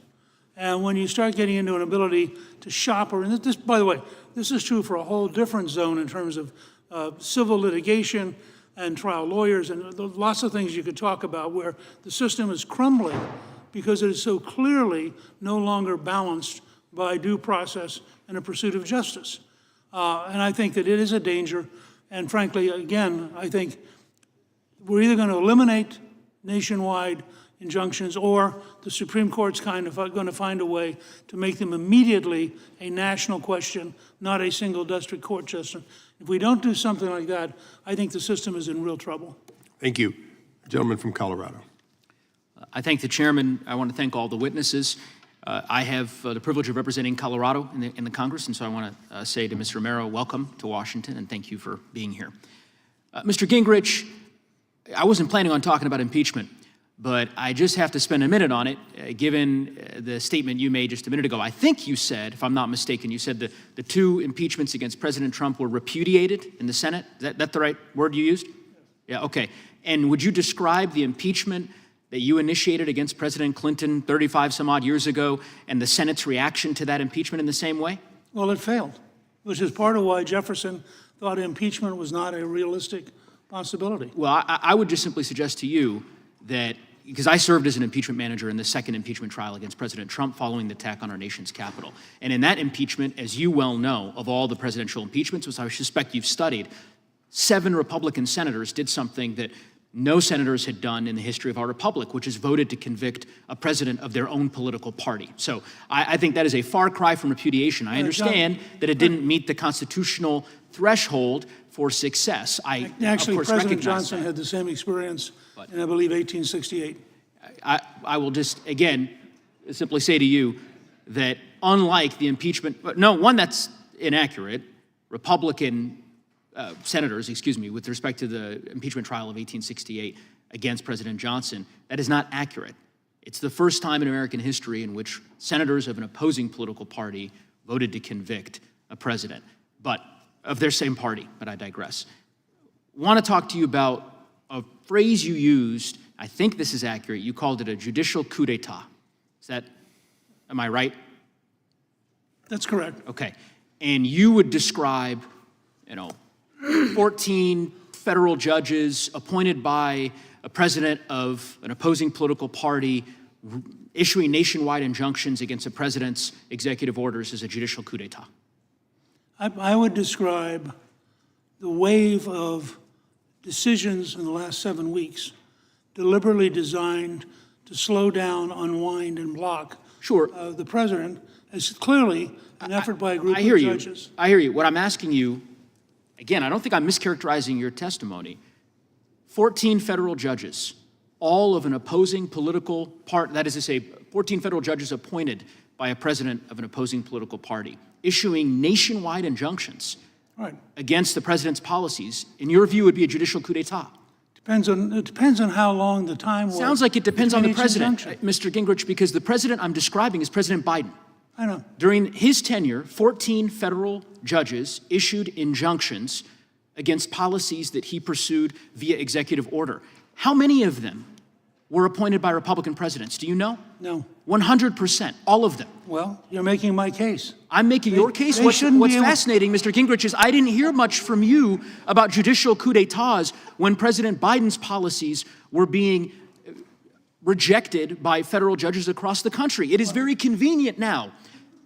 And when you start getting into an ability to shop, or this, by the way, this is true for a whole different zone in terms of civil litigation and trial lawyers and lots of things you could talk about where the system is crumbling because it is so clearly no longer balanced by due process and a pursuit of justice. And I think that it is a danger. And frankly, again, I think we're either going to eliminate nationwide injunctions, or the Supreme Court's kind of going to find a way to make them immediately a national question, not a single district court system. If we don't do something like that, I think the system is in real trouble.
Thank you. Gentleman from Colorado.
I thank the chairman. I want to thank all the witnesses. I have the privilege of representing Colorado in the Congress, and so I want to say to Ms. Romero, welcome to Washington, and thank you for being here. Mr. Gingrich, I wasn't planning on talking about impeachment, but I just have to spend a minute on it, given the statement you made just a minute ago. I think you said, if I'm not mistaken, you said the 2 impeachments against President Trump were repudiated in the Senate. Is that the right word you used? Yeah, okay. And would you describe the impeachment that you initiated against President Clinton 35 some odd years ago and the Senate's reaction to that impeachment in the same way?
Well, it failed, which is part of why Jefferson thought impeachment was not a realistic possibility.
Well, I would just simply suggest to you that, because I served as an impeachment manager in the second impeachment trial against President Trump following the attack on our nation's capital. And in that impeachment, as you well know, of all the presidential impeachments, which I suspect you've studied, 7 Republican senators did something that no senators had done in the history of our republic, which is voted to convict a president of their own political party. So I think that is a far cry from repudiation. I understand that it didn't meet the constitutional threshold for success. I,
Actually,
of course,
President
recognize
Johnson
that.
had the same experience in, I believe, 1868.
I will just, again, simply say to you that unlike the impeachment, one that's inaccurate, Republican senators, with respect to the impeachment trial of 1868 against President Johnson, that is not accurate. It's the first time in American history in which senators of an opposing political party voted to convict a president, but of their same party, but I digress. Want to talk to you about a phrase you used. I think this is accurate. You called it a judicial coup d'etat. Am I right?
That's correct.
Okay. And you would describe, 14 federal judges appointed by a president of an opposing political party issuing nationwide injunctions against a president's executive orders as a judicial coup d'etat.
I would describe the wave of decisions in the last 7 weeks deliberately designed to slow down, unwind, and block the president as clearly an effort by a group of judges.
I hear you. What I'm asking you, again, I don't think I'm mischaracterizing your testimony. 14 federal judges, all of an opposing political party, that is to say, 14 federal judges appointed by a president of an opposing political party, issuing nationwide injunctions against the president's policies, in your view, would be a judicial coup d'etat.
It depends on how long the time was.
Sounds like it depends on the
between each
president,
injunction.
Mr. Gingrich, because the president I'm describing is President Biden.
I know.
During his tenure, 14 federal judges issued injunctions against policies that he pursued via executive order. How many of them were appointed by Republican presidents? Do you know?
No.
100%, all of them.
Well, you're making my case.
I'm making your case.
they
What's
shouldn't be able-
fascinating, Mr. Gingrich, is I didn't hear much from you about judicial coup d'etats when President Biden's policies were being rejected by federal judges across the country. It is very convenient now,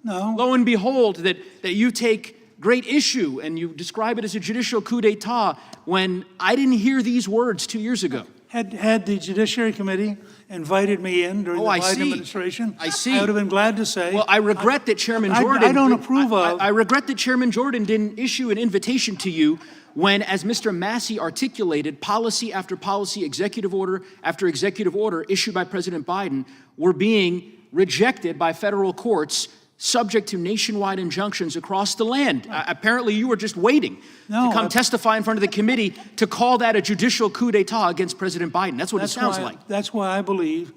lo and behold, that you take great issue and you describe it as a judicial coup d'etat when I didn't hear these words 2 years ago.
Had the Judiciary Committee invited me in during the Biden administration,
I see.
I would have been glad to say.
Well, I regret that Chairman Jordan.
I don't approve of.
I regret that Chairman Jordan didn't issue an invitation to you when, as Mr. Massey articulated, policy after policy, executive order after executive order issued by President Biden were being rejected by federal courts, subject to nationwide injunctions across the land. Apparently, you were just waiting to come testify in front of the committee to call that a judicial coup d'etat against President Biden. That's what it sounds like.
That's why I believe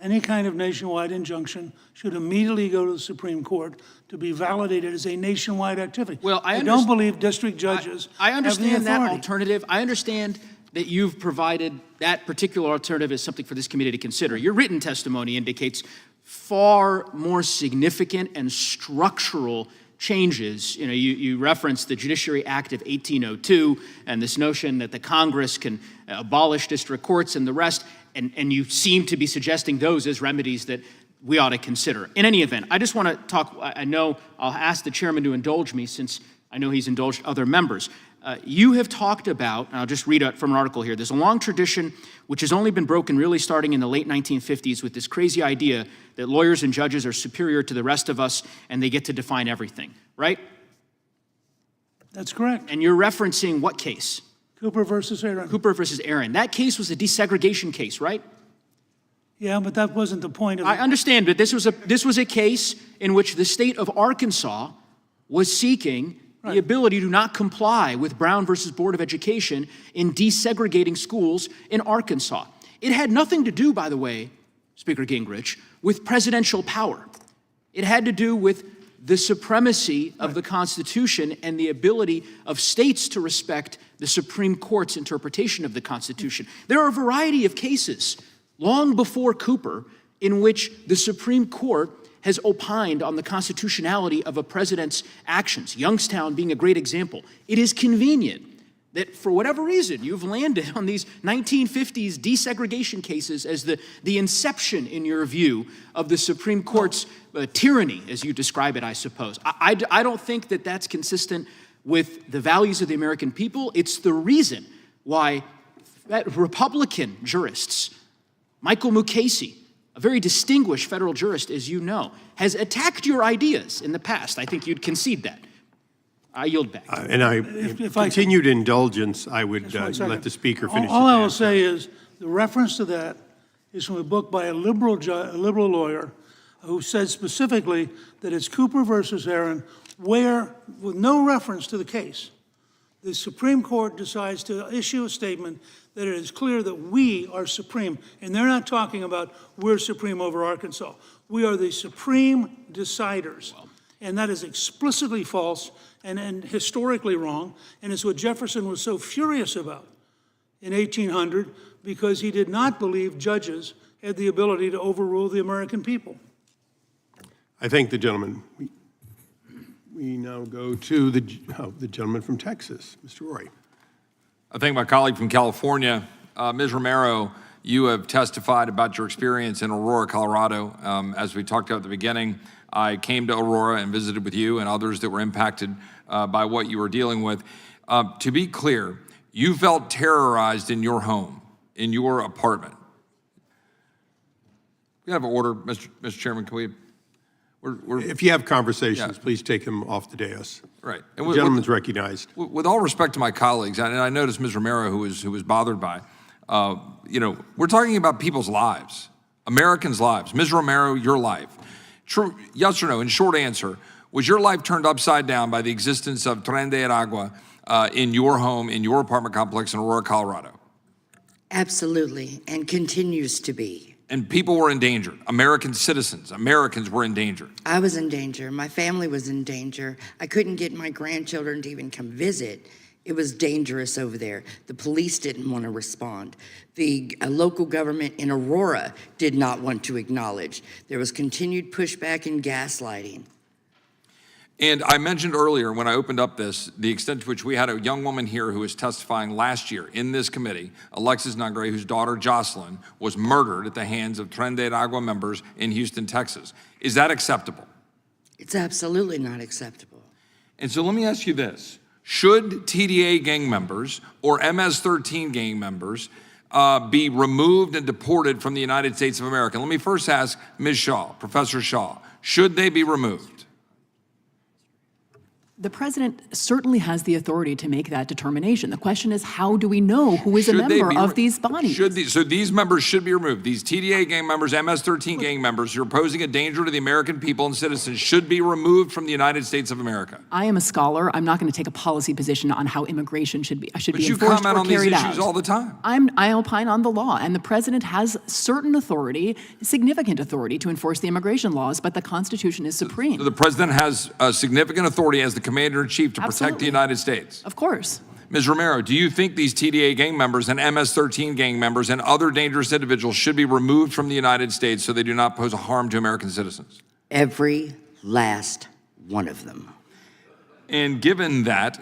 any kind of nationwide injunction should immediately go to the Supreme Court to be validated as a nationwide activity.
Well, I
don't believe district judges
I understand
have the
that
authority.
alternative. I understand that you've provided that particular alternative as something for this committee to consider. Your written testimony indicates far more significant and structural changes. You referenced the Judiciary Act of 1802 and this notion that the Congress can abolish district courts and the rest, and you seem to be suggesting those as remedies that we ought to consider. In any event, I just want to talk, I know I'll ask the chairman to indulge me since I know he's indulged other members. You have talked about, and I'll just read from an article here, there's a long tradition which has only been broken really starting in the late 1950s with this crazy idea that lawyers and judges are superior to the rest of us and they get to define everything, right?
That's correct.
And you're referencing what case?
Cooper versus Aaron.
Cooper versus Aaron. That case was a desegregation case, right?
Yeah, but that wasn't the point of it.
I understand, but this was a case in which the state of Arkansas was seeking the ability to not comply with Brown versus Board of Education in desegregating schools in Arkansas.
It had nothing to do, by the way, Speaker Gingrich, with presidential power. It had to do with the supremacy of the Constitution and the ability of states to respect the Supreme Court's interpretation of the Constitution. There are a variety of cases, long before Cooper, in which the Supreme Court has opined on the constitutionality of a president's actions, Youngstown being a great example. It is convenient that for whatever reason you've landed on these 1950s desegregation cases as the inception, in your view, of the Supreme Court's tyranny, as you describe it, I suppose. I don't think that that's consistent with the values of the American people. It's the reason why Republican jurists, Michael Mukasey, a very distinguished federal jurist, as you know, has attacked your ideas in the past. I think you'd concede that. I yield back.
And continued indulgence, I would let the speaker finish.
All I will say is the reference to that is from a book by a liberal lawyer who said specifically that it's Cooper versus Aaron, where, with no reference to the case, the Supreme Court decides to issue a statement that it is clear that we are supreme. And they're not talking about we're supreme over Arkansas. We are the supreme deciders. And that is explicitly false and historically wrong. And it's what Jefferson was so furious about in 1800 because he did not believe judges had the ability to overrule the American people.
I thank the gentleman. We now go to the gentleman from Texas, Mr. Roy.
I thank my colleague from California. Ms. Romero, you have testified about your experience in Aurora, Colorado. As we talked about at the beginning, I came to Aurora and visited with you and others that were impacted by what you were dealing with. To be clear, you felt terrorized in your home, in your apartment. We have an order, Mr. Chairman. Can we?
If you have conversations, please take them off the dais.
Right.
The gentleman's recognized.
With all respect to my colleagues, and I noticed Ms. Romero, who was bothered by, we're talking about people's lives, Americans' lives. Ms. Romero, your life. True, yes or no? In short answer, was your life turned upside down by the existence of Tren de Aragua in your home, in your apartment complex in Aurora, Colorado?
Absolutely, and continues to be.
And people were in danger. American citizens, Americans were in danger.
I was in danger. My family was in danger. I couldn't get my grandchildren to even come visit. It was dangerous over there. The police didn't want to respond. The local government in Aurora did not want to acknowledge. There was continued pushback and gaslighting.
And I mentioned earlier when I opened up this, the extent to which we had a young woman here who was testifying last year in this committee, Alexis Nangre, whose daughter Jocelyn was murdered at the hands of Tren de Aragua members in Houston, Texas. Is that acceptable?
It's absolutely not acceptable.
And so let me ask you this. Should TDA gang members or MS-13 gang members be removed and deported from the United States of America? Let me first ask Ms. Shaw, Professor Shaw, should they be removed?
The president certainly has the authority to make that determination. The question is, how do we know who is a member of these bodies?
So these members should be removed. These TDA gang members, MS-13 gang members who are posing a danger to the American people and citizens should be removed from the United States of America.
I am a scholar. I'm not going to take a policy position on how immigration should be
But
enforced
you
or carried out.
comment on these issues all the time.
I opine on the law, and the president has certain authority, significant authority, to enforce the immigration laws, but the Constitution is supreme.
So the president has significant authority as the commander-in-chief to protect the United States.
Of course.
Ms. Romero, do you think these TDA gang members and MS-13 gang members and other dangerous individuals should be removed from the United States so they do not pose a harm to American citizens?
Every last one of them.
And given that,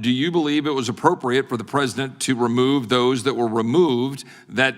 do you believe it was appropriate for the president to remove those that were removed that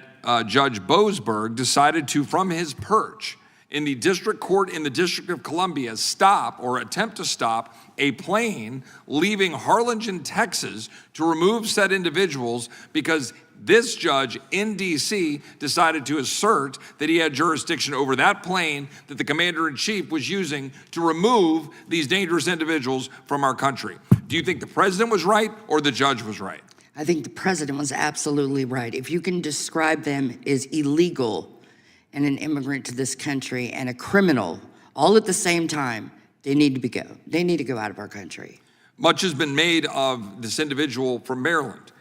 Judge Boasberg decided to, from his perch in the district court in the District of Columbia, stop or attempt to stop a plane leaving Harlingen, Texas, to remove said individuals because this judge in D.C. decided to assert that he had jurisdiction over that plane that the commander-in-chief was using to remove these dangerous individuals from our country? Do you think the president was right or the judge was right?
I think the president was absolutely right. If you can describe them as illegal and an immigrant to this country and a criminal all at the same time, they need to go out of our country.
Much has been made of this individual from Maryland.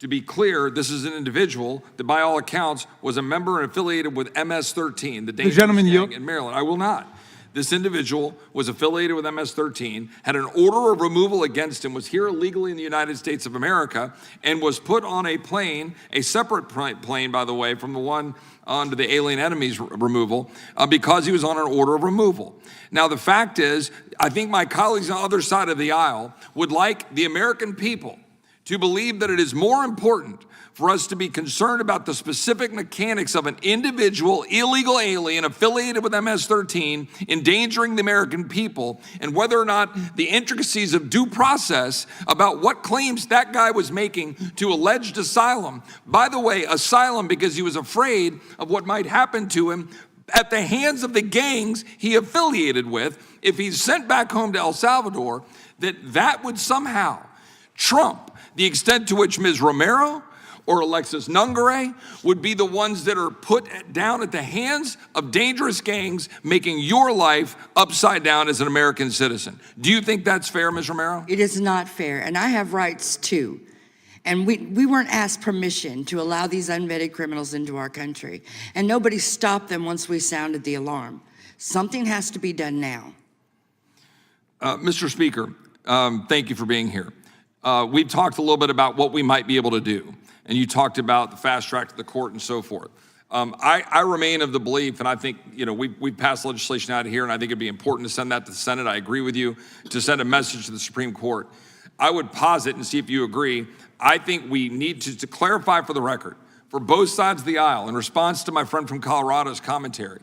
To be clear, this is an individual that by all accounts was a member and affiliated with MS-13, the dangerous
gentleman
gang in Maryland. I will not. This individual was affiliated with MS-13, had an order of removal against him, was here illegally in the United States of America, and was put on a plane, a separate plane, by the way, from the one onto the alien enemies removal, because he was on an order of removal. Now, the fact is, I think my colleagues on the other side of the aisle would like the American people to believe that it is more important for us to be concerned about the specific mechanics of an individual illegal alien affiliated with MS-13 endangering the American people, and whether or not the intricacies of due process about what claims that guy was making to alleged asylum. By the way, asylum because he was afraid of what might happen to him at the hands of the gangs he affiliated with if he's sent back home to El Salvador, that would somehow trump the extent to which Ms. Romero or Alexis Nungare would be the ones that are put down at the hands of dangerous gangs, making your life upside down as an American citizen. Do you think that's fair, Ms. Romero?
It is not fair, and I have rights too. And we weren't asked permission to allow these unvetted criminals into our country. And nobody stopped them once we sounded the alarm. Something has to be done now.
Mr. Speaker, thank you for being here. We've talked a little bit about what we might be able to do. And you talked about the fast track to the court and so forth. I remain of the belief, and I think, we've passed legislation out of here, and I think it'd be important to send that to the Senate. I agree with you, to send a message to the Supreme Court. I would posit and see if you agree. I think we need to clarify for the record, for both sides of the aisle, in response to my friend from Colorado's commentary,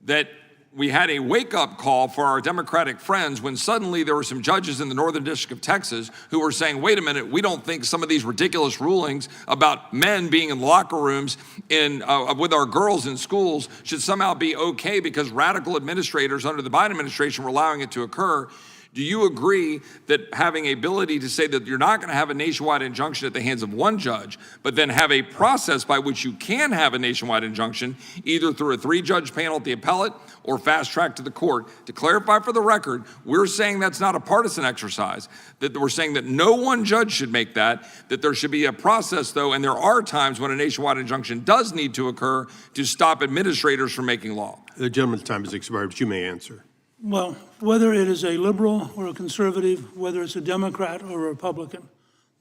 that we had a wake-up call for our Democratic friends when suddenly there were some judges in the Northern District of Texas who were saying, wait a minute, we don't think some of these ridiculous rulings about men being in locker rooms with our girls in schools should somehow be okay because radical administrators under the Biden administration were allowing it to occur. Do you agree that having a ability to say that you're not going to have a nationwide injunction at the hands of one judge, but then have a process by which you can have a nationwide injunction, either through a 3-judge panel at the appellate or fast track to the court? To clarify for the record, we're saying that's not a partisan exercise, that we're saying that no one judge should make that there should be a process, though, and there are times when a nationwide injunction does need to occur to stop administrators from making law.
The gentleman's time has expired, but you may answer.
Well, whether it is a liberal or a conservative, whether it's a Democrat or a Republican,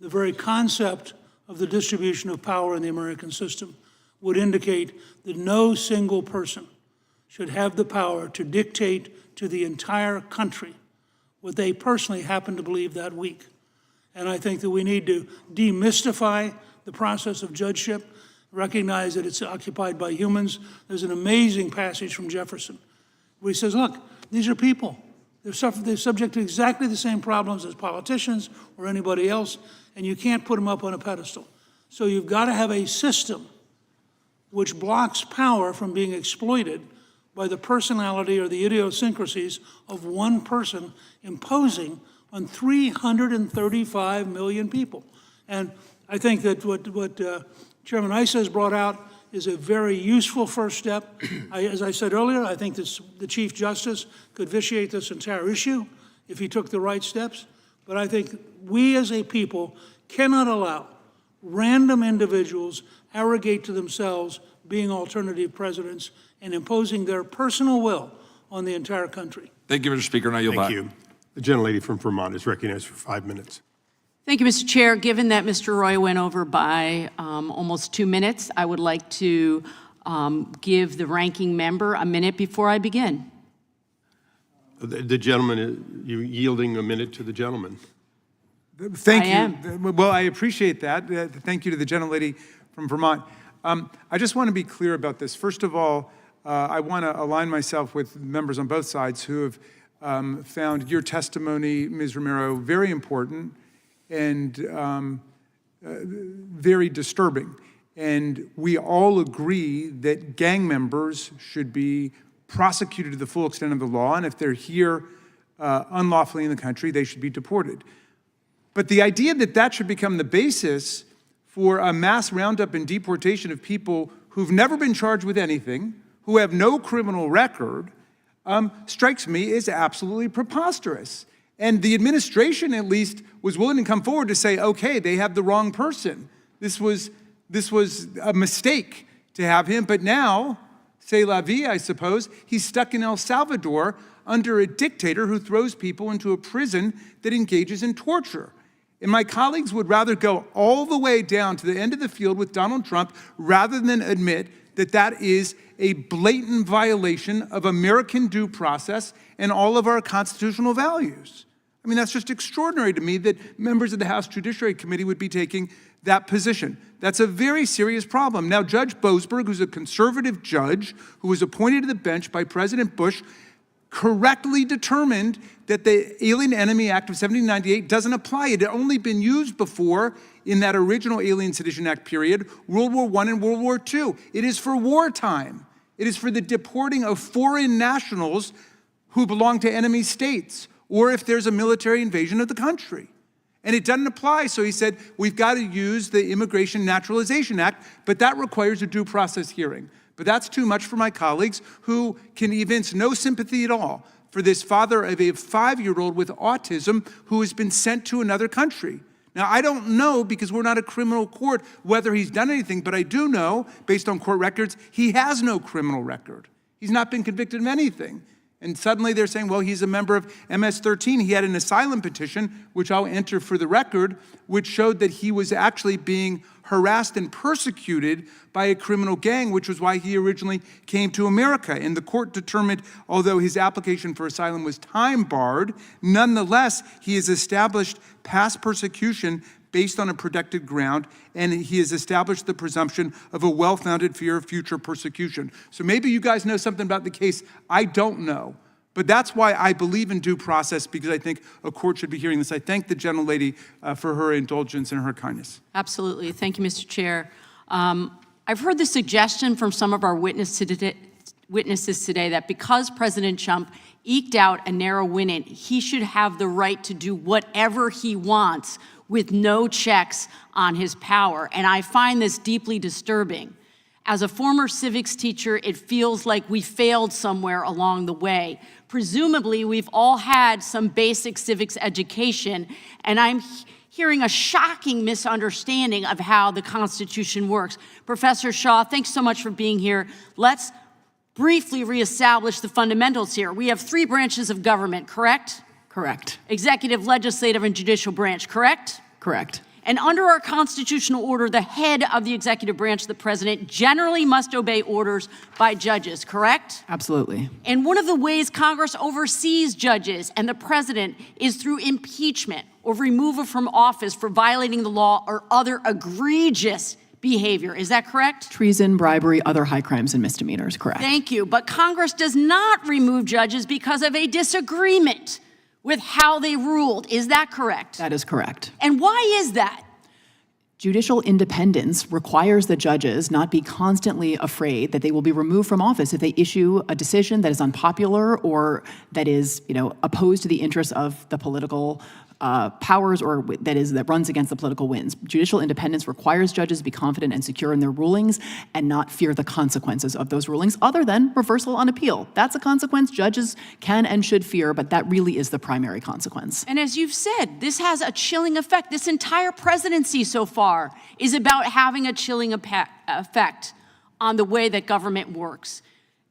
the very concept of the distribution of power in the American system would indicate that no single person should have the power to dictate to the entire country what they personally happen to believe that week. And I think that we need to demystify the process of judgeship, recognize that it's occupied by humans. There's an amazing passage from Jefferson where he says, look, these are people. They're subject to exactly the same problems as politicians or anybody else, and you can't put them up on a pedestal. So you've got to have a system which blocks power from being exploited by the personality or the idiosyncrasies of one person imposing on 335 million people. And I think that what Chairman Issa has brought out is a very useful first step. As I said earlier, I think the Chief Justice could vitiate this entire issue if he took the right steps. But I think we as a people cannot allow random individuals arrogate to themselves being alternative presidents and imposing their personal will on the entire country.
Thank you, Mr. Speaker. Now you'll back.
Thank you. The gentlelady from Vermont is recognized for 5 minutes.
Thank you, Mr. Chair. Given that Mr. Roy went over by almost 2 minutes, I would like to give the ranking member a minute before I begin.
The gentleman, you yielding a minute to the gentleman.
Thank you. Well, I appreciate that. Thank you to the gentlelady from Vermont. I just want to be clear about this. First of all, I want to align myself with members on both sides who have found your testimony, Ms. Romero, very important and very disturbing. And we all agree that gang members should be prosecuted to the full extent of the law, and if they're here unlawfully in the country, they should be deported. But the idea that that should become the basis for a mass roundup and deportation of people who've never been charged with anything, who have no criminal record, strikes me as absolutely preposterous. And the administration, at least, was willing to come forward to say, okay, they have the wrong person. this was a mistake to have him, but now, c'est la vie, I suppose, he's stuck in El Salvador under a dictator who throws people into a prison that engages in torture. And my colleagues would rather go all the way down to the end of the field with Donald Trump rather than admit that that is a blatant violation of American due process and all of our constitutional values. I mean, that's just extraordinary to me that members of the House Judiciary Committee would be taking that position. That's a very serious problem. Now, Judge Boasberg, who's a conservative judge who was appointed to the bench by President Bush, correctly determined that the Alien Enemy Act of 1798 doesn't apply. It had only been used before in that original Alien Sedition Act period, World War I and World War II. It is for wartime. It is for the deporting of foreign nationals who belong to enemy states, or if there's a military invasion of the country. And it doesn't apply, so he said, we've got to use the Immigration Naturalization Act, but that requires a due process hearing. But that's too much for my colleagues who can evince no sympathy at all for this father of a 5-year-old with autism who has been sent to another country. Now, I don't know, because we're not a criminal court, whether he's done anything, but I do know, based on court records, he has no criminal record. He's not been convicted of anything. And suddenly they're saying, well, he's a member of MS-13. He had an asylum petition, which I'll enter for the record, which showed that he was actually being harassed and persecuted by a criminal gang, which was why he originally came to America. And the court determined, although his application for asylum was time barred, nonetheless, he has established past persecution based on a protected ground, and he has established the presumption of a well-founded fear of future persecution. So maybe you guys know something about the case I don't know, but that's why I believe in due process, because I think a court should be hearing this. I thank the gentlelady for her indulgence and her kindness.
Absolutely. Thank you, Mr. Chair. I've heard the suggestion from some of our witnesses today that because President Trump eked out a narrow win, he should have the right to do whatever he wants with no checks on his power. And I find this deeply disturbing. As a former civics teacher, it feels like we failed somewhere along the way. Presumably, we've all had some basic civics education, and I'm hearing a shocking misunderstanding of how the Constitution works. Professor Shaw, thanks so much for being here. Let's briefly reestablish the fundamentals here. We have 3 branches of government, correct?
Correct.
Executive, legislative, and judicial branch, correct?
Correct.
And under our constitutional order, the head of the executive branch, the president, generally must obey orders by judges, correct?
Absolutely.
And one of the ways Congress oversees judges and the president is through impeachment or removal from office for violating the law or other egregious behavior. Is that correct?
Treason, bribery, other high crimes and misdemeanors, correct.
Thank you. But Congress does not remove judges because of a disagreement with how they ruled. Is that correct?
That is correct.
And why is that?
Judicial independence requires the judges not be constantly afraid that they will be removed from office if they issue a decision that is unpopular or that is, opposed to the interests of the political powers, or that runs against the political winds. Judicial independence requires judges to be confident and secure in their rulings and not fear the consequences of those rulings other than reversal on appeal. That's a consequence judges can and should fear, but that really is the primary consequence.
And as you've said, this has a chilling effect. This entire presidency so far is about having a chilling effect on the way that government works.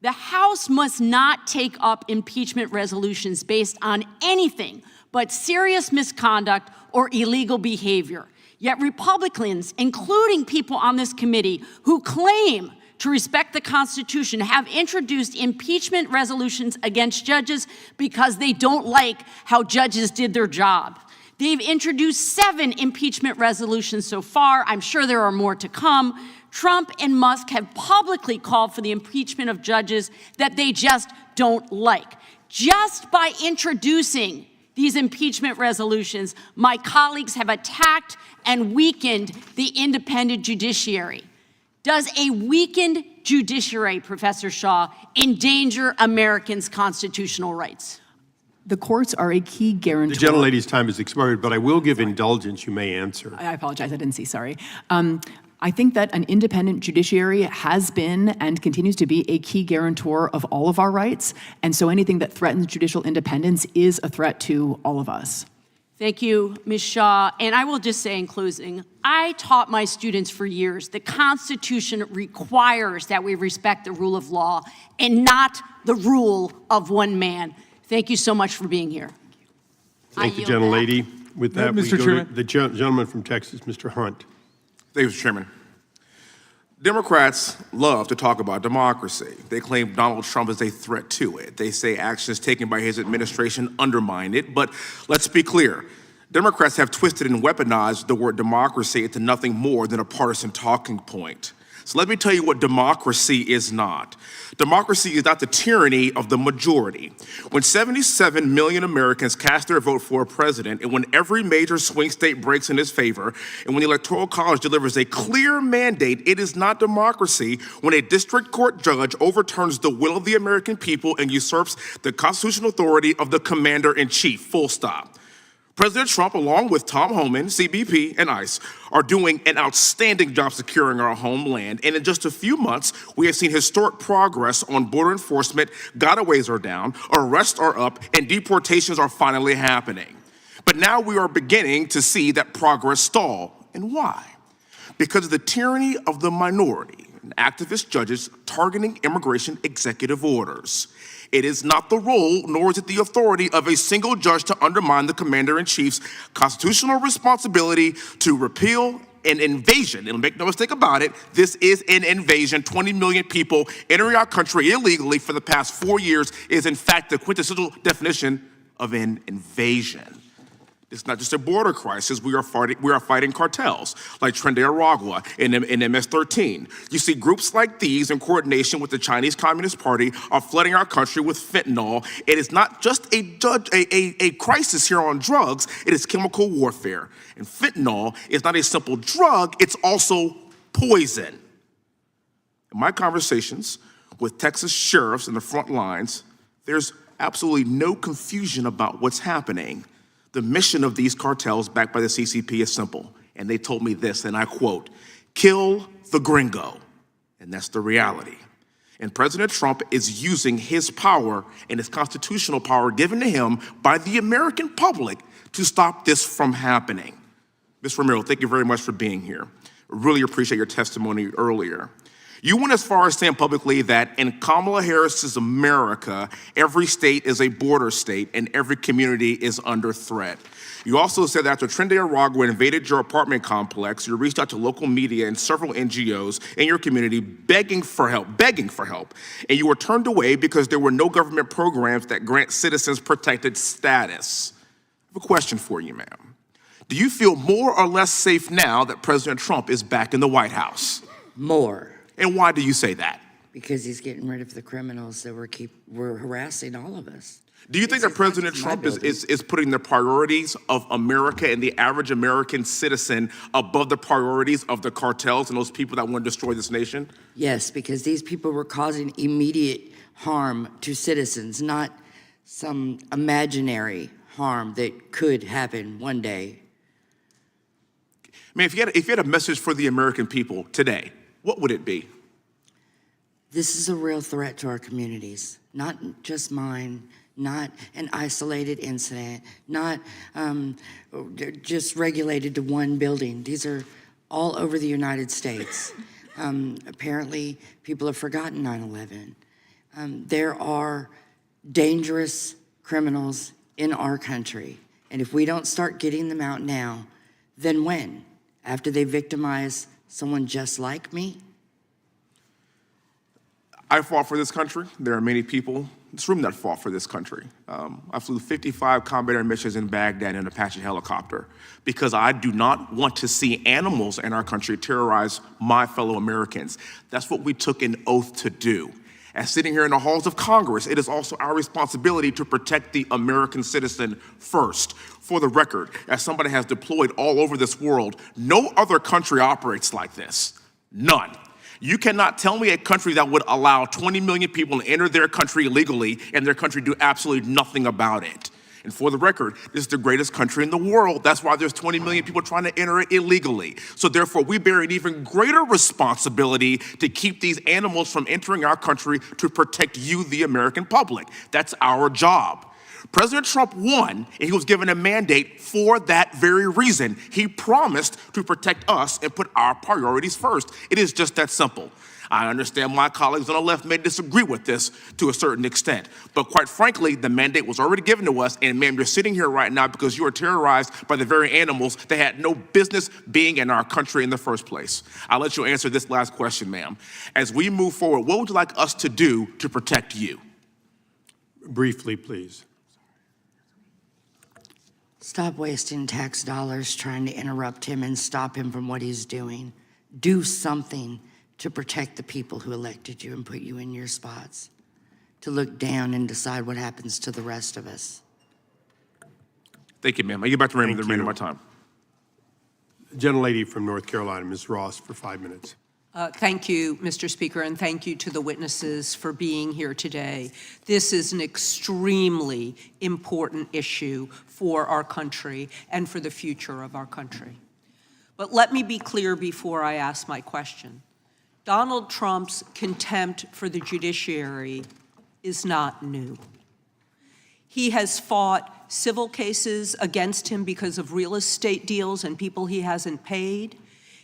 The House must not take up impeachment resolutions based on anything but serious misconduct or illegal behavior. Yet Republicans, including people on this committee who claim to respect the Constitution, have introduced impeachment resolutions against judges because they don't like how judges did their job. They've introduced 7 impeachment resolutions so far. I'm sure there are more to come. Trump and Musk have publicly called for the impeachment of judges that they just don't like. Just by introducing these impeachment resolutions, my colleagues have attacked and weakened the independent judiciary. Does a weakened judiciary, Professor Shaw, endanger Americans' constitutional rights?
The courts are a key guarantor.
The gentlelady's time has expired, but I will give indulgence. You may answer.
I apologize, I didn't see, sorry. I think that an independent judiciary has been and continues to be a key guarantor of all of our rights, and so anything that threatens judicial independence is a threat to all of us.
Thank you, Ms. Shaw. And I will just say in closing, I taught my students for years the Constitution requires that we respect the rule of law and not the rule of one man. Thank you so much for being here.
Thank you, gentlelady. With that, we
Mr.
go
Chairman.
to the gentleman from Texas, Mr. Hunt.
Thank you, Mr. Chairman. Democrats love to talk about democracy. They claim Donald Trump is a threat to it. They say actions taken by his administration undermine it. But let's be clear. Democrats have twisted and weaponized the word democracy into nothing more than a partisan talking point. So let me tell you what democracy is not. Democracy is not the tyranny of the majority. When 77 million Americans cast their vote for a president, and when every major swing state breaks in his favor, and when the Electoral College delivers a clear mandate, it is not democracy when a district court judge overturns the will of the American people and usurps the constitutional authority of the commander-in-chief, full stop. President Trump, along with Tom Homan, CBP, and ICE, are doing an outstanding job securing our homeland. And in just a few months, we have seen historic progress on border enforcement, gotaways are down, arrests are up, and deportations are finally happening. But now we are beginning to see that progress stall. And why? Because of the tyranny of the minority and activist judges targeting immigration executive orders. It is not the role, nor is it the authority of a single judge to undermine the commander-in-chief's constitutional responsibility to repeal an invasion. And make no mistake about it, this is an invasion. 20 million people entering our country illegally for the past 4 years is in fact the quintessential definition of an invasion. It's not just a border crisis. We are fighting cartels like Tren de Aragua and MS-13. You see, groups like these, in coordination with the Chinese Communist Party, are flooding our country with fentanyl. It is not just a crisis here on drugs. It is chemical warfare. And fentanyl is not a simple drug. It's also poison. In my conversations with Texas sheriffs in the front lines, there's absolutely no confusion about what's happening. The mission of these cartels backed by the CCP is simple. And they told me this, and I quote, kill the gringo. And that's the reality. And President Trump is using his power and his constitutional power given to him by the American public to stop this from happening. Ms. Romero, thank you very much for being here. Really appreciate your testimony earlier. You went as far as saying publicly that in Kamala Harris's America, every state is a border state and every community is under threat. You also said that after Tren de Aragua invaded your apartment complex, you reached out to local media and several NGOs in your community begging for help, and you were turned away because there were no government programs that grant citizens protected status. I have a question for you, ma'am. Do you feel more or less safe now that President Trump is back in the White House?
More.
And why do you say that?
Because he's getting rid of the criminals that were harassing all of us.
Do you think that President Trump is putting the priorities of America and the average American citizen above the priorities of the cartels and those people that want to destroy this nation?
Yes, because these people were causing immediate harm to citizens, not some imaginary harm that could happen one day.
I mean, if you had a message for the American people today, what would it be?
This is a real threat to our communities, not just mine, not an isolated incident, not just regulated to one building. These are all over the United States. Apparently, people have forgotten 9/11. There are dangerous criminals in our country, and if we don't start getting them out now, then when? After they victimize someone just like me?
I fought for this country. There are many people in this room that fought for this country. I flew 55 combat air missions in Baghdad in an Apache helicopter because I do not want to see animals in our country terrorize my fellow Americans. That's what we took an oath to do. As sitting here in the halls of Congress, it is also our responsibility to protect the American citizen first. For the record, as somebody has deployed all over this world, no other country operates like this. None. You cannot tell me a country that would allow 20 million people to enter their country illegally and their country do absolutely nothing about it. And for the record, this is the greatest country in the world. That's why there's 20 million people trying to enter it illegally. So therefore, we bear an even greater responsibility to keep these animals from entering our country to protect you, the American public. That's our job. President Trump won, and he was given a mandate for that very reason. He promised to protect us and put our priorities first. It is just that simple. I understand my colleagues on the left may disagree with this to a certain extent, but quite frankly, the mandate was already given to us, and ma'am, you're sitting here right now because you are terrorized by the very animals that had no business being in our country in the first place. I'll let you answer this last question, ma'am. As we move forward, what would you like us to do to protect you?
Briefly, please.
Stop wasting tax dollars trying to interrupt him and stop him from what he's doing. Do something to protect the people who elected you and put you in your spots. To look down and decide what happens to the rest of us.
Thank you, ma'am. I get back to the remainder of my time.
Gentlelady from North Carolina, Ms. Ross, for 5 minutes.
Thank you, Mr. Speaker, and thank you to the witnesses for being here today. This is an extremely important issue for our country and for the future of our country. But let me be clear before I ask my question. Donald Trump's contempt for the judiciary is not new. He has fought civil cases against him because of real estate deals and people he hasn't paid.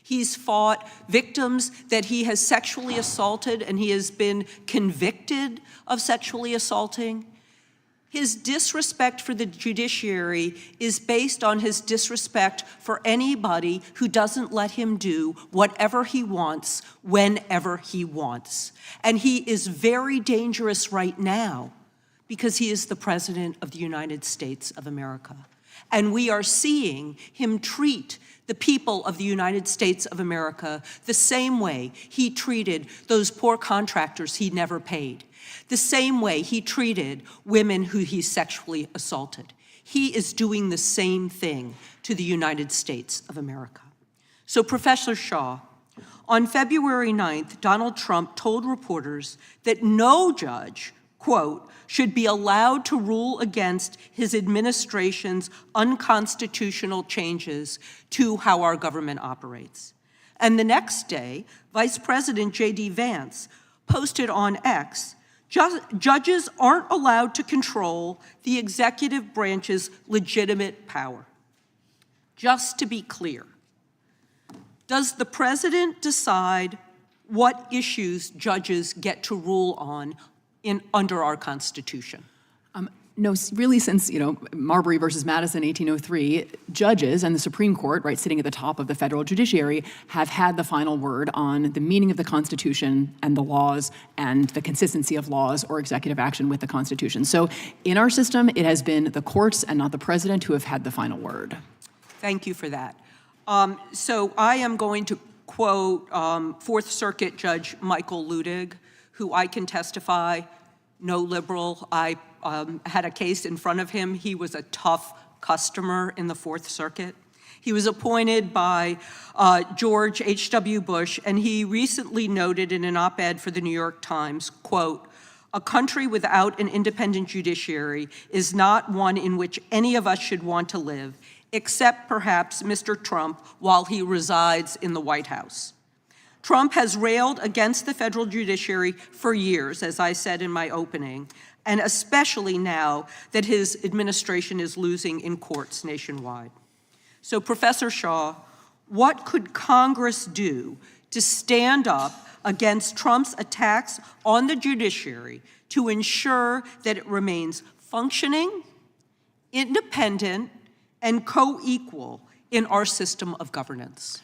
He's fought victims that he has sexually assaulted and he has been convicted of sexually assaulting. His disrespect for the judiciary is based on his disrespect for anybody who doesn't let him do whatever he wants, whenever he wants. And he is very dangerous right now because he is the President of the United States of America. And we are seeing him treat the people of the United States of America the same way he treated those poor contractors he never paid, the same way he treated women who he sexually assaulted. He is doing the same thing to the United States of America. So, Professor Shaw, on February 9th, Donald Trump told reporters that no judge, quote, should be allowed to rule against his administration's unconstitutional changes to how our government operates. And the next day, Vice President J.D. Vance posted on X, judges aren't allowed to control the executive branch's legitimate power. Just to be clear, does the president decide what issues judges get to rule on under our Constitution?
No, really, since Marbury versus Madison, 1803, judges and the Supreme Court, right, sitting at the top of the federal judiciary, have had the final word on the meaning of the Constitution and the laws and the consistency of laws or executive action with the Constitution. So, in our system, it has been the courts and not the president who have had the final word.
Thank you for that. So I am going to quote Fourth Circuit Judge Michael Ludig, who I can testify, no liberal. I had a case in front of him. He was a tough customer in the Fourth Circuit. He was appointed by George H.W. Bush, and he recently noted in an op-ed for the New York Times, quote, "A country without an independent judiciary is not one in which any of us should want to live, except perhaps Mr. Trump while he resides in the White House." Trump has railed against the federal judiciary for years, as I said in my opening, and especially now that his administration is losing in courts nationwide. So, Professor Shaw, what could Congress do to stand up against Trump's attacks on the judiciary to ensure that it remains functioning, independent, and co-equal in our system of governance?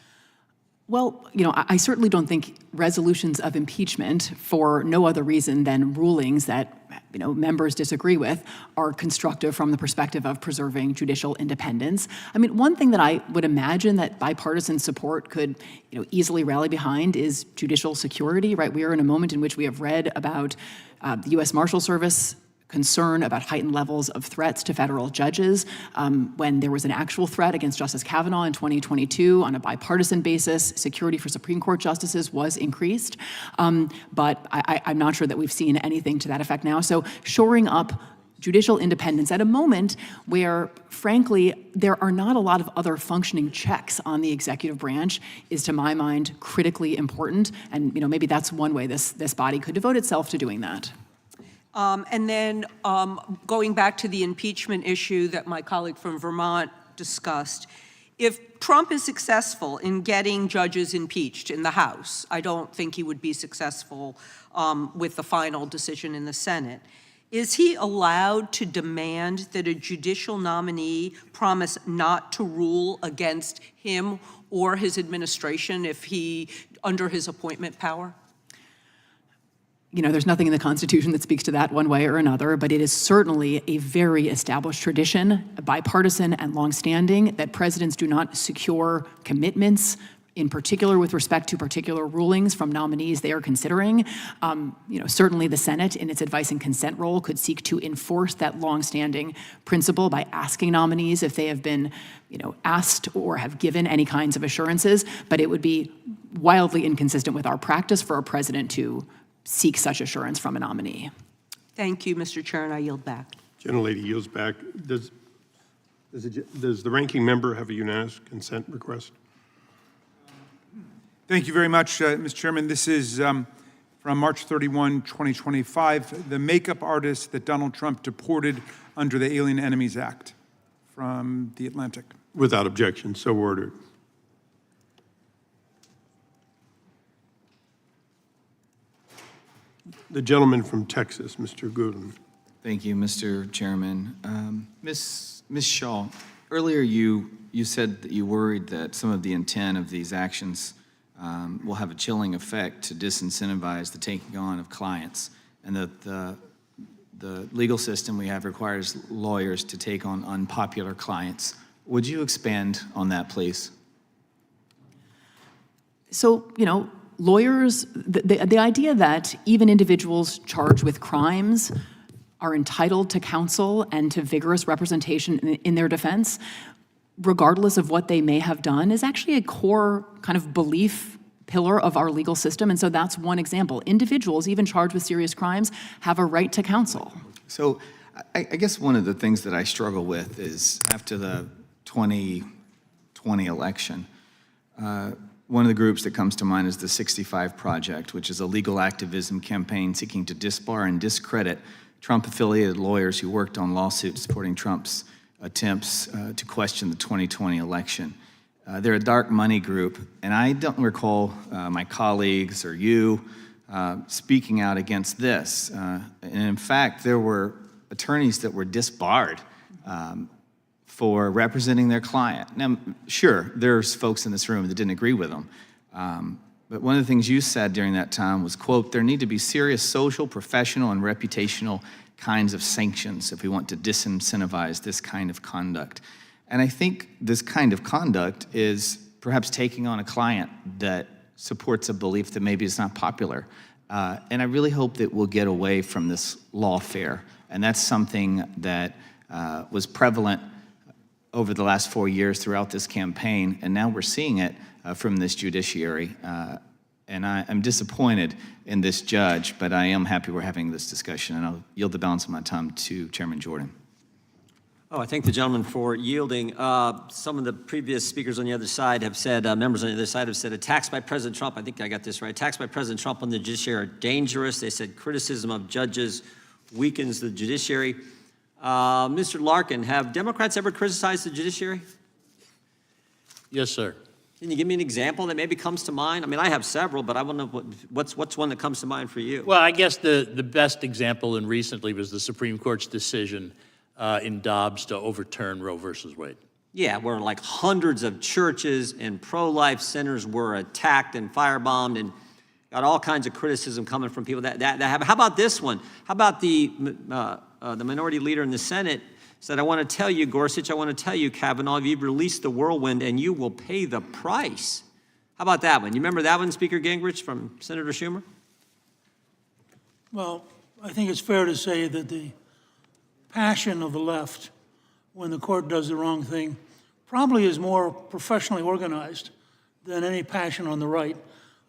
Well, I certainly don't think resolutions of impeachment, for no other reason than rulings that members disagree with, are constructive from the perspective of preserving judicial independence. I mean, one thing that I would imagine that bipartisan support could easily rally behind is judicial security, right? We are in a moment in which we have read about the U.S. Marshal Service concern about heightened levels of threats to federal judges. When there was an actual threat against Justice Kavanaugh in 2022 on a bipartisan basis, security for Supreme Court justices was increased. But I'm not sure that we've seen anything to that effect now. So shoring up judicial independence at a moment where, frankly, there are not a lot of other functioning checks on the executive branch is, to my mind, critically important. And maybe that's one way this body could devote itself to doing that.
And then going back to the impeachment issue that my colleague from Vermont discussed, if Trump is successful in getting judges impeached in the House, I don't think he would be successful with the final decision in the Senate. Is he allowed to demand that a judicial nominee promise not to rule against him or his administration if under his appointment power?
You know, there's nothing in the Constitution that speaks to that one way or another, but it is certainly a very established tradition, bipartisan and longstanding, that presidents do not secure commitments, in particular with respect to particular rulings from nominees they are considering. You know, certainly the Senate, in its advice and consent role, could seek to enforce that longstanding principle by asking nominees if they have been, you know, asked or have given any kinds of assurances, but it would be wildly inconsistent with our practice for a president to seek such assurance from a nominee.
Thank you, Mr. Chair, and I yield back.
Gentlelady yields back. Does the ranking member have a unanimous consent request?
Thank you very much, Mr. Chairman. This is from March 31, 2025, the makeup artist that Donald Trump deported under the Alien Enemies Act from The Atlantic.
Without objection, so ordered. The gentleman from Texas, Mr. Gooden.
Thank you, Mr. Chairman. Ms. Shaw, earlier you said that you worried that some of the intent of these actions will have a chilling effect to disincentivize the taking on of clients, and that the legal system we have requires lawyers to take on unpopular clients. Would you expand on that, please?
So, you know, lawyers, the idea that even individuals charged with crimes are entitled to counsel and to vigorous representation in their defense, regardless of what they may have done, is actually a core kind of belief pillar of our legal system. And so that's one example. Individuals, even charged with serious crimes, have a right to counsel.
So I guess one of the things that I struggle with is after the 2020 election, one of the groups that comes to mind is the 65 Project, which is a legal activism campaign seeking to disbar and discredit Trump-affiliated lawyers who worked on lawsuits supporting Trump's attempts to question the 2020 election. They're a dark money group, and I don't recall my colleagues or you speaking out against this. And in fact, there were attorneys that were disbarred for representing their client. Now, sure, there's folks in this room that didn't agree with them. But one of the things you said during that time was, quote, there need to be serious social, professional, and reputational kinds of sanctions if we want to disincentivize this kind of conduct. And I think this kind of conduct is perhaps taking on a client that supports a belief that maybe is not popular. And I really hope that we'll get away from this lawfare. And that's something that was prevalent over the last 4 years throughout this campaign, and now we're seeing it from this judiciary. And I'm disappointed in this judge, but I am happy we're having this discussion, and I'll yield the balance of my time to Chairman Jordan.
Oh, I thank the gentleman for yielding. Some of the previous speakers on the other side have said, members on the other side have said, attacks by President Trump, I think I got this right, attacks by President Trump on the judiciary are dangerous. They said criticism of judges weakens the judiciary. Mr. Larkin, have Democrats ever criticized the judiciary?
Yes, sir.
Can you give me an example that maybe comes to mind? I mean, I have several, but I want to know what's one that comes to mind for you?
Well, I guess the best example and recently was the Supreme Court's decision in Dobbs to overturn Roe versus Wade.
Yeah, where like hundreds of churches and pro-life centers were attacked and firebombed and got all kinds of criticism coming from people that have. How about this one? How about the minority leader in the Senate said, I want to tell you, Gorsuch, I want to tell you, Kavanaugh, you've released the whirlwind and you will pay the price. How about that one? You remember that one, Speaker Gingrich, from Senator Schumer?
Well, I think it's fair to say that the passion of the left when the court does the wrong thing probably is more professionally organized than any passion on the right.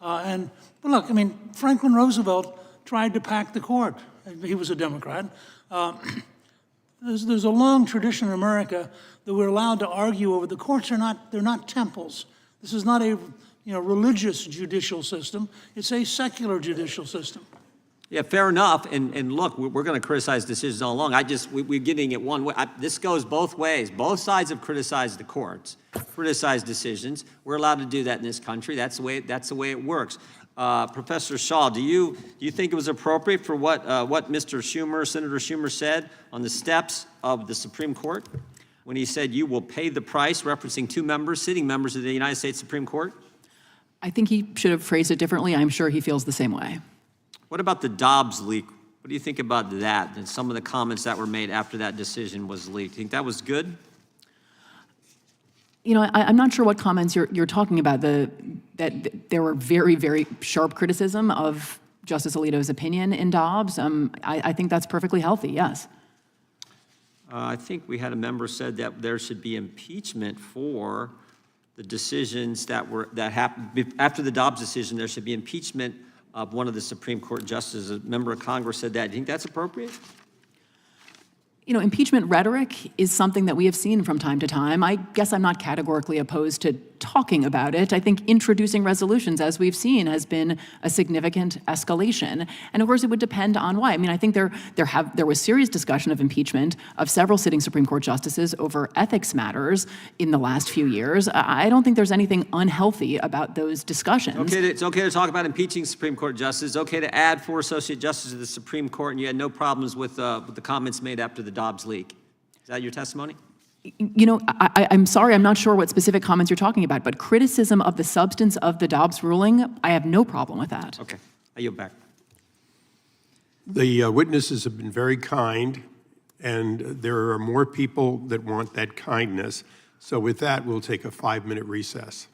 But look, I mean, Franklin Roosevelt tried to pack the court. He was a Democrat. There's a long tradition in America that we're allowed to argue over. The courts are not, they're not temples. This is not a religious judicial system. It's a secular judicial system.
Yeah, fair enough. And look, we're going to criticize decisions all along. We're getting it one way. This goes both ways. Both sides have criticized the courts, criticized decisions. We're allowed to do that in this country. That's the way it works. Professor Shaw, do you think it was appropriate for what Mr. Schumer, Senator Schumer, said on the steps of the Supreme Court when he said you will pay the price, referencing two members, sitting members of the United States Supreme Court?
I think he should have phrased it differently. I'm sure he feels the same way.
What about the Dobbs leak? What do you think about that and some of the comments that were made after that decision was leaked? Do you think that was good?
You know, I'm not sure what comments you're talking about. That there were very, very sharp criticism of Justice Alito's opinion in Dobbs. I think that's perfectly healthy, yes.
I think we had a member said that there should be impeachment for the decisions that happened after the Dobbs decision. There should be impeachment of one of the Supreme Court justices. A member of Congress said that. Do you think that's appropriate?
You know, impeachment rhetoric is something that we have seen from time to time. I guess I'm not categorically opposed to talking about it. I think introducing resolutions, as we've seen, has been a significant escalation. And of course, it would depend on why. I mean, I think there was serious discussion of impeachment of several sitting Supreme Court justices over ethics matters in the last few years. I don't think there's anything unhealthy about those discussions.
It's okay to talk about impeaching Supreme Court justices. It's okay to add 4 associate justices to the Supreme Court, and you had no problems with the comments made after the Dobbs leak. Is that your testimony?
You know, I'm sorry, I'm not sure what specific comments you're talking about, but criticism of the substance of the Dobbs ruling, I have no problem with that.
Okay, I yield back.
The witnesses have been very kind, and there are more people that want that kindness. So with that, we'll take a 5-minute recess.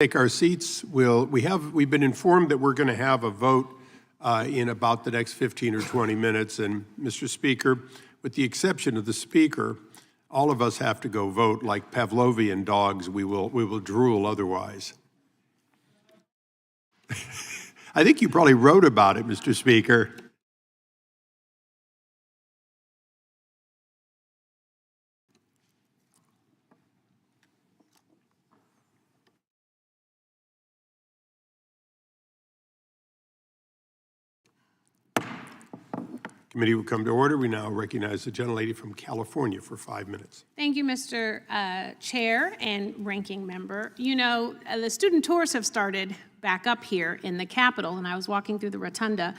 Take our seats. We've been informed that we're going to have a vote in about the next 15 or 20 minutes. And Mr. Speaker, with the exception of the Speaker, all of us have to go vote like Pavlovian dogs. We will drool otherwise. I think you probably wrote about it, Mr. Speaker. Committee will come to order. We now recognize the gentlelady from California for 5 minutes.
Thank you, Mr. Chair and Ranking Member. You know, the student tours have started back up here in the Capitol, and I was walking through the rotunda.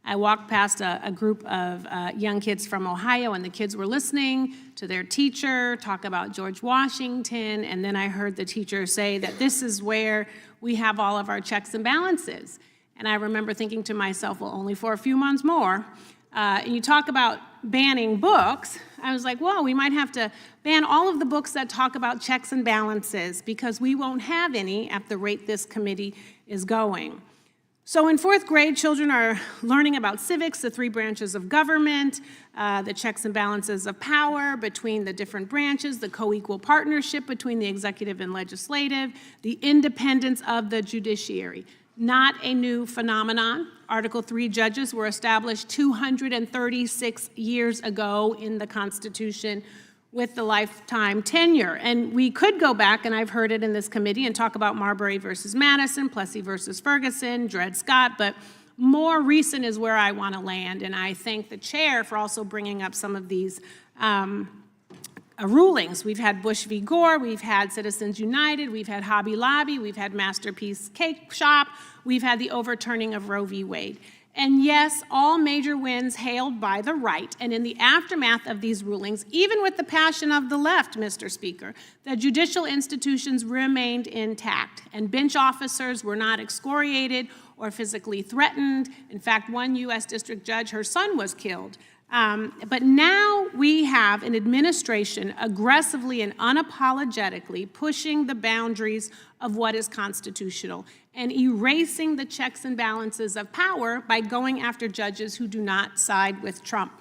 I walked past a group of young kids from Ohio, and the kids were listening to their teacher talk about George Washington, and then I heard the teacher say that this is where we have all of our checks and balances. And I remember thinking to myself, well, only for a few months more. And you talk about banning books. I was like, well, we might have to ban all of the books that talk about checks and balances because we won't have any at the rate this committee is going. So in 4th grade, children are learning about civics, the 3 branches of government, the checks and balances of power between the different branches, the co-equal partnership between the executive and legislative, the independence of the judiciary. Not a new phenomenon. Article 3 judges were established 236 years ago in the Constitution with the lifetime tenure. And we could go back, and I've heard it in this committee, and talk about Marbury versus Madison, Plessy versus Ferguson, Dred Scott, but more recent is where I want to land. And I thank the chair for also bringing up some of these rulings. We've had Bush v. Gore, we've had Citizens United, we've had Hobby Lobby, we've had Masterpiece Cake Shop, we've had the overturning of Roe v. Wade. And yes, all major wins hailed by the right. And in the aftermath of these rulings, even with the passion of the left, Mr. Speaker, the judicial institutions remained intact, and bench officers were not excoriated or physically threatened. In fact, one U.S. district judge, her son was killed. But now we have an administration aggressively and unapologetically pushing the boundaries of what is constitutional and erasing the checks and balances of power by going after judges who do not side with Trump,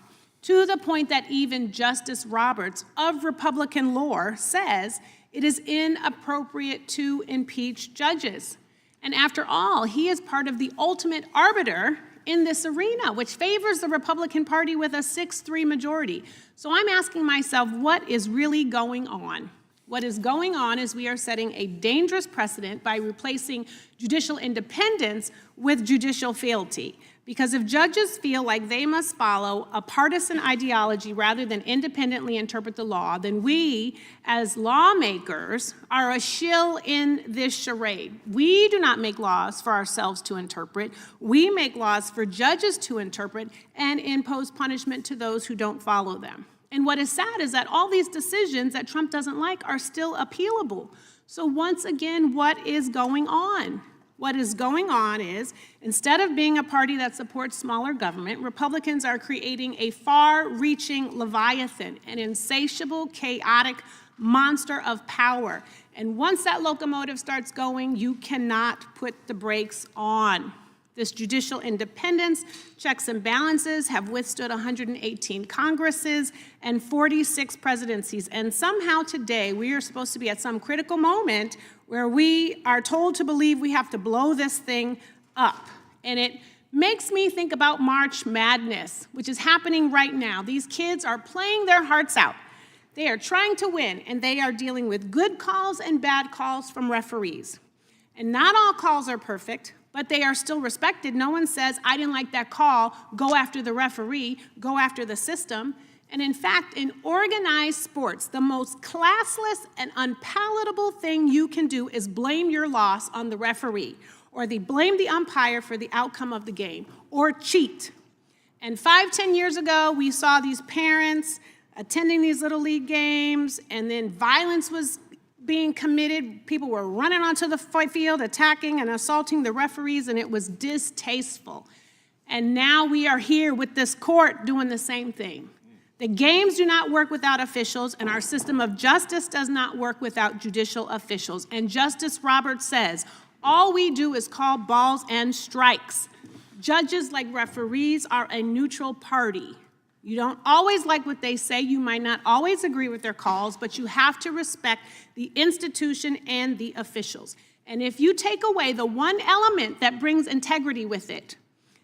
to the point that even Justice Roberts of Republican lore says it is inappropriate to impeach judges. And after all, he is part of the ultimate arbiter in this arena, which favors the Republican Party with a 6-3 majority. So I'm asking myself, what is really going on? What is going on is we are setting a dangerous precedent by replacing judicial independence with judicial fealty. Because if judges feel like they must follow a partisan ideology rather than independently interpret the law, then we, as lawmakers, are a shill in this charade. We do not make laws for ourselves to interpret. We make laws for judges to interpret and impose punishment to those who don't follow them. And what is sad is that all these decisions that Trump doesn't like are still appealable. So once again, what is going on? What is going on is, instead of being a party that supports smaller government, Republicans are creating a far-reaching Leviathan, an insatiable, chaotic monster of power. And once that locomotive starts going, you cannot put the brakes on. This judicial independence, checks and balances have withstood 118 Congresses and 46 presidencies. And somehow today, we are supposed to be at some critical moment where we are told to believe we have to blow this thing up. And it makes me think about March Madness, which is happening right now. These kids are playing their hearts out. They are trying to win, and they are dealing with good calls and bad calls from referees. And not all calls are perfect, but they are still respected. No one says, I didn't like that call, go after the referee, go after the system. And in fact, in organized sports, the most classless and unpalatable thing you can do is blame your loss on the referee, or blame the umpire for the outcome of the game, or cheat. And 5-10 years ago, we saw these parents attending these Little League games, and then violence was being committed. People were running onto the field, attacking and assaulting the referees, and it was distasteful. And now we are here with this court doing the same thing. The games do not work without officials, and our system of justice does not work without judicial officials. And Justice Roberts says, all we do is call balls and strikes. Judges, like referees, are a neutral party. You don't always like what they say. You might not always agree with their calls, but you have to respect the institution and the officials. And if you take away the one element that brings integrity with it,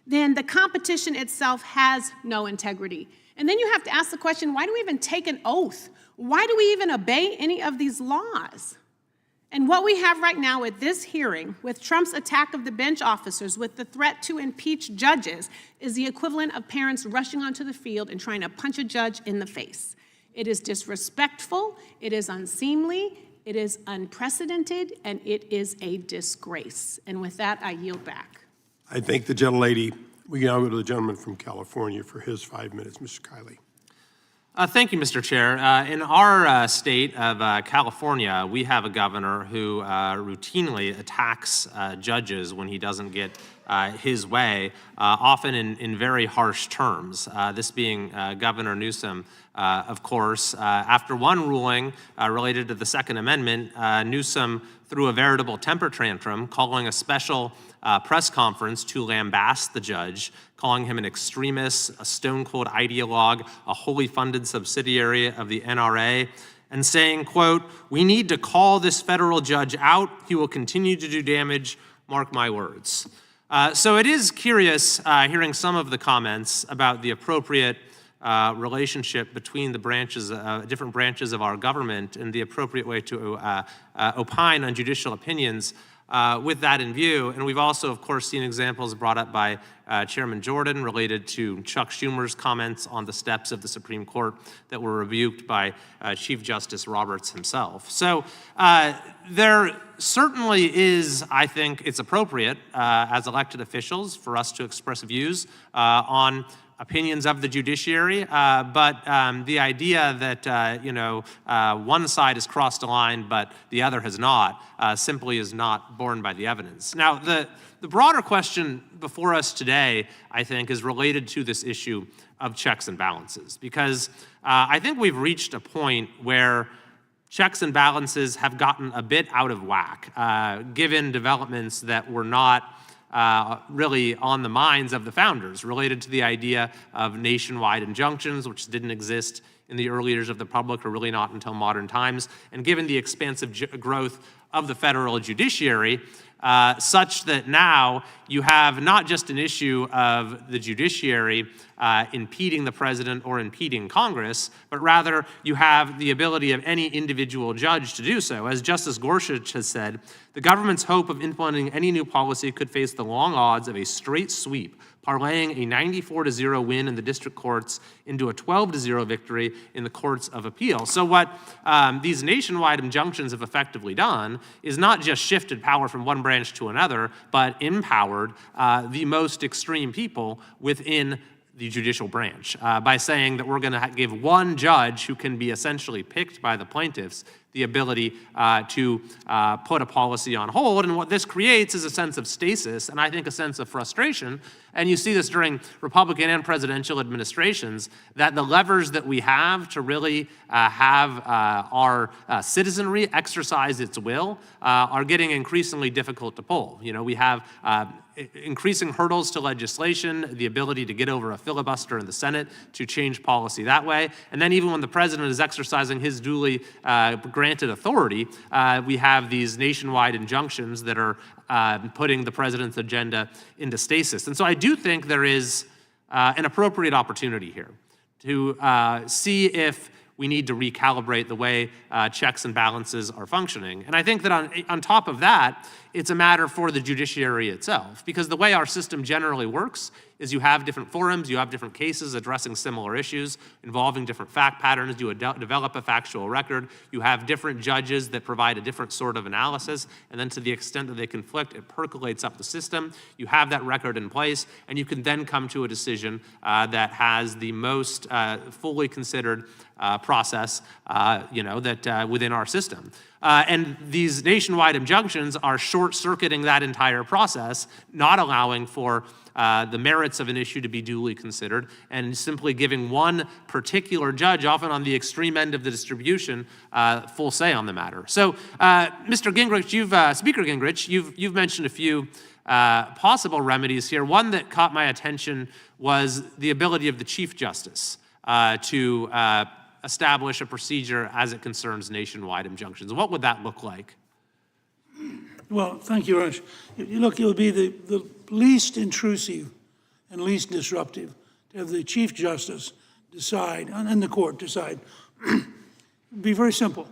then the competition itself has no integrity. And then you have to ask the question, why do we even take an oath? Why do we even obey any of these laws? And what we have right now with this hearing, with Trump's attack of the bench officers, with the threat to impeach judges, is the equivalent of parents rushing onto the field and trying to punch a judge in the face. It is disrespectful, it is unseemly, it is unprecedented, and it is a disgrace. And with that, I yield back.
I thank the gentlelady. We now go to the gentleman from California for his 5 minutes, Mr. Kiley.
Thank you, Mr. Chair. In our state of California, we have a governor who routinely attacks judges when he doesn't get his way, often in very harsh terms. This being Governor Newsom, of course. After one ruling related to the Second Amendment, Newsom threw a veritable temper tantrum, calling a special press conference to lambast the judge, calling him an extremist, a stone-cold ideologue, a wholly funded subsidiary of the NRA, and saying, quote, "We need to call this federal judge out. He will continue to do damage, mark my words." So it is curious hearing some of the comments about the appropriate relationship between the branches, different branches of our government, and the appropriate way to opine on judicial opinions with that in view. And we've also, of course, seen examples brought up by Chairman Jordan related to Chuck Schumer's comments on the steps of the Supreme Court that were rebuked by Chief Justice Roberts himself. So there certainly is, I think it's appropriate as elected officials for us to express views on opinions of the judiciary, but the idea that one side has crossed a line but the other has not simply is not borne by the evidence. Now, the broader question before us today, I think, is related to this issue of checks and balances, because I think we've reached a point where checks and balances have gotten a bit out of whack, given developments that were not really on the minds of the founders related to the idea of nationwide injunctions, which didn't exist in the early years of the Republic, or really not until modern times. And given the expansive growth of the federal judiciary, such that now you have not just an issue of the judiciary impeding the president or impeding Congress, but rather you have the ability of any individual judge to do so. As Justice Gorsuch has said, the government's hope of implementing any new policy could face the long odds of a straight sweep, parlaying a 94-0 win in the district courts into a 12-0 victory in the courts of appeal. So what these nationwide injunctions have effectively done is not just shifted power from one branch to another, but empowered the most extreme people within the judicial branch by saying that we're going to give one judge who can be essentially picked by the plaintiffs the ability to put a policy on hold. And what this creates is a sense of stasis, and I think a sense of frustration. And you see this during Republican and presidential administrations, that the levers that we have to really have our citizenry exercise its will are getting increasingly difficult to pull. You know, we have increasing hurdles to legislation, the ability to get over a filibuster in the Senate to change policy that way. And then even when the president is exercising his duly granted authority, we have these nationwide injunctions that are putting the president's agenda into stasis. And so I do think there is an appropriate opportunity here to see if we need to recalibrate the way checks and balances are functioning. And I think that on top of that, it's a matter for the judiciary itself, because the way our system generally works is you have different forums, you have different cases addressing similar issues involving different fact patterns, you develop a factual record, you have different judges that provide a different sort of analysis, and then to the extent that they conflict, it percolates up the system. You have that record in place, and you can then come to a decision that has the most fully considered process, that within our system. And these nationwide injunctions are short-circuiting that entire process, not allowing for the merits of an issue to be duly considered, and simply giving one particular judge, often on the extreme end of the distribution, full say on the matter. So, Mr. Gingrich, Speaker Gingrich, you've mentioned a few possible remedies here. One that caught my attention was the ability of the Chief Justice to establish a procedure as it concerns nationwide injunctions. What would that look like?
Well, thank you, Rush. Look, it would be the least intrusive and least disruptive to have the Chief Justice decide, and the court decide. It would be very simple.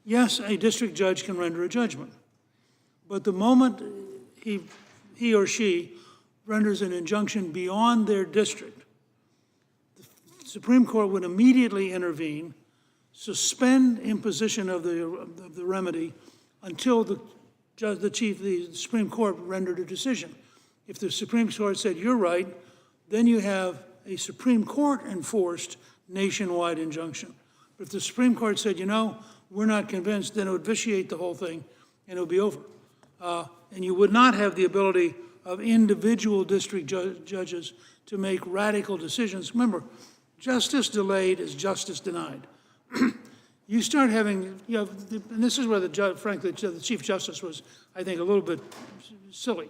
Yes, a district judge can render a judgment, but the moment he or she renders an injunction beyond their district, the Supreme Court would immediately intervene, suspend imposition of the remedy until the Supreme Court rendered a decision. If the Supreme Court said, you're right, then you have a Supreme Court enforced nationwide injunction. But if the Supreme Court said, we're not convinced, then it would vitiate the whole thing and it would be over. And you would not have the ability of individual district judges to make radical decisions. Remember, justice delayed is justice denied. You start having, and this is where frankly, the Chief Justice was, I think, a little bit silly,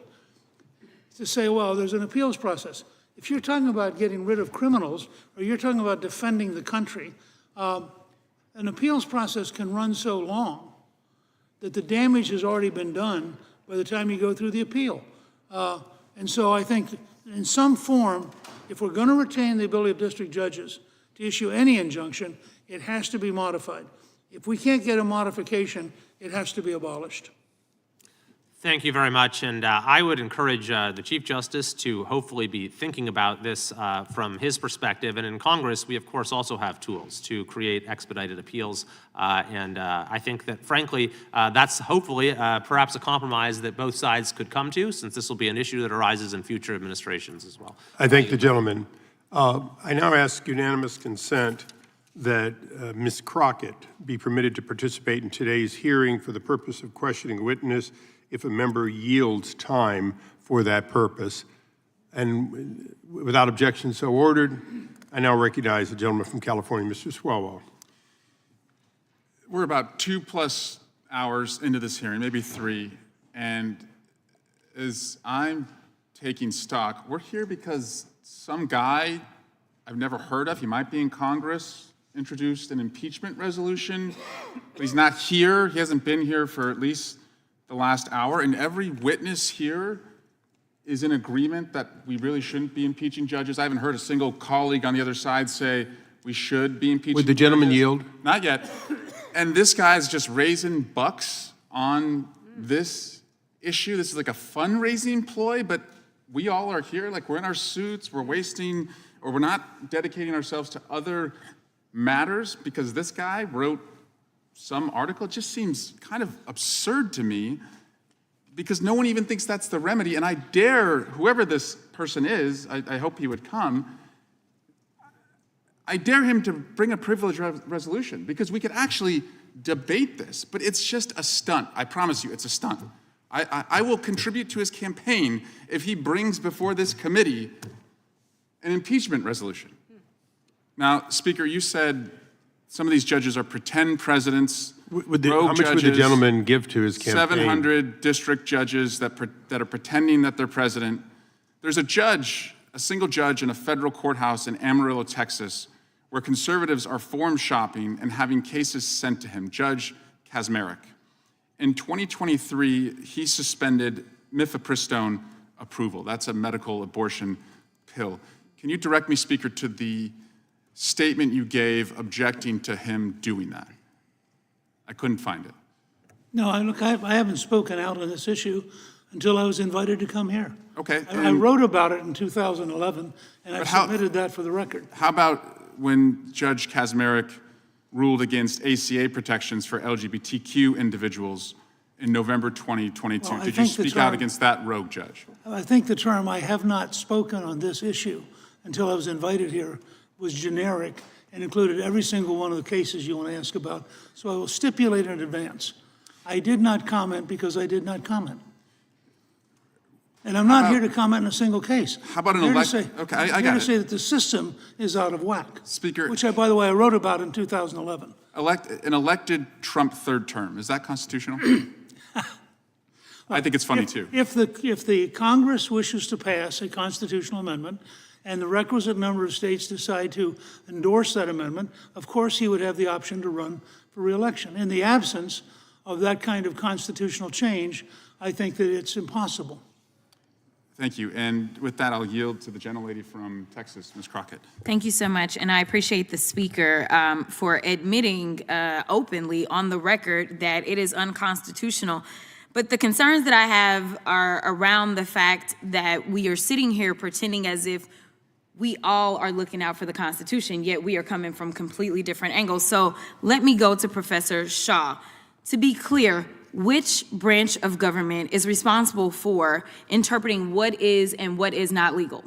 to say, well, there's an appeals process. If you're talking about getting rid of criminals, or you're talking about defending the country, an appeals process can run so long that the damage has already been done by the time you go through the appeal. And so I think in some form, if we're going to retain the ability of district judges to issue any injunction, it has to be modified. If we can't get a modification, it has to be abolished.
Thank you very much, and I would encourage the Chief Justice to hopefully be thinking about this from his perspective, and in Congress, we of course also have tools to create expedited appeals, and I think that frankly, that's hopefully perhaps a compromise that both sides could come to, since this will be an issue that arises in future administrations as well.
I thank the gentleman. I now ask unanimous consent that Ms. Crockett be permitted to participate in today's hearing for the purpose of questioning a witness if a member yields time for that purpose. And without objection so ordered, I now recognize the gentleman from California, Mr. Swalwell.
We're about 2+ hours into this hearing, maybe 3, and as I'm taking stock, we're here because some guy I've never heard of, he might be in Congress, introduced an impeachment resolution, but he's not here. He hasn't been here for at least the last hour, and every witness here is in agreement that we really shouldn't be impeaching judges. I haven't heard a single colleague on the other side say we should be impeaching
Would the gentleman
judges.
yield?
Not yet. And this guy's just raising bucks on this issue. This is like a fundraising ploy, but we all are here, like we're in our suits, we're wasting, or we're not dedicating ourselves to other matters because this guy wrote some article. It just seems kind of absurd to me because no one even thinks that's the remedy. And I dare, whoever this person is, I hope he would come, I dare him to bring a privilege resolution because we could actually debate this, but it's just a stunt. I promise you, it's a stunt. I will contribute to his campaign if he brings before this committee an impeachment resolution. Now, Speaker, you said some of these judges are pretend presidents,
how much would the gentleman give to his campaign?
700 district judges that are pretending that they're president. There's a judge, a single judge in a federal courthouse in Amarillo, Texas, where conservatives are form shopping and having cases sent to him, Judge Kaczmarek. In 2023, he suspended mifepristone approval. That's a medical abortion pill. Can you direct me, Speaker, to the statement you gave objecting to him doing that? I couldn't find it.
No, I haven't spoken out on this issue until I was invited to come here.
Okay.
I wrote about it in 2011, and I submitted that for the record.
How about when Judge Kaczmarek ruled against ACA protections for LGBTQ individuals in November 2022?
Well,
Did you speak out against that rogue judge?
I think the term "I have not spoken on this issue until I was invited here" was generic, and included every single one of the cases you want to ask about. So I will stipulate in advance. I did not comment because I did not comment. And I'm not here to comment on a single case.
How about an
I'm here to
election?
say-
Okay,
I'm
I
here
got
to
it.
say that the system is out of whack.
Speaker.
Which, by the way, I wrote about in 2011.
An elected Trump third term, is that constitutional? I think it's funny too.
If the Congress wishes to pass a constitutional amendment and the requisite number of states decide to endorse that amendment, of course he would have the option to run for re-election. In the absence of that kind of constitutional change, I think that it's impossible.
Thank you. And with that, I'll yield to the gentlelady from Texas, Ms. Crockett.
Thank you so much, and I appreciate the speaker for admitting openly on the record that it is unconstitutional. But the concerns that I have are around the fact that we are sitting here pretending as if we all are looking out for the Constitution, yet we are coming from completely different angles. So let me go to Professor Shaw. To be clear, which branch of government is responsible for interpreting what is and what is not legal?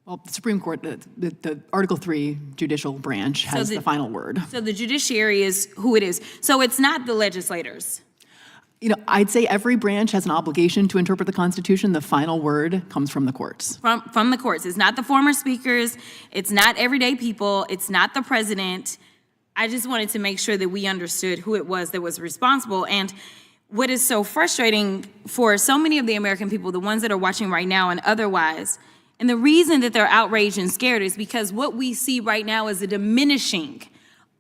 Well, the Supreme Court, the Article 3 judicial branch has the final word.
So the judiciary is who it is. So it's not the legislators.
You know, I'd say every branch has an obligation to interpret the Constitution. The final word comes from the courts.
From the courts. It's not the former speakers. It's not everyday people. It's not the president. I just wanted to make sure that we understood who it was that was responsible. And what is so frustrating for so many of the American people, the ones that are watching right now and otherwise, and the reason that they're outraged and scared is because what we see right now is a diminishing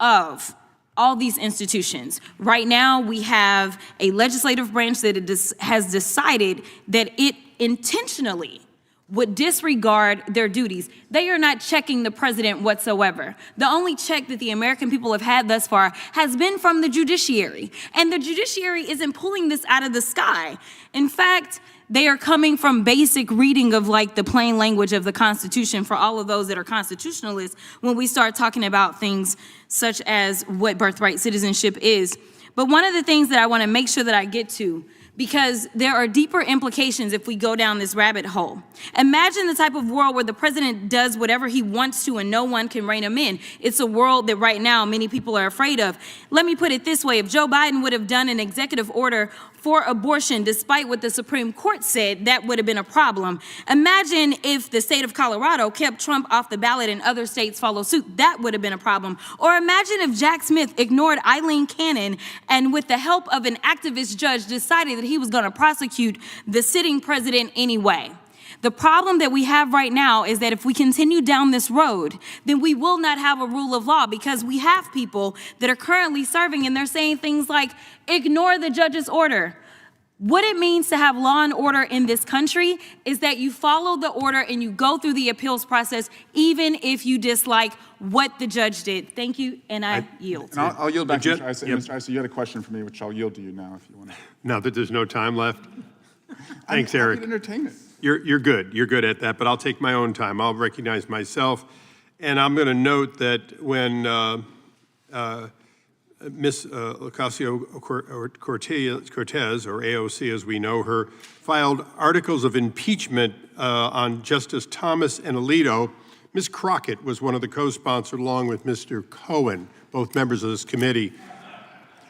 of all these institutions. Right now, we have a legislative branch that has decided that it intentionally would disregard their duties. They are not checking the president whatsoever. The only check that the American people have had thus far has been from the judiciary. And the judiciary isn't pulling this out of the sky. In fact, they are coming from basic reading of like the plain language of the Constitution for all of those that are constitutionalists when we start talking about things such as what birthright citizenship is. But one of the things that I want to make sure that I get to, because there are deeper implications if we go down this rabbit hole. Imagine the type of world where the president does whatever he wants to and no one can rein him in. It's a world that right now many people are afraid of. Let me put it this way. If Joe Biden would have done an executive order for abortion, despite what the Supreme Court said, that would have been a problem. Imagine if the state of Colorado kept Trump off the ballot and other states follow suit. That would have been a problem. Or imagine if Jack Smith ignored Eileen Cannon and with the help of an activist judge decided that he was going to prosecute the sitting president anyway. The problem that we have right now is that if we continue down this road, then we will not have a rule of law because we have people that are currently serving and they're saying things like, ignore the judge's order. What it means to have law and order in this country is that you follow the order and you go through the appeals process, even if you dislike what the judge did. Thank you, and I yield.
And I'll yield back to Mr. Issa.
Yep.
Mr. Issa, you had a question for me, which I'll yield to you now if you want to.
Now that there's no time left. Thanks, Eric.
I'm happy to entertain it.
You're good. You're good at that, but I'll take my own time. I'll recognize myself. And I'm going to note that when Ms. Ocasio-Cortez, or AOC as we know her, filed articles of impeachment on Justice Thomas and Alito, Ms. Crockett was one of the co-sponsors along with Mr. Cohen, both members of this committee.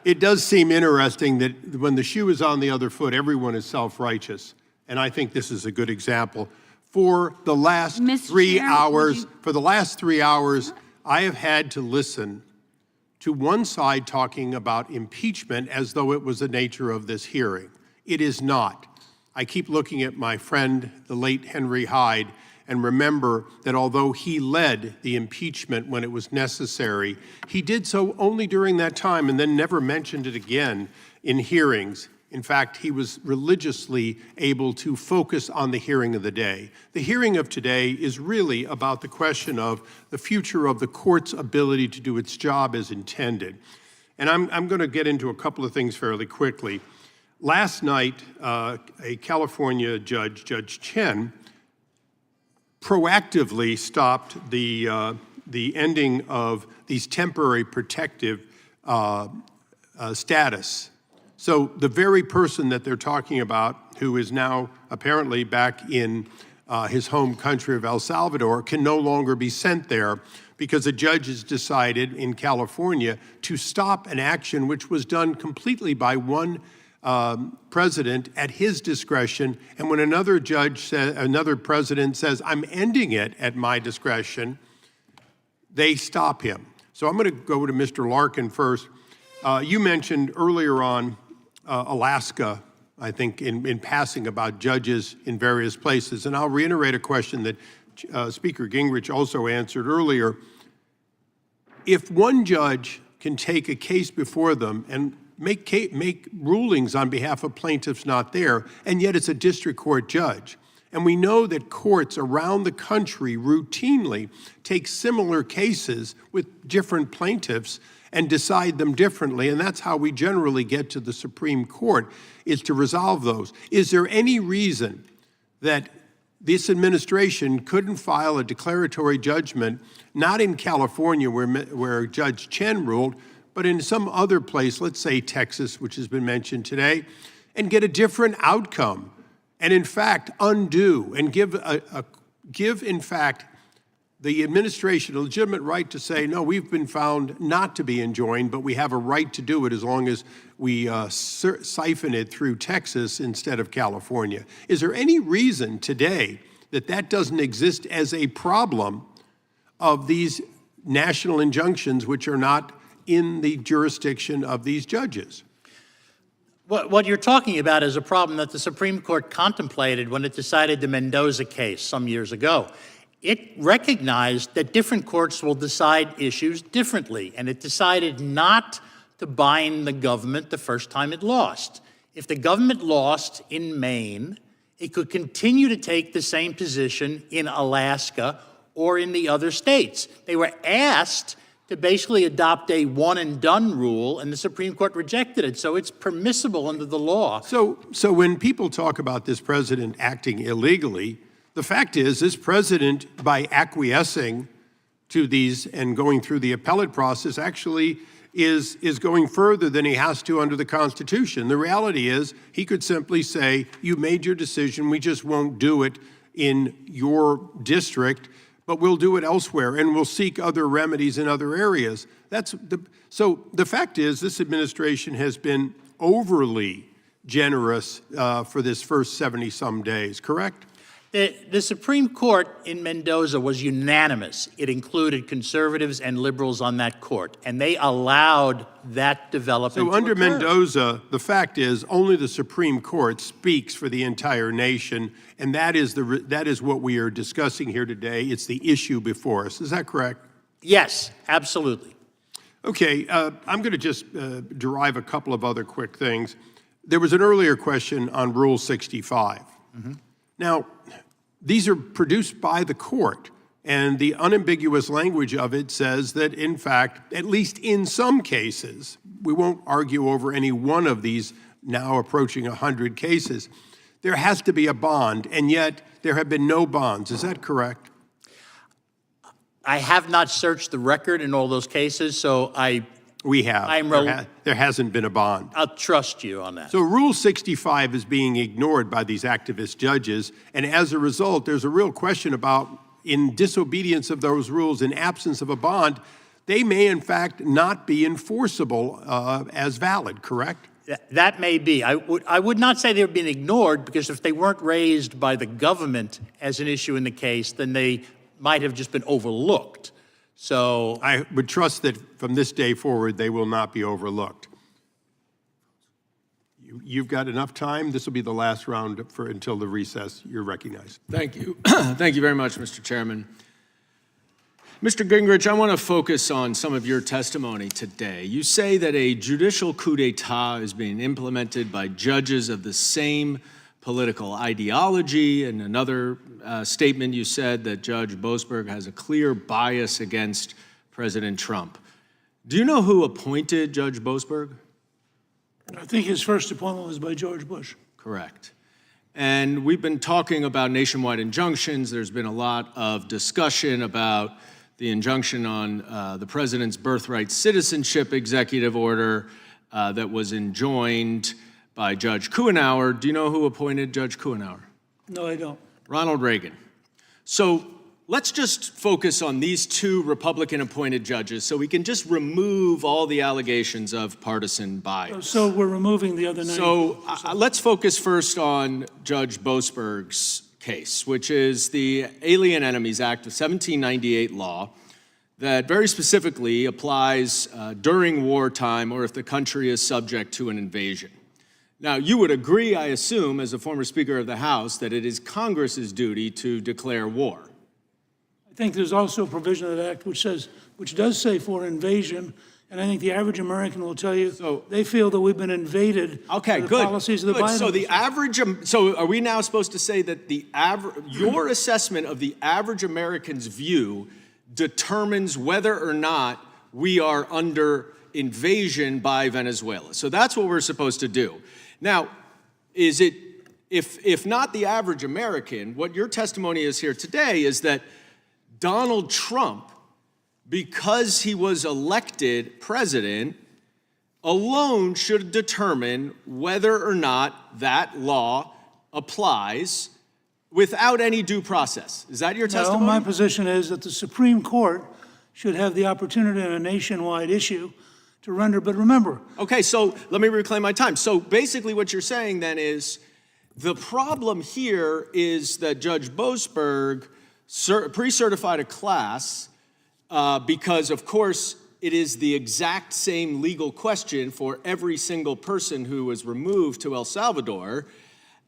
It does seem interesting that when the shoe is on the other foot, everyone is self-righteous. And I think this is a good example. For the last 3 hours, I have had to listen to one side talking about impeachment as though it was the nature of this hearing. It is not. I keep looking at my friend, the late Henry Hyde, and remember that although he led the impeachment when it was necessary, he did so only during that time and then never mentioned it again in hearings. In fact, he was religiously able to focus on the hearing of the day. The hearing of today is really about the question of the future of the court's ability to do its job as intended. And I'm going to get into a couple of things fairly quickly. Last night, a California judge, Judge Chen, proactively stopped the ending of these temporary protective status. So the very person that they're talking about, who is now apparently back in his home country of El Salvador, can no longer be sent there because a judge has decided in California to stop an action which was done completely by one president at his discretion, and when another president says, I'm ending it at my discretion, they stop him. So I'm going to go to Mr. Larkin first. You mentioned earlier on Alaska, I think, in passing about judges in various places, and I'll reiterate a question that Speaker Gingrich also answered earlier. If one judge can take a case before them and make rulings on behalf of plaintiffs not there, and yet it's a district court judge. And we know that courts around the country routinely take similar cases with different plaintiffs and decide them differently, and that's how we generally get to the Supreme Court, is to resolve those. Is there any reason that this administration couldn't file a declaratory judgment, not in California where Judge Chen ruled, but in some other place, let's say Texas, which has been mentioned today, and get a different outcome, and in fact undo and give in fact the administration a legitimate right to say, no, we've been found not to be enjoined, but we have a right to do it as long as we siphon it through Texas instead of California. Is there any reason today that that doesn't exist as a problem of these national injunctions which are not in the jurisdiction of these judges?
What you're talking about is a problem that the Supreme Court contemplated when it decided the Mendoza case some years ago. It recognized that different courts will decide issues differently, and it decided not to bind the government the first time it lost. If the government lost in Maine, it could continue to take the same position in Alaska or in the other states. They were asked to basically adopt a one-and-done rule, and the Supreme Court rejected it. So it's permissible under the law.
So when people talk about this president acting illegally, the fact is this president, by acquiescing to these and going through the appellate process, actually is going further than he has to under the Constitution. The reality is he could simply say, you made your decision, we just won't do it in your district, but we'll do it elsewhere, and we'll seek other remedies in other areas. So the fact is, this administration has been overly generous for this first 70-some days, correct?
The Supreme Court in Mendoza was unanimous. It included conservatives and liberals on that court, and they allowed that development
So under
to occur.
Mendoza, the fact is only the Supreme Court speaks for the entire nation, and that is what we are discussing here today. It's the issue before us. Is that correct?
Yes, absolutely.
Okay, I'm going to just derive a couple of other quick things. There was an earlier question on Rule 65.
Mm-hmm.
Now, these are produced by the court, and the unambiguous language of it says that, in fact, at least in some cases, we won't argue over any one of these now approaching 100 cases, there has to be a bond, and yet there have been no bonds. Is that correct?
I have not searched the record in all those cases, so
We have. There hasn't been a bond.
I'll trust you on that.
So Rule 65 is being ignored by these activist judges, and as a result, there's a real question about, in disobedience of those rules, in absence of a bond, they may in fact not be enforceable as valid, correct?
That may be. I would not say they've been ignored, because if they weren't raised by the government as an issue in the case, then they might have just been overlooked. So
I would trust that from this day forward, they will not be overlooked. You've got enough time. This will be the last round until the recess. You're recognized.
Thank you. Thank you very much, Mr. Chairman. Mr. Gingrich, I want to focus on some of your testimony today. You say that a judicial coup d'etat is being implemented by judges of the same political ideology. In another statement, you said that Judge Boasberg has a clear bias against President Trump. Do you know who appointed Judge Boasberg?
I think his first appointment was by George Bush.
Correct. And we've been talking about nationwide injunctions. There's been a lot of discussion about the injunction on the president's birthright citizenship executive order that was enjoined by Judge Kuenhauer. Do you know who appointed Judge Kuenhauer?
No, I don't.
Ronald Reagan. So let's just focus on these two Republican-appointed judges so we can just remove all the allegations of partisan bias.
So we're removing the other 90.
So let's focus first on Judge Boasberg's case, which is the Alien Enemies Act of 1798 law that very specifically applies during wartime or if the country is subject to an invasion. Now, you would agree, I assume, as a former Speaker of the House, that it is Congress's duty to declare war.
I think there's also a provision of that act which does say for invasion, and I think the average American will tell you they feel that we've been invaded by the policies of the Biden administration.
So are we now supposed to say that your assessment of the average American's view determines whether or not we are under invasion by Venezuela? So that's what we're supposed to do. Now, is it, if not the average American, what your testimony is here today is that Donald Trump, because he was elected president, alone should determine whether or not that law applies without any due process. Is that your testimony?
No, my position is that the Supreme Court should have the opportunity on a nationwide issue to render, but remember.
Okay, so let me reclaim my time. So basically what you're saying then is the problem here is that Judge Boasberg pre-certified a class because, of course, it is the exact same legal question for every single person who was removed to El Salvador.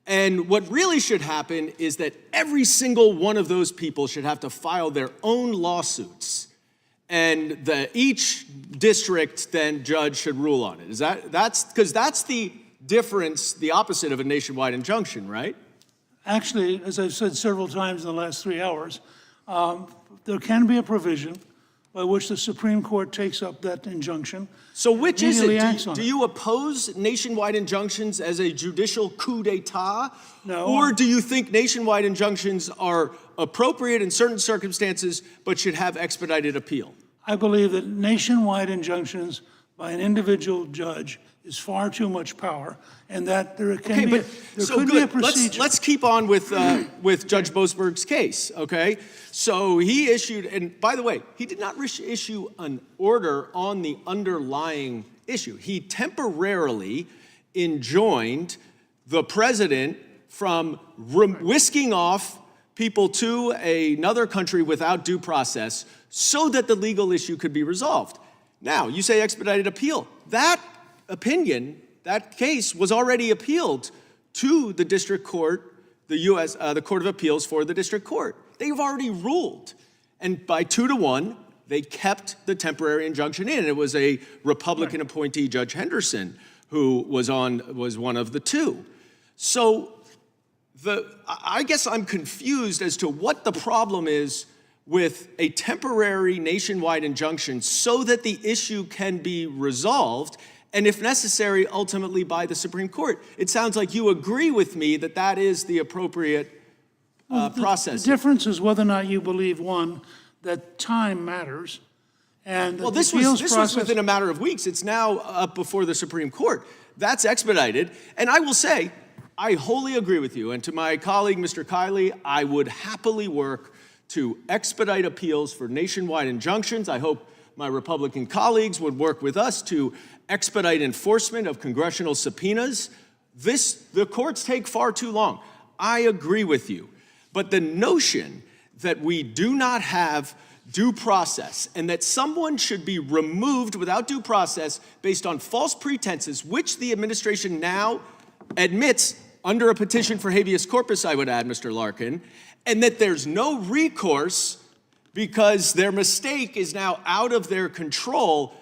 And what really should happen is that every single one of those people should have to file their own lawsuits. And each district then judge should rule on it. Because that's the difference, the opposite of a nationwide injunction, right?
Actually, as I've said several times in the last 3 hours, there can be a provision by which the Supreme Court takes up that injunction.
So which is it? Do you oppose nationwide injunctions as a judicial coup d'etat?
No.
Or do you think nationwide injunctions are appropriate in certain circumstances but should have expedited appeal?
I believe that nationwide injunctions by an individual judge is far too much power, and that there can be a procedure.
Let's keep on with Judge Boasberg's case, okay? So he issued, and by the way, he did not issue an order on the underlying issue. He temporarily enjoined the president from whisking off people to another country without due process so that the legal issue could be resolved. Now, you say expedited appeal. That opinion, that case was already appealed to the district court, the Court of Appeals for the district court. They've already ruled. And by 2-1, they kept the temporary injunction in. It was a Republican appointee, Judge Henderson, who was one of the two. So I guess I'm confused as to what the problem is with a temporary nationwide injunction so that the issue can be resolved, and if necessary, ultimately by the Supreme Court. It sounds like you agree with me that that is the appropriate process.
The difference is whether or not you believe, one, that time matters, and
well, this was within a matter of weeks. It's now up before the Supreme Court. That's expedited, and I will say, I wholly agree with you, and to my colleague, Mr. Kiley, I would happily work to expedite appeals for nationwide injunctions. I hope my Republican colleagues would work with us to expedite enforcement of congressional subpoenas. The courts take far too long. I agree with you. But the notion that we do not have due process and that someone should be removed without due process based on false pretenses, which the administration now admits under a petition for habeas corpus, I would add, Mr. Larkin, and that there's no recourse because their mistake is now out of their control,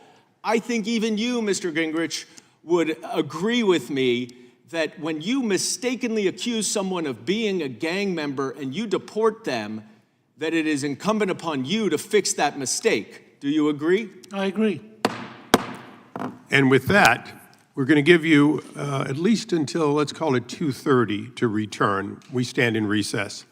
I think even you, Mr. Gingrich, would agree with me that when you mistakenly accuse someone of being a gang member and you deport them, that it is incumbent upon you to fix that mistake. Do you agree?
I agree.
And with that, we're going to give you at least until, let's call it 2:30 to return. We stand in recess.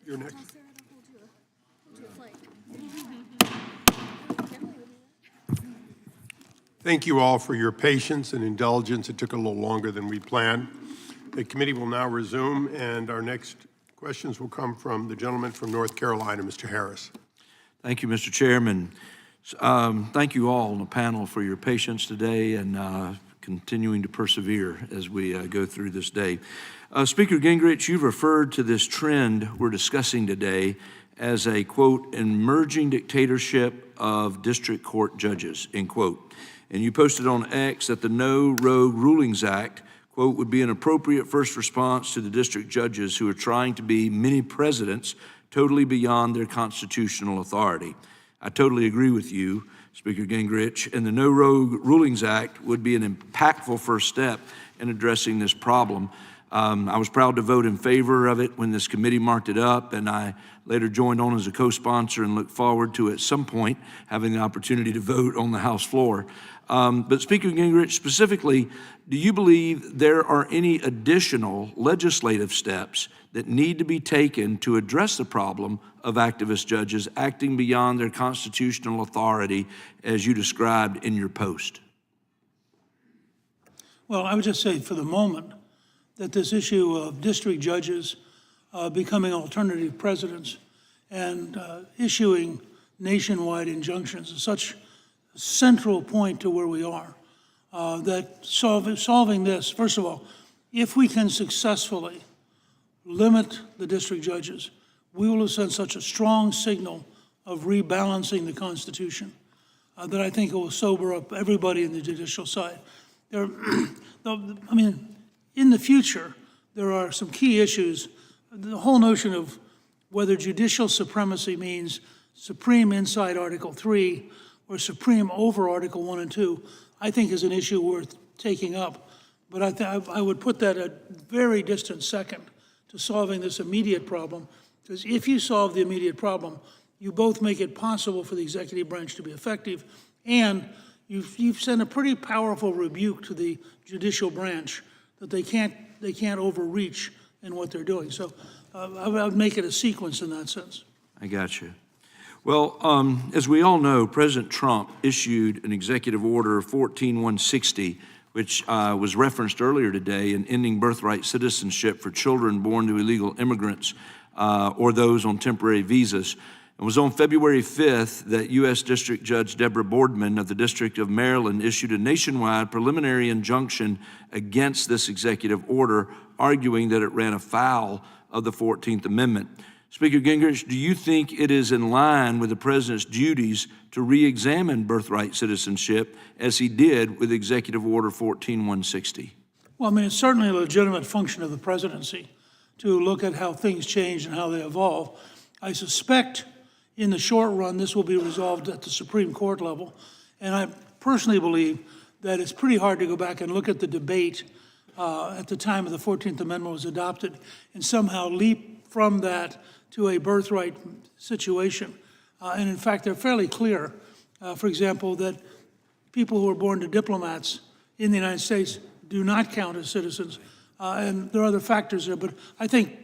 You're next. Thank you all for your patience and indulgence. It took a little longer than we planned. The committee will now resume, and our next questions will come from the gentleman from North Carolina, Mr. Harris.
Thank you, Mr. Chairman. Thank you all on the panel for your patience today and continuing to persevere as we go through this day. Speaker Gingrich, you've referred to this trend we're discussing today as a, quote, emerging dictatorship of district court judges, end quote. And you posted on X that the No Rogue Rulings Act, quote, would be an appropriate first response to the district judges who are trying to be mini presidents totally beyond their constitutional authority. I totally agree with you, Speaker Gingrich, and the No Rogue Rulings Act would be an impactful first step in addressing this problem. I was proud to vote in favor of it when this committee marked it up, and I later joined on as a co-sponsor and look forward to, at some point, having the opportunity to vote on the House floor. But Speaker Gingrich, specifically, do you believe there are any additional legislative steps that need to be taken to address the problem of activist judges acting beyond their constitutional authority as you described in your post?
Well, I would just say for the moment that this issue of district judges becoming alternative presidents and issuing nationwide injunctions is such a central point to where we are, that solving this, first of all, if we can successfully limit the district judges, we will have sent such a strong signal of rebalancing the Constitution that I think it will sober up everybody in the judicial side. I mean, in the future, there are some key issues. The whole notion of whether judicial supremacy means supreme inside Article 3 or supreme over Article 1 and 2, I think is an issue worth taking up. But I would put that a very distant second to solving this immediate problem, because if you solve the immediate problem, you both make it possible for the executive branch to be effective, and you've sent a pretty powerful rebuke to the judicial branch that they can't overreach in what they're doing. So I would make it a sequence in that sense.
I got you. Well, as we all know, President Trump issued an executive order 14160, which was referenced earlier today, in ending birthright citizenship for children born to illegal immigrants or those on temporary visas. It was on February 5th that U.S. District Judge Deborah Boardman of the District of Maryland issued a nationwide preliminary injunction against this executive order, arguing that it ran afoul of the 14th Amendment. Speaker Gingrich, do you think it is in line with the president's duties to re-examine birthright citizenship as he did with Executive Order 14160?
Well, I mean, it's certainly a legitimate function of the presidency to look at how things change and how they evolve. I suspect in the short run, this will be resolved at the Supreme Court level. And I personally believe that it's pretty hard to go back and look at the debate at the time of the 14th Amendment was adopted and somehow leap from that to a birthright situation. And in fact, they're fairly clear, for example, that people who are born to diplomats in the United States do not count as citizens. And there are other factors there, but I think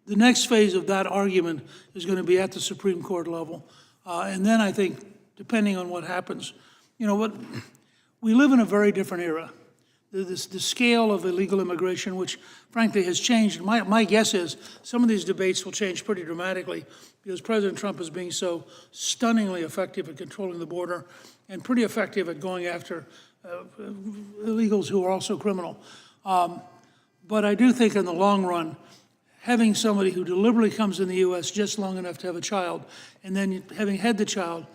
the next phase of that argument is going to be at the Supreme Court level. And then I think, depending on what happens, you know what, we live in a very different era. The scale of illegal immigration, which frankly has changed. My guess is some of these debates will change pretty dramatically because President Trump is being so stunningly effective at controlling the border and pretty effective at going after illegals who are also criminal. But I do think in the long run, having somebody who deliberately comes in the U.S. just long enough to have a child, and then having had the child,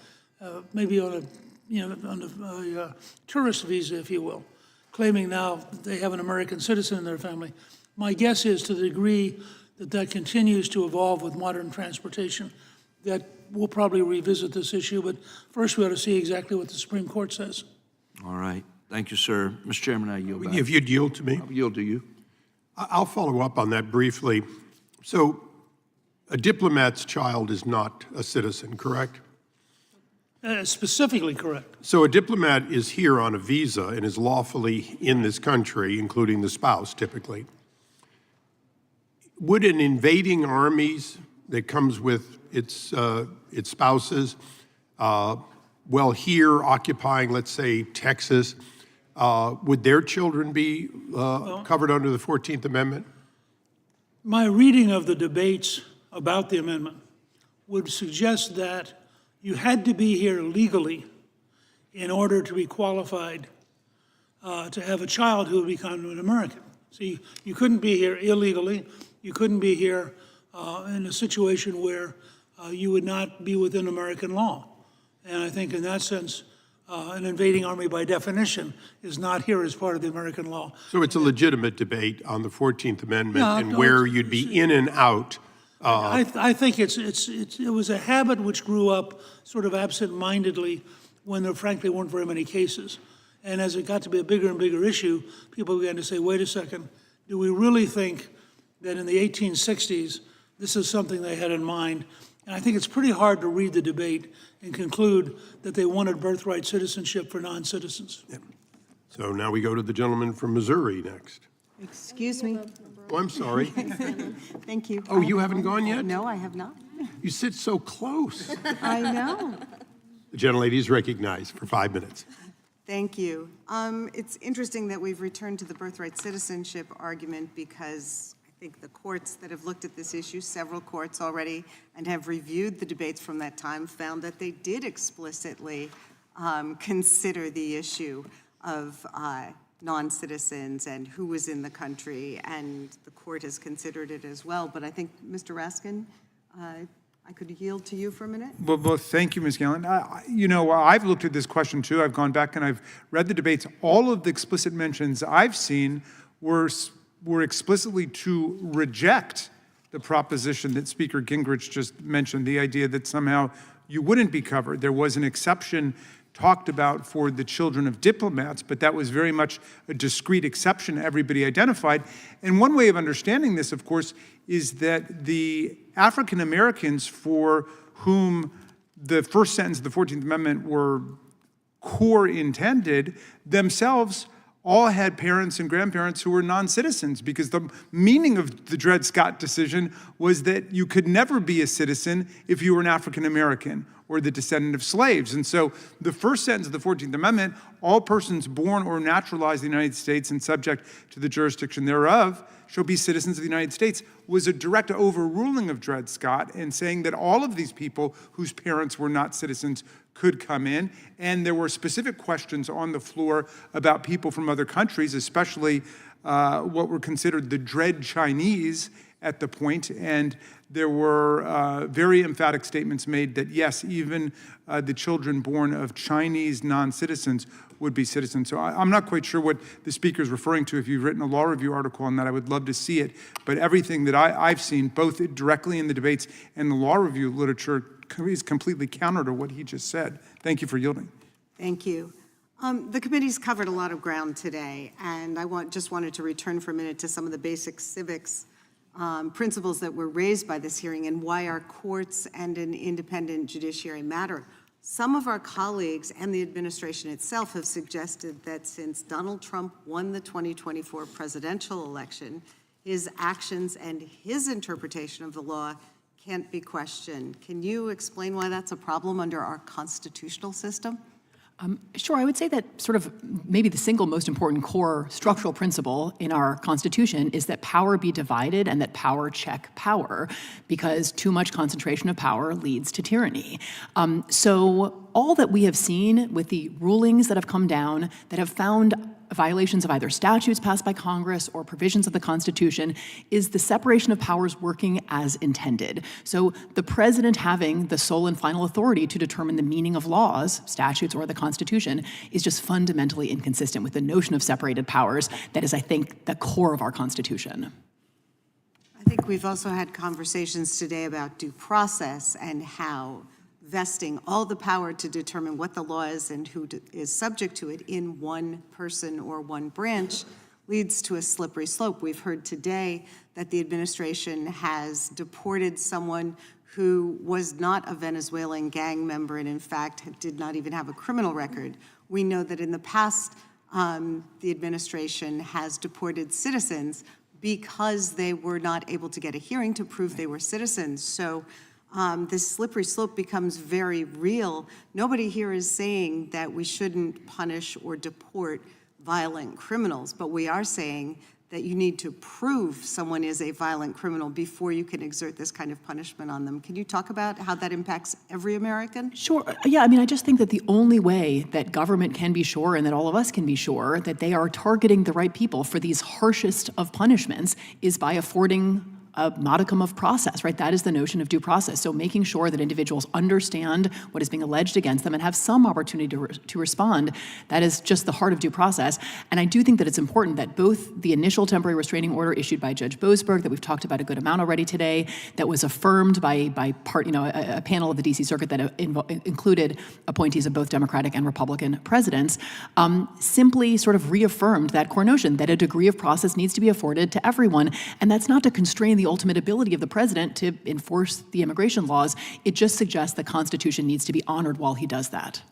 maybe on a tourist visa, if you will, claiming now they have an American citizen in their family. My guess is, to the degree that that continues to evolve with modern transportation, that we'll probably revisit this issue. But first, we ought to see exactly what the Supreme Court says.
All right. Thank you, sir. Mr. Chairman, I yield back.
If you'd yield to me.
I'll yield to you.
I'll follow up on that briefly. So a diplomat's child is not a citizen, correct?
Specifically correct.
So a diplomat is here on a visa and is lawfully in this country, including the spouse, typically. would an invading armies that comes with its spouses, well, here occupying, let's say, Texas, would their children be covered under the 14th Amendment?
My reading of the debates about the amendment would suggest that you had to be here legally in order to be qualified to have a child who would become an American. See, you couldn't be here illegally. You couldn't be here in a situation where you would not be within American law. And I think in that sense, an invading army by definition is not here as part of the American law.
So it's a legitimate debate on the 14th Amendment
Yeah,
and
no,
where you'd be in and out.
I think it was a habit which grew up sort of absent-mindedly when there frankly weren't very many cases. And as it got to be a bigger and bigger issue, people began to say, wait a second, do we really think that in the 1860s, this is something they had in mind? And I think it's pretty hard to read the debate and conclude that they wanted birthright citizenship for non-citizens.
Yeah. So now we go to the gentleman from Missouri next.
Excuse me.
Oh, I'm sorry.
Thank you.
Oh, you haven't gone yet?
No, I have not.
You sit so close.
I know.
The gentlelady is recognized for 5 minutes.
Thank you. It's interesting that we've returned to the birthright citizenship argument because I think the courts that have looked at this issue, several courts already, and have reviewed the debates from that time, found that they did explicitly consider the issue of non-citizens and who was in the country, and the court has considered it as well. But I think, Mr. Raskin, I could yield to you for a minute.
Well, thank you, Ms. Gallen. I've looked at this question too. I've gone back and I've read the debates. All of the explicit mentions I've seen were explicitly to reject the proposition that Speaker Gingrich just mentioned, the idea that somehow you wouldn't be covered. There was an exception talked about for the children of diplomats, but that was very much a discrete exception everybody identified. And one way of understanding this, of course, is that the African Americans for whom the first sentence of the 14th Amendment were core intended themselves all had parents and grandparents who were non-citizens, because the meaning of the Dred Scott decision was that you could never be a citizen if you were an African American or the descendant of slaves. And so the first sentence of the 14th Amendment, all persons born or naturalized in the United States and subject to the jurisdiction thereof shall be citizens of the United States, was a direct overruling of Dred Scott and saying that all of these people whose parents were not citizens could come in. And there were specific questions on the floor about people from other countries, especially what were considered the Dread Chinese at the point. And there were very emphatic statements made that, yes, even the children born of Chinese non-citizens would be citizens. So I'm not quite sure what the speaker is referring to. If you've written a law review article on that, I would love to see it. But everything that I've seen, both directly in the debates and the law review literature, is completely counter to what he just said. Thank you for yielding.
Thank you. The committee's covered a lot of ground today, and I just wanted to return for a minute to some of the basic civics principles that were raised by this hearing and why our courts and an independent judiciary matter. Some of our colleagues and the administration itself have suggested that since Donald Trump won the 2024 presidential election, his actions and his interpretation of the law can't be questioned. Can you explain why that's a problem under our constitutional system?
Sure, I would say that sort of maybe the single most important core structural principle in our Constitution is that power be divided and that power check power, because too much concentration of power leads to tyranny. So all that we have seen with the rulings that have come down that have found violations of either statutes passed by Congress or provisions of the Constitution is the separation of powers working as intended. So the president having the sole and final authority to determine the meaning of laws, statutes, or the Constitution is just fundamentally inconsistent with the notion of separated powers that is, I think, the core of our Constitution.
I think we've also had conversations today about due process and how vesting all the power to determine what the law is and who is subject to it in one person or one branch leads to a slippery slope. We've heard today that the administration has deported someone who was not a Venezuelan gang member and in fact did not even have a criminal record. We know that in the past, the administration has deported citizens because they were not able to get a hearing to prove they were citizens. So this slippery slope becomes very real. Nobody here is saying that we shouldn't punish or deport violent criminals, but we are saying that you need to prove someone is a violent criminal before you can exert this kind of punishment on them. Can you talk about how that impacts every American?
Sure. Yeah, I mean, I just think that the only way that government can be sure and that all of us can be sure that they are targeting the right people for these harshest of punishments is by affording a modicum of process, right? That is the notion of due process. So making sure that individuals understand what is being alleged against them and have some opportunity to respond, that is just the heart of due process. And I do think that it's important that both the initial temporary restraining order issued by Judge Boasberg, that we've talked about a good amount already today, that was affirmed by a panel of the DC Circuit that included appointees of both Democratic and Republican presidents, simply sort of reaffirmed that core notion that a degree of process needs to be afforded to everyone. And that's not to constrain the ultimate ability of the president to enforce the immigration laws. It just suggests the Constitution needs to be honored while he does that.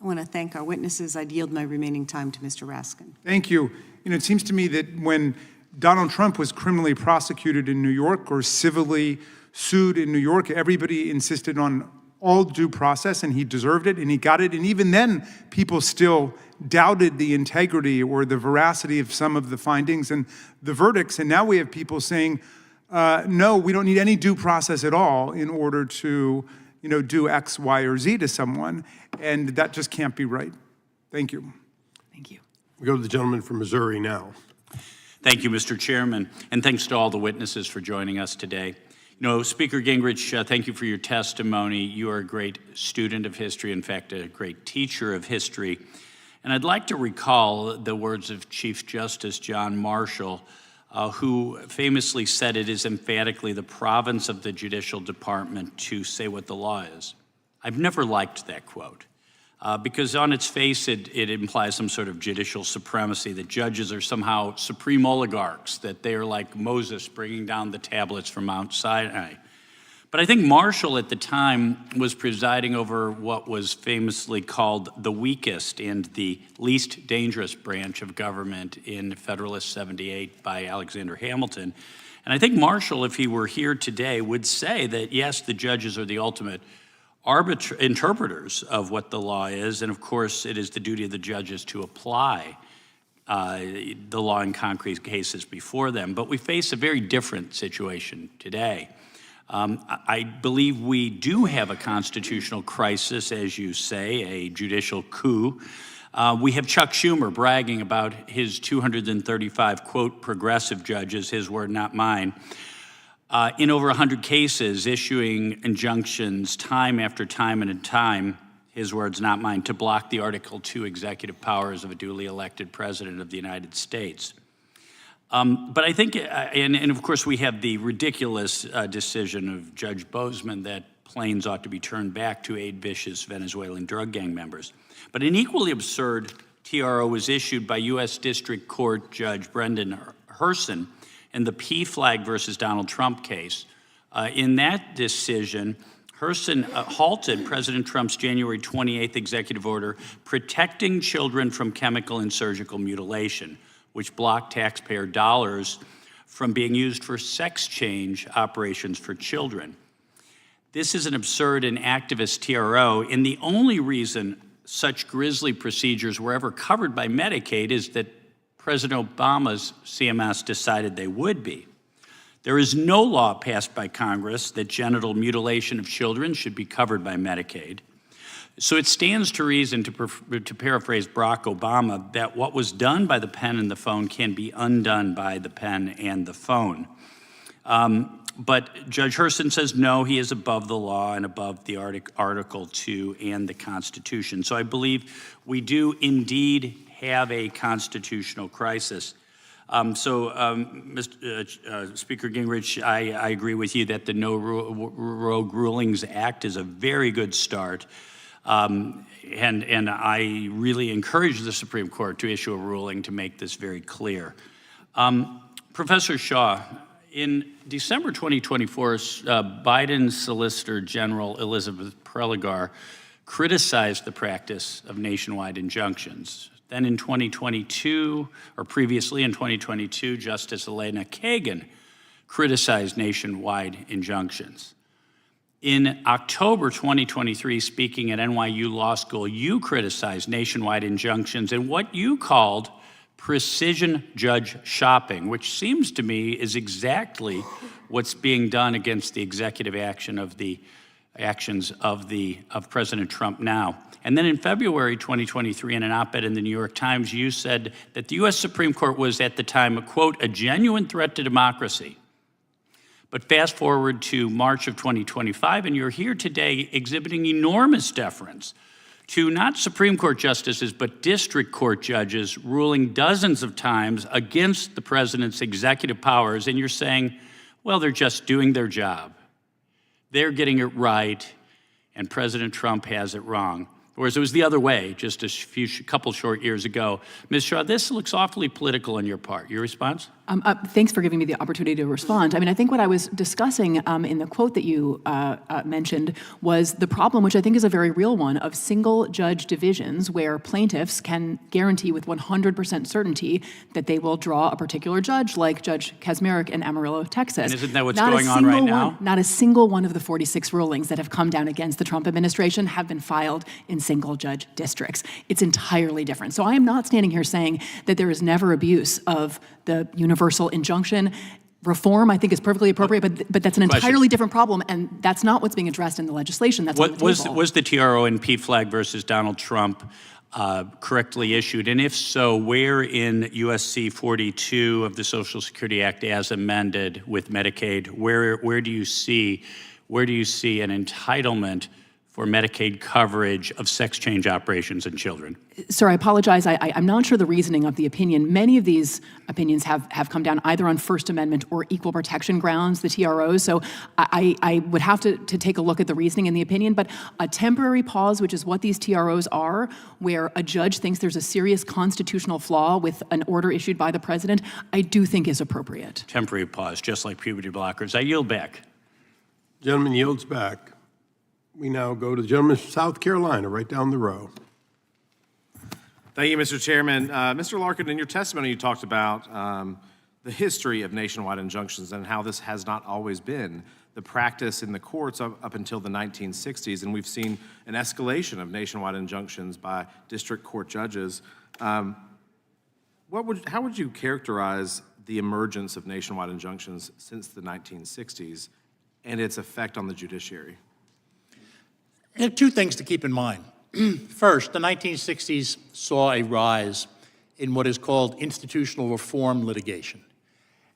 I want to thank our witnesses. I'd yield my remaining time to Mr. Raskin.
Thank you. It seems to me that when Donald Trump was criminally prosecuted in New York or civilly sued in New York, everybody insisted on all due process, and he deserved it, and he got it. And even then, people still doubted the integrity or the veracity of some of the findings and the verdicts. And now we have people saying, no, we don't need any due process at all in order to, do X, Y, or Z to someone, and that just can't be right. Thank you.
Thank you.
We go to the gentleman from Missouri now.
Thank you, Mr. Chairman, and thanks to all the witnesses for joining us today. Speaker Gingrich, thank you for your testimony. You are a great student of history, in fact, a great teacher of history. And I'd like to recall the words of Chief Justice John Marshall, who famously said it is emphatically the province of the Judicial Department to say what the law is. I've never liked that quote because on its face it implies some sort of judicial supremacy, that judges are somehow supreme oligarchs, that they are like Moses bringing down the tablets from Mount Sinai. But I think Marshall at the time was presiding over what was famously called the weakest and the least dangerous branch of government in Federalist 78 by Alexander Hamilton. And I think Marshall, if he were here today, would say that, yes, the judges are the ultimate interpreters of what the law is, and of course it is the duty of the judges to apply the law in concrete cases before them. But we face a very different situation today. I believe we do have a constitutional crisis, as you say, a judicial coup. We have Chuck Schumer bragging about his 235, quote, progressive judges, his word, not mine, in over 100 cases, issuing injunctions time after time and time, his words, not mine, to block the Article 2 executive powers of a duly elected president of the United States. But I think, and of course we have the ridiculous decision of Judge Bozeman that planes ought to be turned back to aid vicious Venezuelan drug gang members. But an equally absurd TRO was issued by U.S. District Court Judge Brendan Herson in the P-Flag versus Donald Trump case. In that decision, Herson halted President Trump's January 28th executive order protecting children from chemical and surgical mutilation, which blocked taxpayer dollars from being used for sex change operations for children. This is an absurd and activist TRO, and the only reason such grisly procedures were ever covered by Medicaid is that President Obama's CMS decided they would be. There is no law passed by Congress that genital mutilation of children should be covered by Medicaid. So it stands to reason, to paraphrase Barack Obama, that what was done by the pen and the phone can be undone by the pen and the phone. But Judge Herson says no, he is above the law and above the Article 2 and the Constitution. So I believe we do indeed have a constitutional crisis. Mr. Speaker Gingrich, I agree with you that the No Rogue Rulings Act is a very good start. And I really encourage the Supreme Court to issue a ruling to make this very clear. Professor Shaw, in December 2024, Biden's Solicitor General Elizabeth Prelogar criticized the practice of nationwide injunctions. Then in 2022, or previously in 2022, Justice Elena Kagan criticized nationwide injunctions. In October 2023, speaking at NYU Law School, you criticized nationwide injunctions and what you called precision judge shopping, which seems to me is exactly what's being done against the executive actions of President Trump now. And then in February 2023, in an op-ed in the New York Times, you said that the U.S. Supreme Court was at the time, quote, a genuine threat to democracy. But fast forward to March of 2025, and you're here today exhibiting enormous deference to not Supreme Court justices, but district court judges ruling dozens of times against the president's executive powers. And you're saying, well, they're just doing their job. They're getting it right, and President Trump has it wrong. Whereas it was the other way just a couple short years ago. Ms. Shaw, this looks awfully political on your part. Your response?
Thanks for giving me the opportunity to respond. I mean, I think what I was discussing in the quote that you mentioned was the problem, which I think is a very real one, of single judge divisions where plaintiffs can guarantee with 100% certainty that they will draw a particular judge, like Judge Kaczmarek in Amarillo, Texas.
And isn't that what's going on right now?
Not a single one of the 46 rulings that have come down against the Trump administration have been filed in single judge districts. It's entirely different. So I am not standing here saying that there is never abuse of the universal injunction. Reform, I think, is perfectly appropriate, but that's an entirely different problem, and that's not what's being addressed in the legislation. That's on the table.
Was the TRO and PFLAG versus Donald Trump correctly issued? And if so, where in USC 42 of the Social Security Act as amended with Medicaid, where do you see an entitlement for Medicaid coverage of sex change operations in children?
Sir, I apologize. I'm not sure the reasoning of the opinion. Many of these opinions have come down either on First Amendment or equal protection grounds, the TROs. So I would have to take a look at the reasoning in the opinion. But a temporary pause, which is what these TROs are, where a judge thinks there's a serious constitutional flaw with an order issued by the president, I do think is appropriate.
Temporary pause, just like puberty blockers. I yield back.
Gentleman yields back. We now go to the gentleman from South Carolina, right down the row.
Thank you, Mr. Chairman. Mr. Larkin, in your testimony, you talked about the history of nationwide injunctions and how this has not always been the practice in the courts up until the 1960s, and we've seen an escalation of nationwide injunctions by district court judges. How would you characterize the emergence of nationwide injunctions since the 1960s and its effect on the judiciary?
There are two things to keep in mind. First, the 1960s saw a rise in what is called institutional reform litigation,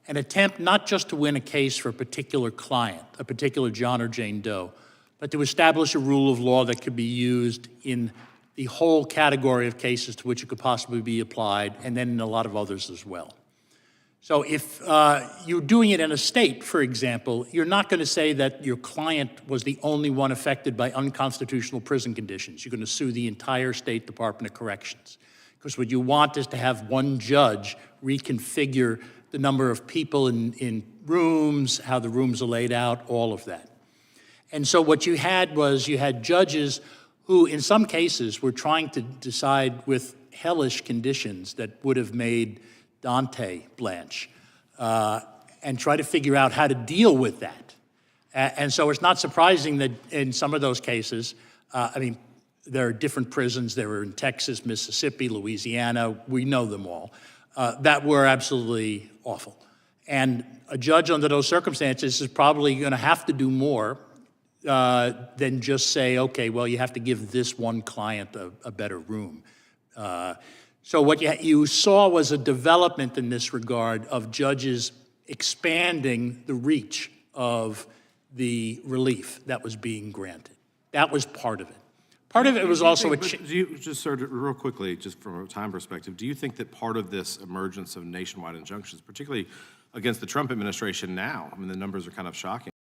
an attempt not just to win a case for a particular client, a particular John or Jane Doe, but to establish a rule of law that could be used in the whole category of cases to which it could possibly be applied, and then in a lot of others as well. So if you're doing it in a state, for example, you're not going to say that your client was the only one affected by unconstitutional prison conditions. You're going to sue the entire State Department of Corrections. Because what you want is to have one judge reconfigure the number of people in rooms, how the rooms are laid out, all of that. And so what you had was you had judges who, in some cases, were trying to decide with hellish conditions that would have made Dante blanch, and try to figure out how to deal with that. And so it's not surprising that in some of those cases, there are different prisons. There were in Texas, Mississippi, Louisiana, we know them all, that were absolutely awful. And a judge under those circumstances is probably going to have to do more than just say, okay, well, you have to give this one client a better room. So what you saw was a development in this regard of judges expanding the reach of the relief that was being granted. That was part of it. Part of it was also
just sort of real quickly, just from a time perspective, do you think that part of this emergence of nationwide injunctions, particularly against the Trump administration now, the numbers are kind of shocking,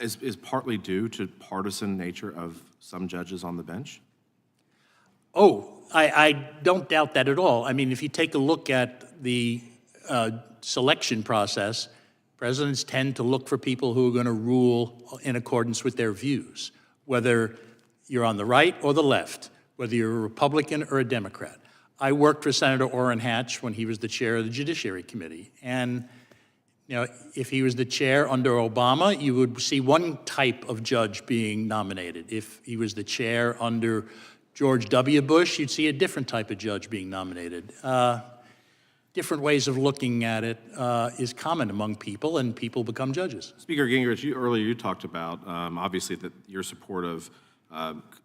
is partly due to partisan nature of some judges on the bench?
Oh, I don't doubt that at all. I mean, if you take a look at the selection process, presidents tend to look for people who are going to rule in accordance with their views. whether you're on the right or the left, whether you're a Republican or a Democrat. I worked for Senator Orrin Hatch when he was the chair of the Judiciary Committee. And if he was the chair under Obama, you would see one type of judge being nominated. If he was the chair under George W. Bush, you'd see a different type of judge being nominated. Different ways of looking at it is common among people, and people become judges.
Speaker Gingrich, earlier you talked about, obviously, that your support of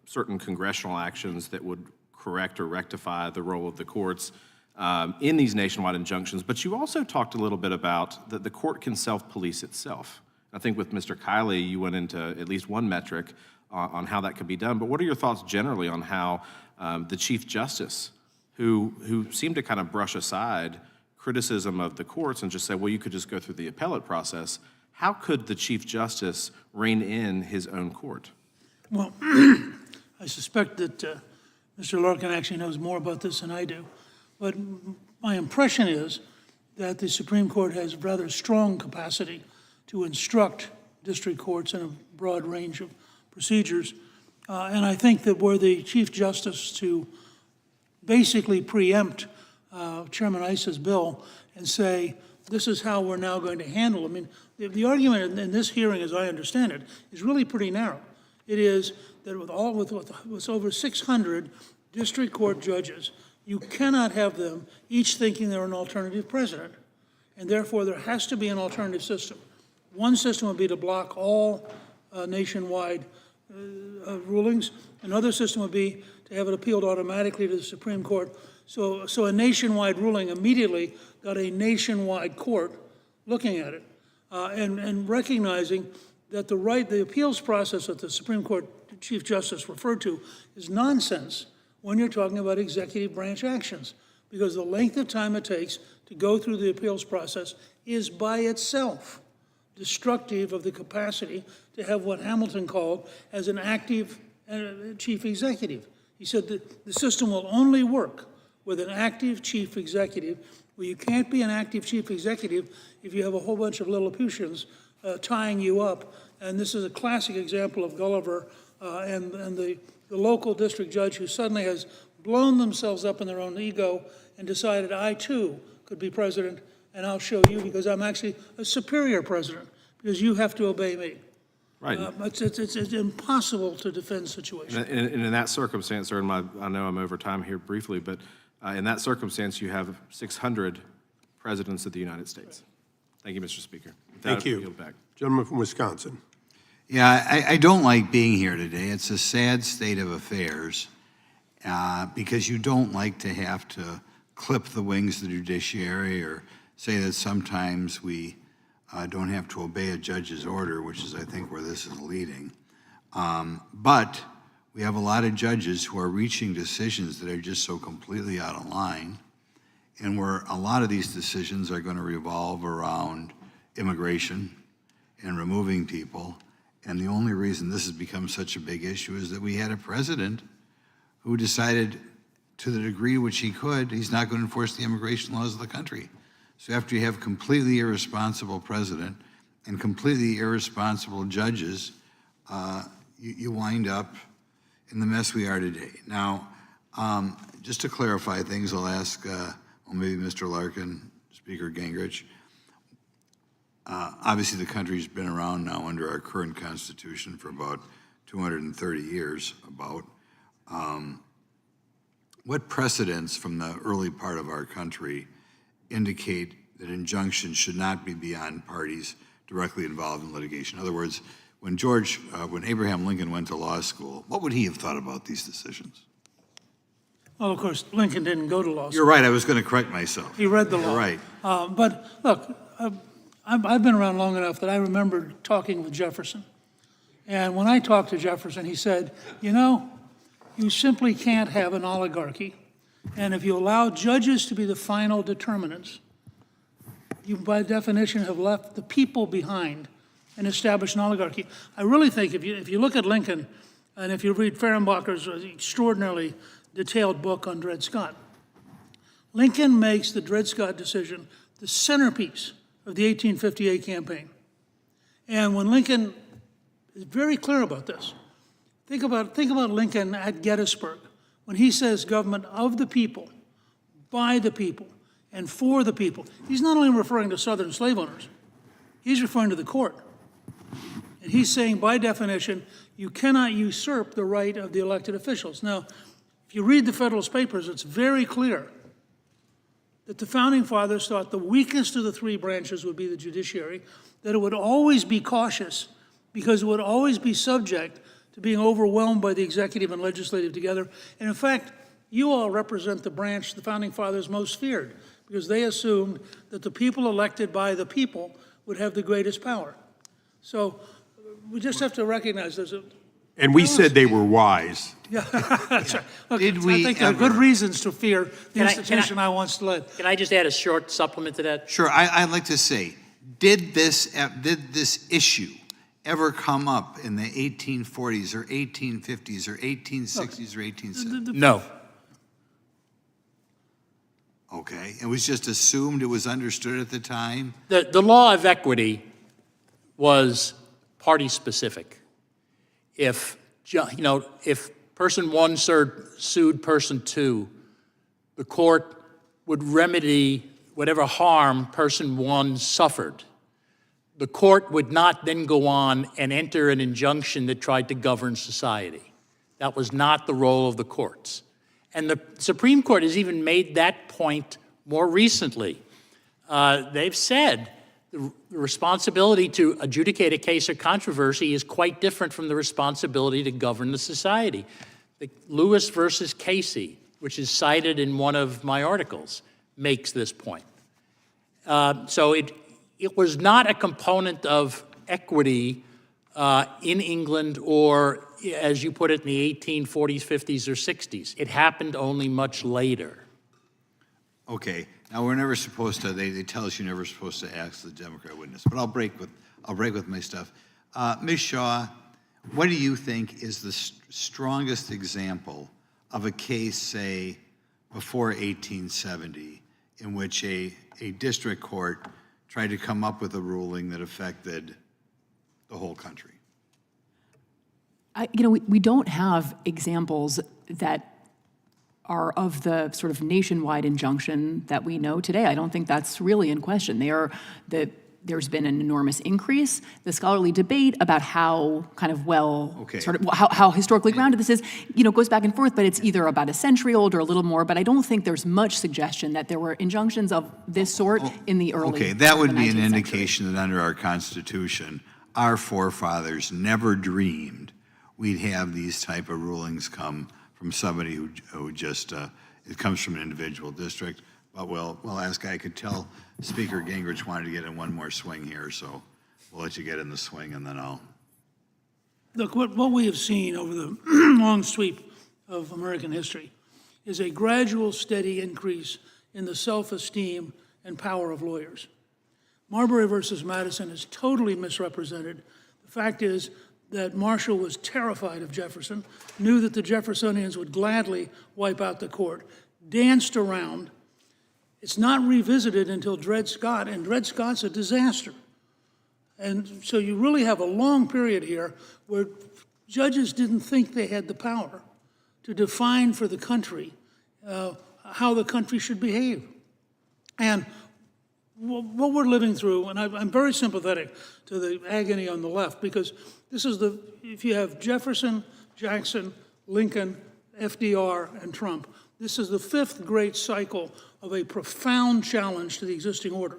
certain congressional actions that would correct or rectify the role of the courts in these nationwide injunctions, but you also talked a little bit about that the court can self-police itself. I think with Mr. Kiley, you went into at least one metric on how that could be done, but what are your thoughts generally on how the Chief Justice, who seemed to kind of brush aside criticism of the courts and just say, well, you could just go through the appellate process, how could the Chief Justice rein in his own court?
Well, I suspect that Mr. Larkin actually knows more about this than I do. But my impression is that the Supreme Court has rather strong capacity to instruct district courts in a broad range of procedures. And I think that were the Chief Justice to basically preempt Chairman Issa's bill and say, this is how we're now going to handle it. I mean, the argument in this hearing, as I understand it, is really pretty narrow. It is that with over 600 district court judges, you cannot have them each thinking they're an alternative president. And therefore, there has to be an alternative system. One system would be to block all nationwide rulings. Another system would be to have it appealed automatically to the Supreme Court. So a nationwide ruling immediately got a nationwide court looking at it and recognizing that the appeals process that the Supreme Court Chief Justice referred to is nonsense when you're talking about executive branch actions, because the length of time it takes to go through the appeals process is by itself destructive of the capacity to have what Hamilton called as an active chief executive. He said that the system will only work with an active chief executive. Well, you can't be an active chief executive if you have a whole bunch of Lilliputians tying you up. And this is a classic example of Gulliver and the local district judge who suddenly has blown themselves up in their own ego and decided, I too could be president, and I'll show you because I'm actually a superior president, because you have to obey me.
Right.
It's impossible to defend situations.
And in that circumstance, sir, and I know I'm over time here briefly, but in that circumstance, you have 600 presidents of the United States. Thank you, Mr. Speaker. With that,
Thank you.
I yield back.
Gentleman from Wisconsin.
Yeah, I don't like being here today. It's a sad state of affairs because you don't like to have to clip the wings of the judiciary or say that sometimes we don't have to obey a judge's order, which is, I think, where this is leading. But we have a lot of judges who are reaching decisions that are just so completely out of line, and where a lot of these decisions are going to revolve around immigration and removing people. And the only reason this has become such a big issue is that we had a president who decided, to the degree which he could, he's not going to enforce the immigration laws of the country. So after you have completely irresponsible president and completely irresponsible judges, you wind up in the mess we are today. Now, just to clarify things, I'll ask, maybe Mr. Larkin, Speaker Gingrich. Obviously, the country's been around now under our current Constitution for about 230 years, what precedents from the early part of our country indicate that injunctions should not be beyond parties directly involved in litigation? In other words, when Abraham Lincoln went to law school, what would he have thought about these decisions?
Well, of course, Lincoln didn't go to law school.
You're right, I was going to correct myself.
He read the law.
You're right.
But look, I've been around long enough that I remember talking with Jefferson. And when I talked to Jefferson, he said, you simply can't have an oligarchy. And if you allow judges to be the final determinants, you by definition have left the people behind and established an oligarchy. I really think if you look at Lincoln, and if you read Fehrenbacher's extraordinarily detailed book on Dred Scott, Lincoln makes the Dred Scott decision the centerpiece of the 1858 campaign. And when Lincoln is very clear about this, Think about Lincoln at Gettysburg, when he says government of the people, by the people, and for the people. He's not only referring to Southern slave owners, he's referring to the court. And he's saying, by definition, you cannot usurp the right of the elected officials. Now, if you read the Federalist Papers, it's very clear that the Founding Fathers thought the weakest of the three branches would be the judiciary, that it would always be cautious because it would always be subject to being overwhelmed by the executive and legislative together. And in fact, you all represent the branch the Founding Fathers most feared, because they assumed that the people elected by the people would have the greatest power. So we just have to recognize there's a...
And we said they were wise.
Yeah, that's right. Look,
Did
I
we
think there are good reasons to fear the institution I once led.
Can I just add a short supplement to that?
Sure, I'd like to say, did this issue ever come up in the 1840s or 1850s or 1860s or 1870s?
No.
Okay, it was just assumed, it was understood at the time?
The law of equity was party-specific. If person one sued person two, the court would remedy whatever harm person one suffered. The court would not then go on and enter an injunction that tried to govern society. That was not the role of the courts. And the Supreme Court has even made that point more recently. They've said the responsibility to adjudicate a case of controversy is quite different from the responsibility to govern the society. The Lewis versus Casey, which is cited in one of my articles, makes this point. So it was not a component of equity in England or, as you put it, in the 1840s, 50s, or 60s. It happened only much later.
Okay, now we're never supposed to, they tell us you're never supposed to ask the Democrat witness, but I'll break with my stuff. Ms. Shaw, what do you think is the strongest example of a case, say, before 1870, in which a district court tried to come up with a ruling that affected the whole country?
We don't have examples that are of the sort of nationwide injunction that we know today. I don't think that's really in question. There's been an enormous increase. The scholarly debate about how kind of how historically grounded this is, goes back and forth, but it's either about a century old or a little more, but I don't think there's much suggestion that there were injunctions of this sort in the early
Okay, that would be an
19th
indication that under our Constitution, our forefathers never dreamed we'd have these type of rulings come from somebody who just, it comes from an individual district. But we'll ask, I could tell Speaker Gingrich wanted to get in one more swing here, so we'll let you get in the swing and then I'll.
Look, what we have seen over the long sweep of American history is a gradual, steady increase in the self-esteem and power of lawyers. Marbury versus Madison is totally misrepresented. The fact is that Marshall was terrified of Jefferson, knew that the Jeffersonians would gladly wipe out the court, danced around. It's not revisited until Dred Scott, and Dred Scott's a disaster. And so you really have a long period here where judges didn't think they had the power to define for the country how the country should behave. And what we're living through, and I'm very sympathetic to the agony on the left, because this is if you have Jefferson, Jackson, Lincoln, FDR, and Trump, this is the fifth great cycle of a profound challenge to the existing order.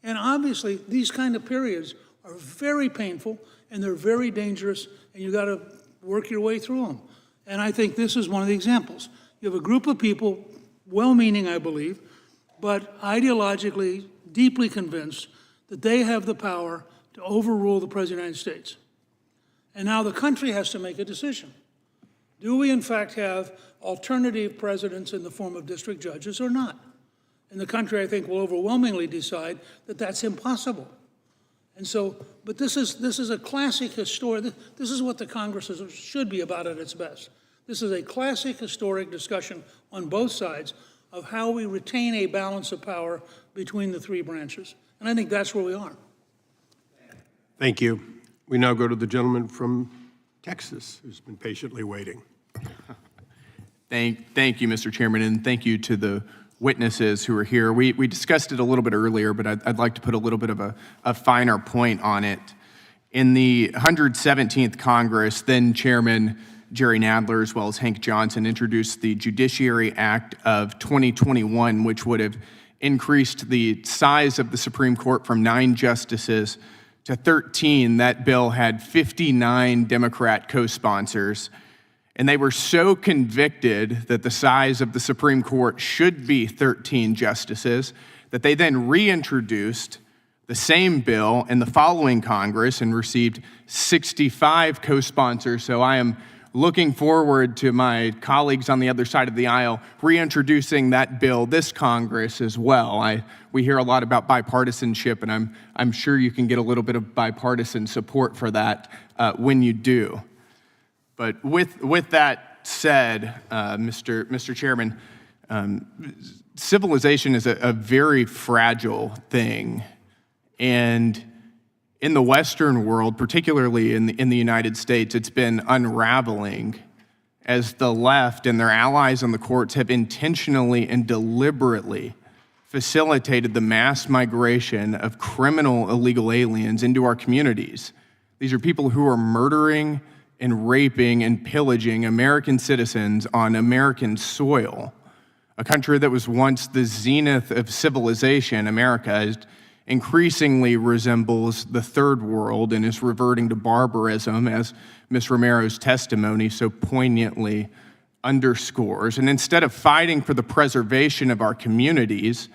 And obviously, these kind of periods are very painful, and they're very dangerous, and you got to work your way through them. And I think this is one of the examples. You have a group of people, well-meaning, I believe, but ideologically deeply convinced that they have the power to overrule the President of the United States. And now the country has to make a decision. Do we, in fact, have alternative presidents in the form of district judges or not? And the country, I think, will overwhelmingly decide that that's impossible. And so, but this is a classic historic, this is what the Congress should be about at its best. This is a classic historic discussion on both sides of how we retain a balance of power between the three branches. And I think that's where we are.
Thank you. We now go to the gentleman from Texas, who's been patiently waiting.
Thank you, Mr. Chairman, and thank you to the witnesses who are here. We discussed it a little bit earlier, but I'd like to put a little bit of a finer point on it. In the 117th Congress, then Chairman Jerry Nadler, as well as Hank Johnson, introduced the Judiciary Act of 2021, which would have increased the size of the Supreme Court from 9 justices to 13. That bill had 59 Democrat co-sponsors, and they were so convicted that the size of the Supreme Court should be 13 justices that they then reintroduced the same bill in the following Congress and received 65 co-sponsors. So I am looking forward to my colleagues on the other side of the aisle reintroducing that bill this Congress as well. We hear a lot about bipartisanship, and I'm sure you can get a little bit of bipartisan support for that when you do. But with that said, Mr. Chairman, civilization is a very fragile thing. And in the Western world, particularly in the United States, it's been unraveling as the left and their allies on the courts have intentionally and deliberately facilitated the mass migration of criminal illegal aliens into our communities. These are people who are murdering and raping and pillaging American citizens on American soil. A country that was once the zenith of civilization, America, increasingly resembles the third world and is reverting to barbarism, as Ms. Romero's testimony so poignantly underscores. And instead of fighting for the preservation of our communities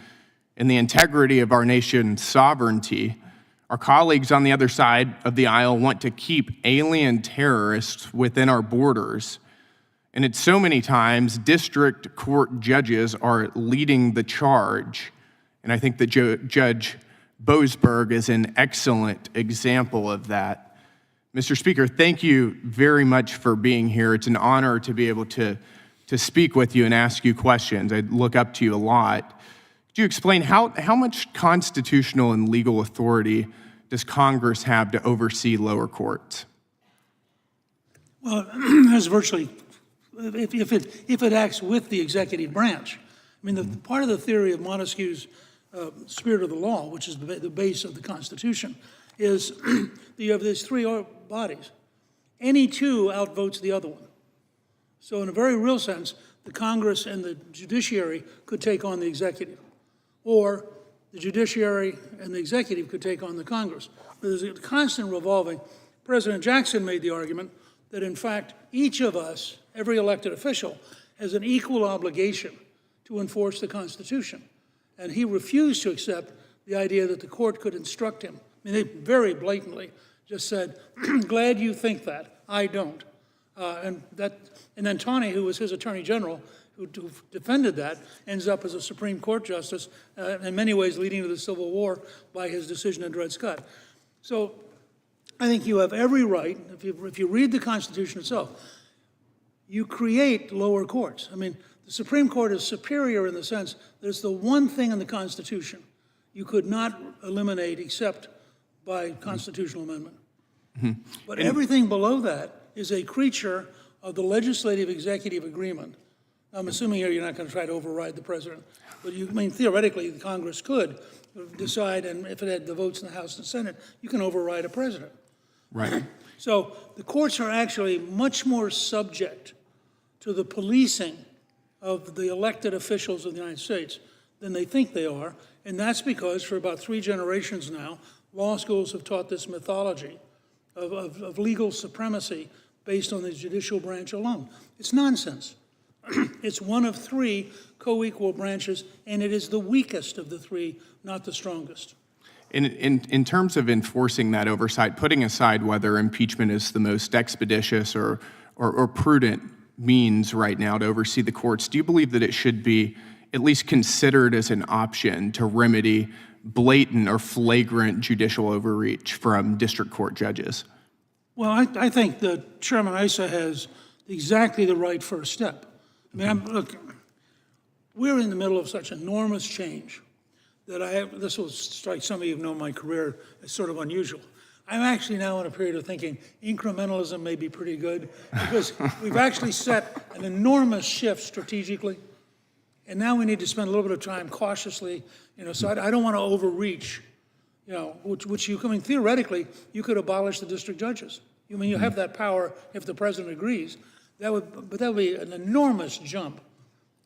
and the integrity of our nation's sovereignty, our colleagues on the other side of the aisle want to keep alien terrorists within our borders. And it's so many times district court judges are leading the charge. And I think that Judge Boasberg is an excellent example of that. Mr. Speaker, thank you very much for being here. It's an honor to be able to speak with you and ask you questions. I look up to you a lot. Could you explain how much constitutional and legal authority does Congress have to oversee lower courts?
Well, there's virtually, if it acts with the executive branch. I mean, the part of the theory of Montesquieu's spirit of the law, which is the base of the Constitution, is that you have these 3 bodies. Any 2 outvotes the other one. So in a very real sense, the Congress and the judiciary could take on the executive, or the judiciary and the executive could take on the Congress. There's a constant revolving. President Jackson made the argument that, in fact, each of us, every elected official, has an equal obligation to enforce the Constitution. And he refused to accept the idea that the court could instruct him. I mean, they very blatantly just said, glad you think that, I don't. And then Taney, who was his attorney general, who defended that, ends up as a Supreme Court justice, in many ways leading to the Civil War by his decision in Dred Scott. So I think you have every right, if you read the Constitution itself, you create lower courts. I mean, the Supreme Court is superior in the sense that it's the one thing in the Constitution you could not eliminate except by constitutional amendment. Mm-hmm. But everything below that is a creature of the legislative-executive agreement. I'm assuming here you're not going to try to override the president, but theoretically, the Congress could decide, and if it had the votes in the House and Senate, you can override a president.
Right.
So the courts are actually much more subject to the policing of the elected officials of the United States than they think they are, and that's because for about 3 generations now, law schools have taught this mythology of legal supremacy based on the judicial branch alone. It's nonsense. It's one of 3 co-equal branches, and it is the weakest of the 3, not the strongest.
In terms of enforcing that oversight, putting aside whether impeachment is the most expeditious or prudent means right now to oversee the courts, do you believe that it should be at least considered as an option to remedy blatant or flagrant judicial overreach from district court judges?
Well, I think that Chairman Issa has exactly the right first step. I mean, look, we're in the middle of such enormous change that this will strike some of you who know my career as sort of unusual. I'm actually now in a period of thinking incrementalism may be pretty good, because we've actually set an enormous shift strategically. And now we need to spend a little bit of time cautiously, so I don't want to overreach, theoretically, you could abolish the district judges. You have that power if the president agrees. But that would be an enormous jump.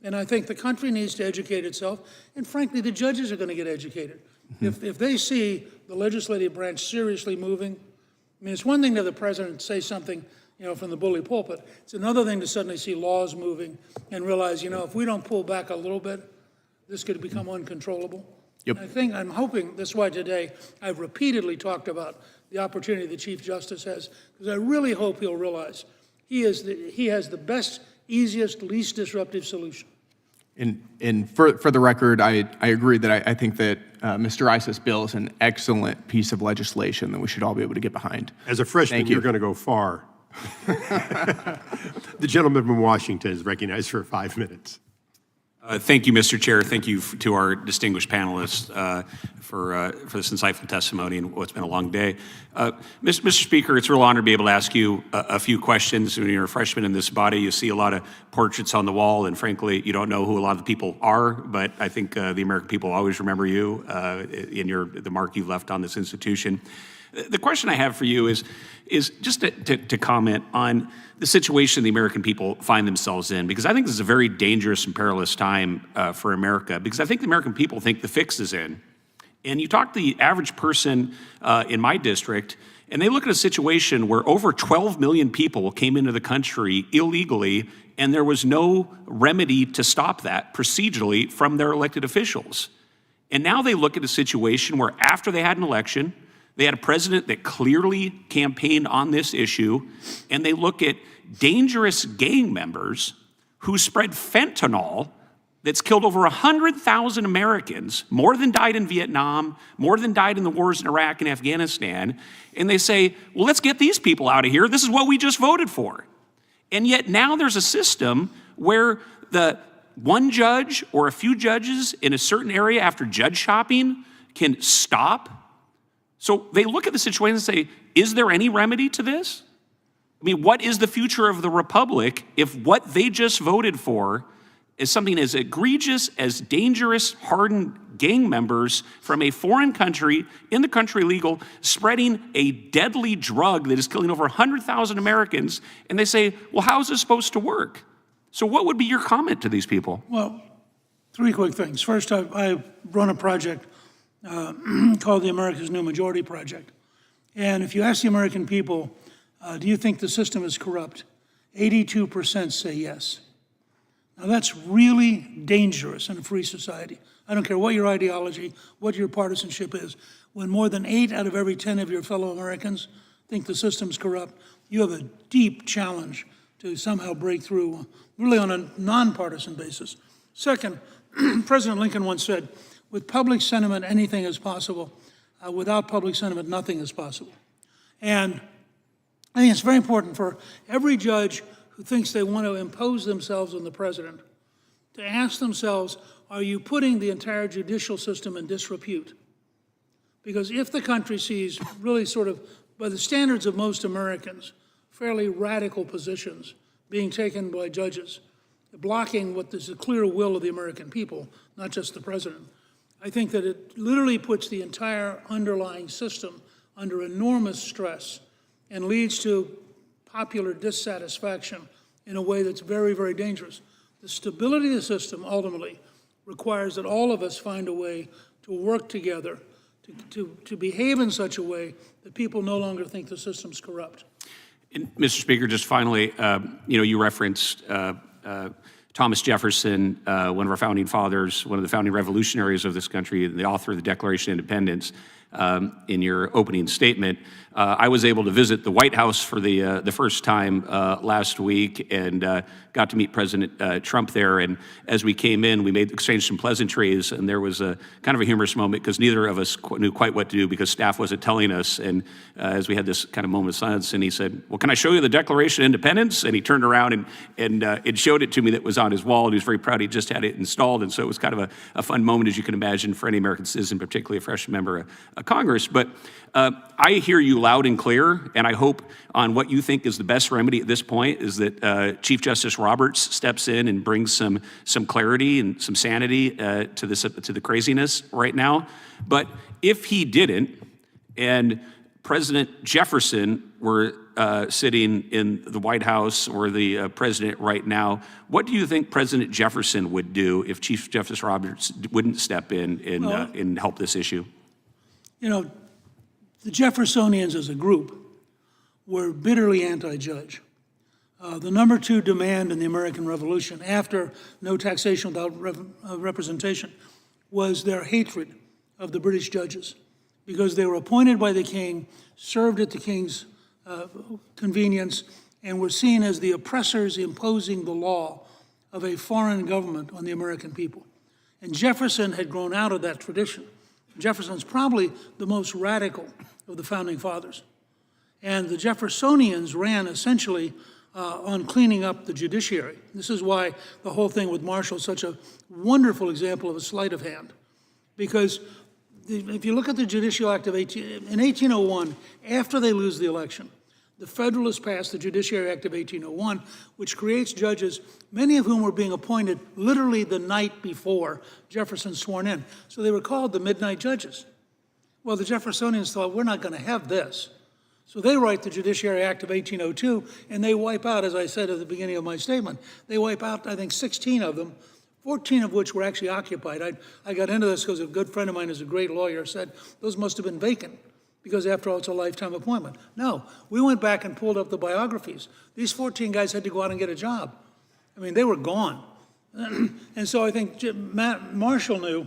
And I think the country needs to educate itself, and frankly, the judges are going to get educated. If they see the legislative branch seriously moving, it's one thing to have the president say something, from the bully pulpit. It's another thing to suddenly see laws moving and realize, if we don't pull back a little bit, this could become uncontrollable.
Yep.
I'm hoping, that's why today I've repeatedly talked about the opportunity the Chief Justice has, because I really hope he'll realize he has the best, easiest, least disruptive solution.
And for the record, I agree that I think that Mr. Isa's bill is an excellent piece of legislation that we should all be able to get behind.
As a freshman, you're going to go far. The gentleman from Washington is recognized for 5 minutes.
Thank you, Mr. Chair. Thank you to our distinguished panelists for this insightful testimony and what's been a long day. Mr. Speaker, it's a real honor to be able to ask you a few questions. When you're a freshman in this body, you see a lot of portraits on the wall, and frankly, you don't know who a lot of the people are, but I think the American people always remember you in the mark you've left on this institution. The question I have for you is just to comment on the situation the American people find themselves in, because I think this is a very dangerous and perilous time for America, because I think the American people think the fix is in. And you talk to the average person in my district, and they look at a situation where over 12 million people came into the country illegally, and there was no remedy to stop that procedurally from their elected officials. And now they look at a situation where after they had an election, they had a president that clearly campaigned on this issue, and they look at dangerous gang members who spread fentanyl that's killed over 100,000 Americans, more than died in Vietnam, more than died in the wars in Iraq and Afghanistan, and they say, well, let's get these people out of here. This is what we just voted for. And yet now there's a system where the one judge or a few judges in a certain area after judge shopping can stop. So they look at the situation and say, is there any remedy to this? What is the future of the republic if what they just voted for is something as egregious as dangerous, hardened gang members from a foreign country, in the country legal, spreading a deadly drug that is killing over 100,000 Americans, and they say, well, how is this supposed to work? So what would be your comment to these people?
Well, three quick things. First, I run a project called the America's New Majority Project. And if you ask the American people, do you think the system is corrupt? 82% say yes. Now that's really dangerous in a free society. I don't care what your ideology, what your partisanship is. When more than 8 out of every 10 of your fellow Americans think the system's corrupt, you have a deep challenge to somehow break through, really on a nonpartisan basis. Second, President Lincoln once said, with public sentiment, anything is possible. Without public sentiment, nothing is possible. And I think it's very important for every judge who thinks they want to impose themselves on the president to ask themselves, are you putting the entire judicial system in disrepute? Because if the country sees really sort of, by the standards of most Americans, fairly radical positions being taken by judges, blocking what is the clear will of the American people, not just the president, I think that it literally puts the entire underlying system under enormous stress and leads to popular dissatisfaction in a way that's very, very dangerous. The stability of the system ultimately requires that all of us find a way to work together, to behave in such a way that people no longer think the system's corrupt.
And Mr. Speaker, just finally, you referenced Thomas Jefferson, one of our founding fathers, one of the founding revolutionaries of this country, and the author of the Declaration of Independence, in your opening statement. I was able to visit the White House for the first time last week and got to meet President Trump there. And as we came in, we exchanged some pleasantries, and there was a kind of a humorous moment because neither of us knew quite what to do because staff wasn't telling us. And as we had this kind of moment of silence, and he said, well, can I show you the Declaration of Independence? And he turned around and it showed it to me that was on his wall, and he was very proud he just had it installed. And so it was kind of a fun moment, as you can imagine, for any American citizen, particularly a freshman member of Congress. But I hear you
loud and clear, and I hope on what you think is the best remedy at this point is that Chief Justice Roberts steps in and brings some clarity and some sanity to the craziness right now. But if he didn't, and President Jefferson were sitting in the White House or the president right now, what do you think President Jefferson would do if Chief Justice Roberts wouldn't step in and help this issue?
You know, the Jeffersonians as a group were bitterly anti-judge. The number 2 demand in the American Revolution, after no taxation without representation, was their hatred of the British judges, because they were appointed by the king, served at the king's convenience, and were seen as the oppressors imposing the law of a foreign government on the American people. And Jefferson had grown out of that tradition. Jefferson's probably the most radical of the founding fathers. And the Jeffersonians ran essentially on cleaning up the judiciary. This is why the whole thing with Marshall is such a wonderful example of a sleight of hand. Because if you look at the Judicial Act of in 1801, after they lose the election, the Federalists passed the Judiciary Act of 1801, which creates judges, many of whom were being appointed literally the night before Jefferson sworn in. So they were called the midnight judges. Well, the Jeffersonians thought, we're not going to have this. So they write the Judiciary Act of 1802, and they wipe out, as I said at the beginning of my statement, they wipe out, I think, 16 of them, 14 of which were actually occupied. I got into this because a good friend of mine who's a great lawyer said those must have been vacant, because after all, it's a lifetime appointment. No, we went back and pulled up the biographies. These 14 guys had to go out and get a job. I mean, they were gone. And so I think Marshall knew,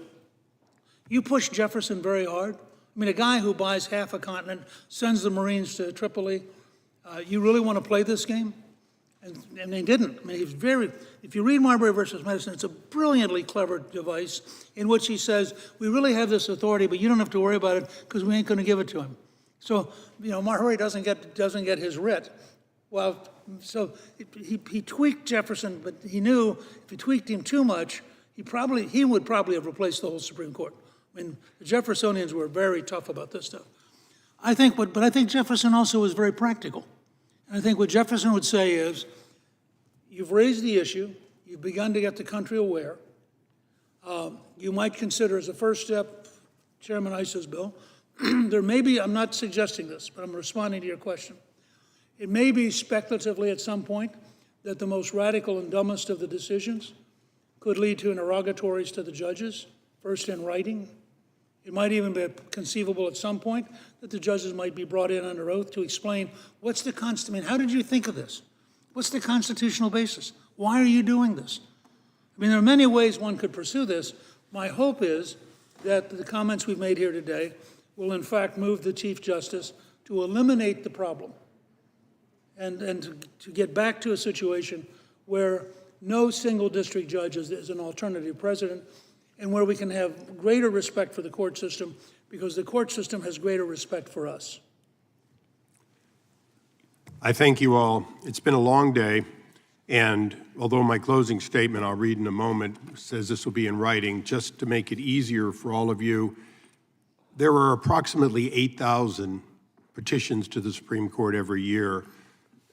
you push Jefferson very hard. I mean, a guy who buys half a continent, sends the Marines to Tripoli, you really want to play this game? And they didn't. I mean, he's if you read Marbury versus Madison, it's a brilliantly clever device in which he says, we really have this authority, but you don't have to worry about it because we ain't going to give it to him. So, you know, Marbury doesn't get his writ. Well, so he tweaked Jefferson, but he knew if he tweaked him too much, he would probably have replaced the whole Supreme Court. I mean, the Jeffersonians were very tough about this stuff. I think Jefferson also was very practical. And I think what Jefferson would say is, you've raised the issue, you've begun to get the country aware. You might consider as a first step, Chairman Issa's bill, there may be, I'm not suggesting this, but I'm responding to your question. It may be speculatively at some point that the most radical and dumbest of the decisions could lead to interrogatories to the judges, first in writing. It might even be conceivable at some point that the judges might be brought in under oath to explain what's the how did you think of this? What's the constitutional basis? Why are you doing this? I mean, there are many ways one could pursue this. My hope is that the comments we've made here today will in fact move the Chief Justice to eliminate the problem and to get back to a situation where no single district judge is an alternative president, and where we can have greater respect for the court system because the court system has greater respect for us.
I thank you all. It's been a long day, and although my closing statement I'll read in a moment says this will be in writing, just to make it easier for all of you, there are approximately 8,000 petitions to the Supreme Court every year.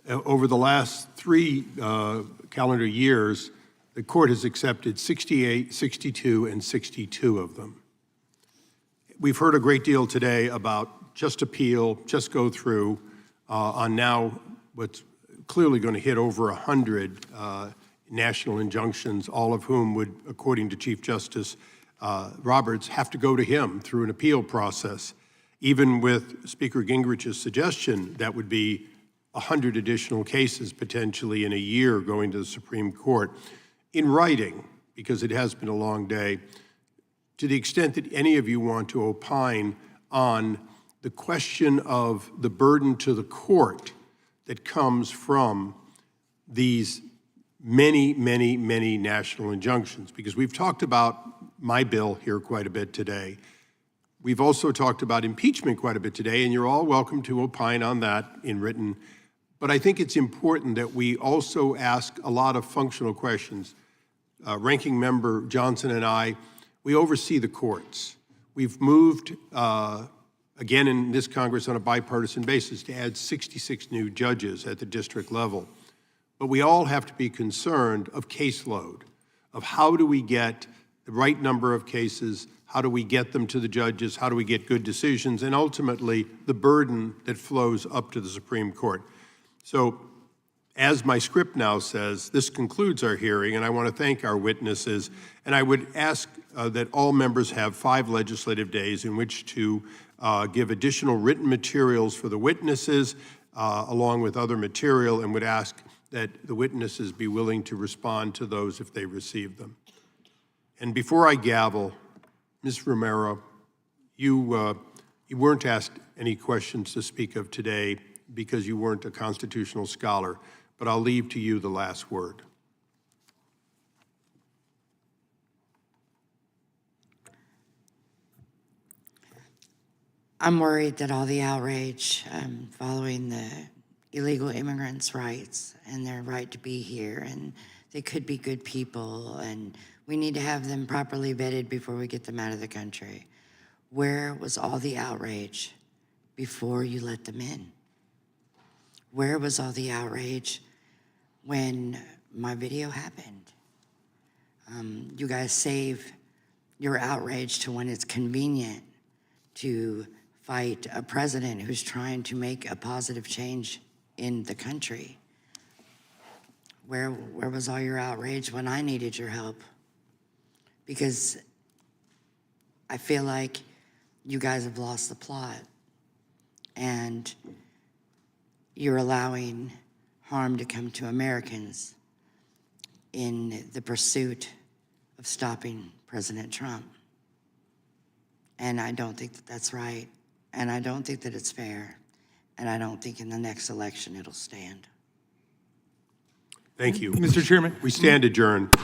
Over the last 3 calendar years, the court has accepted 68, 62, and 62 of them. We've heard a great deal today about just appeal, just go through, on now what's clearly going to hit over 100 national injunctions, all of whom would, according to Chief Justice Roberts, have to go to him through an appeal process. Even with Speaker Gingrich's suggestion, that would be 100 additional cases potentially in a year going to the Supreme Court. In writing, because it has been a long day, to the extent that any of you want to opine on the question of the burden to the court that comes from these many, many, many national injunctions, because we've talked about my bill here quite a bit today. We've also talked about impeachment quite a bit today, and you're all welcome to opine on that in written. But I think it's important that we also ask a lot of functional questions. Ranking Member Johnson and I, we oversee the courts. We've moved a again in this Congress on a bipartisan basis, to add 66 new judges at the district level. But we all have to be concerned of caseload, of how do we get the right number of cases, how do we get them to the judges, how do we get good decisions, and ultimately the burden that flows up to the Supreme Court. So, as my script now says, this concludes our hearing, and I want to thank our witnesses, and I would ask that all members have 5 legislative days in which to give additional written materials for the witnesses, along with other material, and would ask that the witnesses be willing to respond to those if they receive them. And before I gavel, Ms. Romero, you weren't asked any questions to speak of today because you weren't a constitutional scholar, but I'll leave to you the last word.
I'm worried that all the outrage following the illegal immigrants' rights and their right to be here, and they could be good people, and we need to have them properly vetted before we get them out of the country. Where was all the outrage before you let them in? Where was all the outrage when my video happened? You guys save your outrage to when it's convenient to fight a president who's trying to make a positive change in the country. Where was all your outrage when I needed your help? Because I feel like you guys have lost the plot, and you're allowing harm to come to Americans in the pursuit of stopping President Trump. And I don't think that that's right, and I don't think that it's fair, and I don't think in the next election it'll stand.
Thank you.
Mr. Chairman.
We stand adjourned.